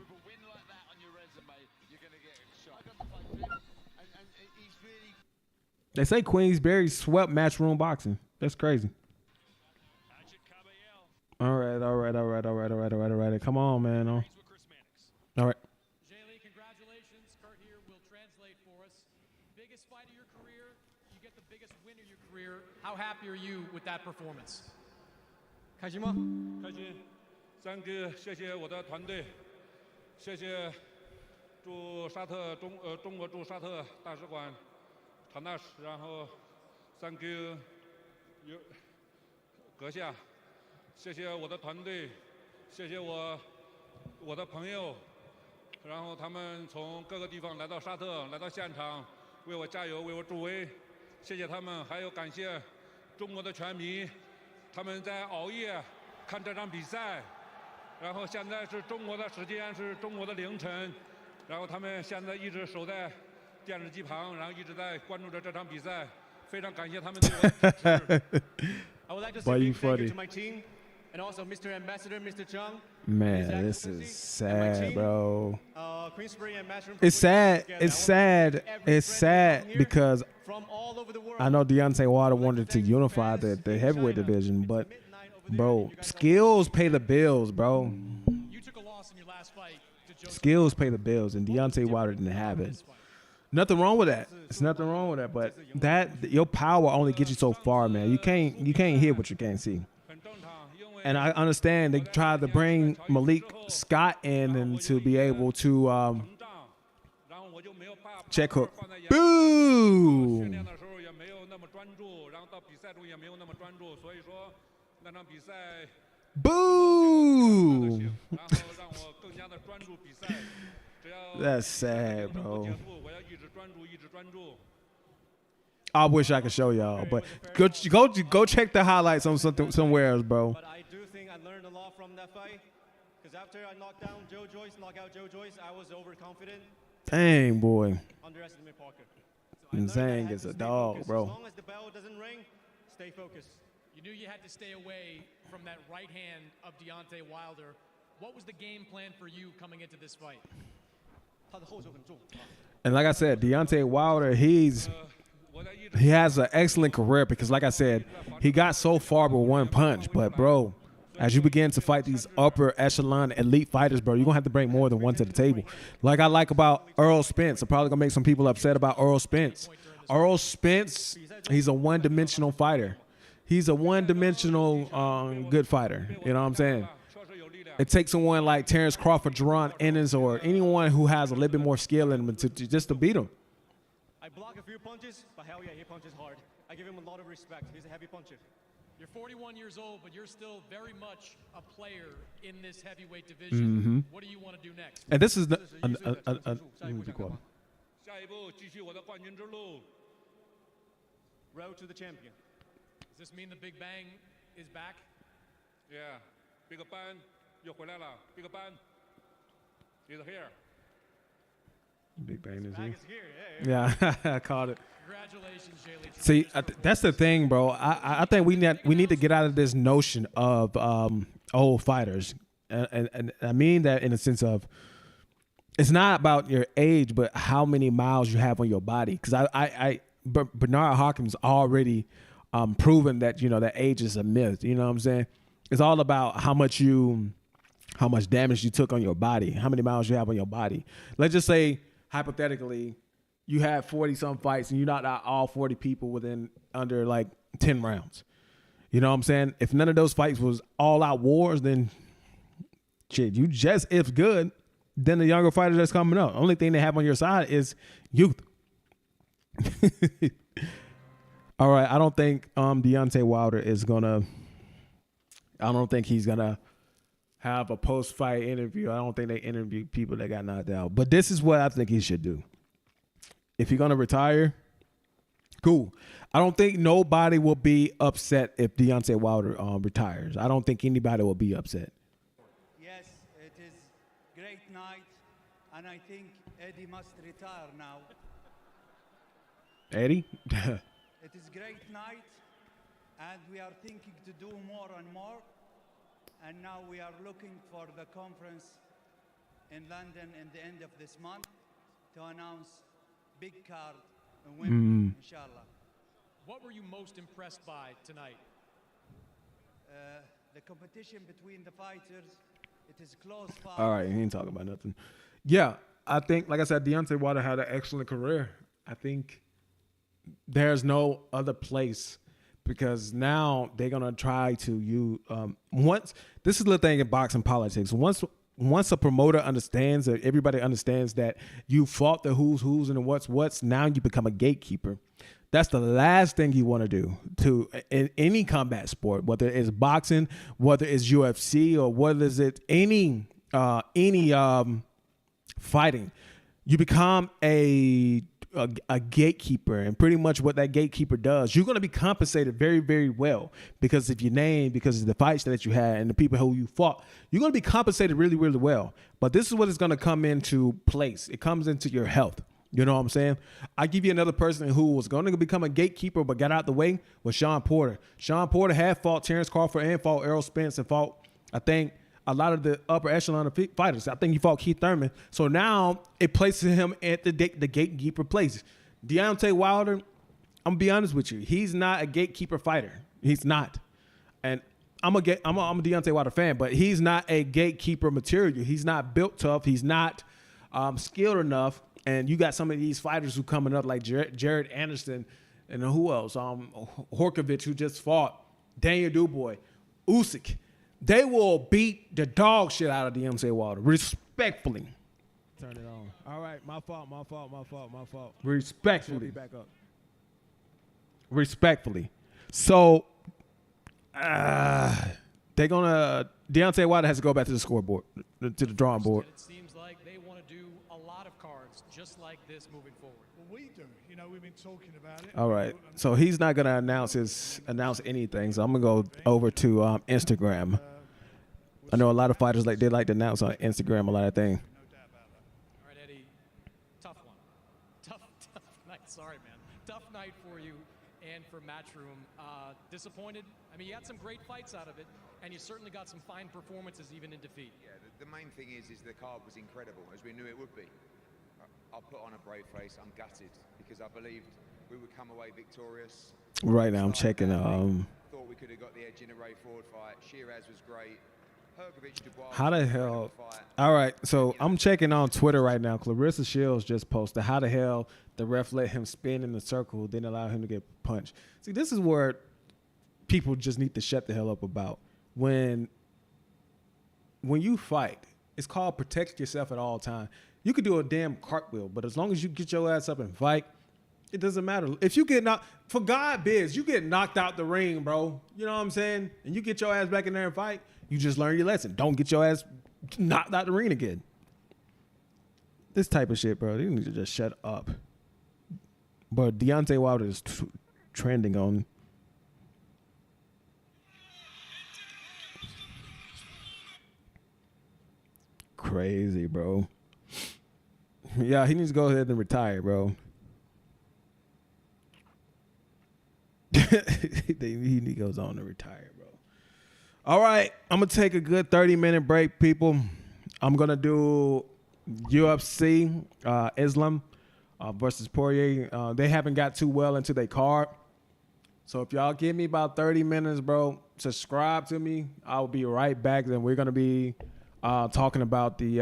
They say Queensberry swept Matchroom Boxing. That's crazy. All right. Come on, man. All right. Zhilei, congratulations. Kurt here will translate for us. Biggest fight of your career. You get the biggest win of your career. How happy are you with that performance? 开心吗？开心。Thank you， 谢谢我的团队，谢谢驻沙特中国驻沙特大使馆唐大使，然后 Thank you， 阁下，谢谢我的团队，谢谢我的朋友，然后他们从各个地方来到沙特，来到现场为我加油，为我助威，谢谢他们，还有感谢中国的拳迷，他们在熬夜看这场比赛，然后现在是中国的时间，是中国的凌晨，然后他们现在一直守在电视机旁，然后一直在关注着这场比赛，非常感谢他们对我的支持。I would like to say big thank you to my team and also Mr. Ambassador, Mr. Zhang. Man, this is sad, bro. Queensberry and Matchroom It's sad. It's sad. It's sad because I know Deontay Wilder wanted to unify the heavyweight division, but bro, skills pay the bills, bro. Skills pay the bills, and Deontay Wilder didn't have it. Nothing wrong with that. It's nothing wrong with that, but your power only gets you so far, man. You can't hear what you can't see. And I understand they tried to bring Malik Scott in and to be able to check hook. Boo! Boo! That's sad, bro. I wish I could show y'all, but go check the highlights on somewhere else, bro. But I do think I learned a lot from that fight, because after I knocked out Joe Joyce, I was overconfident. Dang, boy. Underestimated Parker. Zhang is a dog, bro. As long as the bell doesn't ring, stay focused. You knew you had to stay away from that right hand of Deontay Wilder. What was the game plan for you coming into this fight? And like I said, Deontay Wilder, he has an excellent career because, like I said, he got so far with one punch. But, bro, As you begin to fight these upper echelon elite fighters, bro, you're going to have to bring more than one to the table. Like I like about Earl Spence. I'm probably going to make some people upset about Earl Spence. Earl Spence, he's a one-dimensional fighter. He's a one-dimensional good fighter. You know what I'm saying? It takes someone like Terrence Crawford, Jerron Ennis, or anyone who has a little bit more skill in them just to beat him. I block a few punches, but hell yeah, he punches hard. I give him a lot of respect. He's a heavy puncher. You're 41 years old, but you're still very much a player in this heavyweight division. Mm-hmm. What do you want to do next? And this is let me be quiet. Road to the champion. Does this mean the Big Bang is back? Yeah, Big Bang, 又回来了. Big Bang, he's here. Big Bang is here. Yeah, I caught it. Congratulations, Zhilei. See, that's the thing, bro. I think we need to get out of this notion of old fighters, and I mean that in the sense of it's not about your age, but how many miles you have on your body. Because Bernard Hopkins already proven that that age is a myth. You know what I'm saying? It's all about how much damage you took on your body, how many miles you have on your body. Let's just say hypothetically, you had 40-some fights and you knocked out all 40 people under like 10 rounds. You know what I'm saying? If none of those fights was all-out wars, then shit, you just if good than the younger fighters that's coming up. Only thing they have on your side is youth. All right, I don't think Deontay Wilder is gonna. I don't think he's gonna have a post-fight interview. I don't think they interview people that got knocked out. But this is what I think he should do. If you're gonna retire, cool. I don't think nobody will be upset if Deontay Wilder retires. I don't think anybody will be upset. Yes, it is great night, and I think Eddie must retire now. Eddie? It is great night, and we are thinking to do more and more. And now we are looking for the conference in London in the end of this month to announce big card and women, inshallah. What were you most impressed by tonight? The competition between the fighters, it is close fight. All right, he ain't talking about nothing. Yeah, I think, like I said, Deontay Wilder had an excellent career. I think there's no other place because now they're gonna try to once this is the thing in boxing politics. Once a promoter understands that everybody understands that you fought the who's and the what's, now you become a gatekeeper. That's the last thing you want to do in any combat sport, whether it's boxing, whether it's UFC, or whether it's any fighting. You become a gatekeeper, and pretty much what that gatekeeper does, you're going to be compensated very, very well because of your name, because of the fights that you had and the people who you fought. You're going to be compensated really, really well. But this is what is going to come into place. It comes into your health. You know what I'm saying? I give you another person who was going to become a gatekeeper but got out the way was Sean Porter. Sean Porter had fought Terrence Crawford and fought Errol Spence and fought, I think, a lot of the upper echelon of fighters. I think he fought Keith Thurman. So now it places him at the gatekeeper place. Deontay Wilder, I'm going to be honest with you. He's not a gatekeeper fighter. He's not. And I'm a Deontay Wilder fan, but he's not a gatekeeper material. He's not built tough. He's not skilled enough. And you got some of these fighters who coming up like Jared Anderson and who else? Hrgovic, who just fought, Daniel Dubois, Usyk. They will beat the dog shit out of Deontay Wilder, respectfully. Turn it on. All right, my fault. Respectfully. Back up. Respectfully. So, Deontay Wilder has to go back to the scoreboard, to the drawing board. It seems like they want to do a lot of cards just like this moving forward. Well, we do. You know, we've been talking about it. All right. So he's not going to announce anything. So I'm going to go over to Instagram. I know a lot of fighters they like to announce on Instagram a lot of things. All right, Eddie. Tough one. Tough night. Sorry, man. Tough night for you and for Matchroom. Disappointed? I mean, you had some great fights out of it, and you certainly got some fine performances even in defeat. Yeah, the main thing is the card was incredible, as we knew it would be. I'll put on a brave face. I'm gutted because I believed we would come away victorious. Right now, I'm checking thought we could have got the edge in a Ray Ford fight. Shiraz was great. Hrgovic, Dubois. How the hell? All right, so I'm checking on Twitter right now. Clarissa Shields just posted, how the hell the ref let him spin in the circle, didn't allow him to get punched. See, this is where people just need to shut the hell up about. When you fight, it's called protect yourself at all times. You could do a damn cartwheel, but as long as you get your ass up and fight, it doesn't matter. If you get knocked, for God biz, you get knocked out the ring, bro. You know what I'm saying? And you get your ass back in there and fight, you just learn your lesson. Don't get your ass knocked out the ring again. This type of shit, bro, you need to just shut up. But Deontay Wilder is trending on. Crazy, bro. Yeah, he needs to go ahead and retire, bro. He goes on to retire, bro. All right, I'm going to take a good 30-minute break, people. I'm going to do UFC, Islam versus Poirier. They haven't got too well into their card. So if y'all give me about 30 minutes, bro, subscribe to me. I'll be right back. Then we're going to be talking about the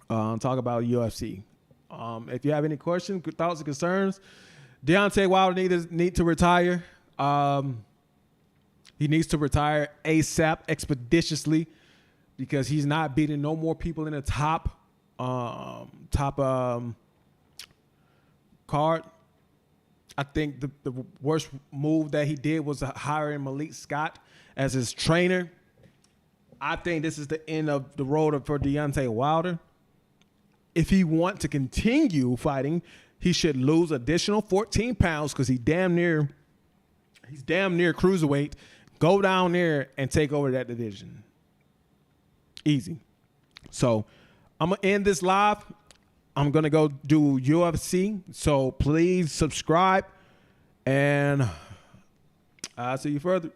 UFC. If you have any questions, thoughts, and concerns, Deontay Wilder need to retire. He needs to retire ASAP, expeditiously, because he's not beating no more people in the top card. I think the worst move that he did was hiring Malik Scott as his trainer. I think this is the end of the road for Deontay Wilder. If he wants to continue fighting, he should lose additional 14 pounds because he's damn near cruiserweight. Go down there and take over that division. Easy. So I'm going to end this live. I'm going to go do UFC. So please subscribe, and I'll see you further.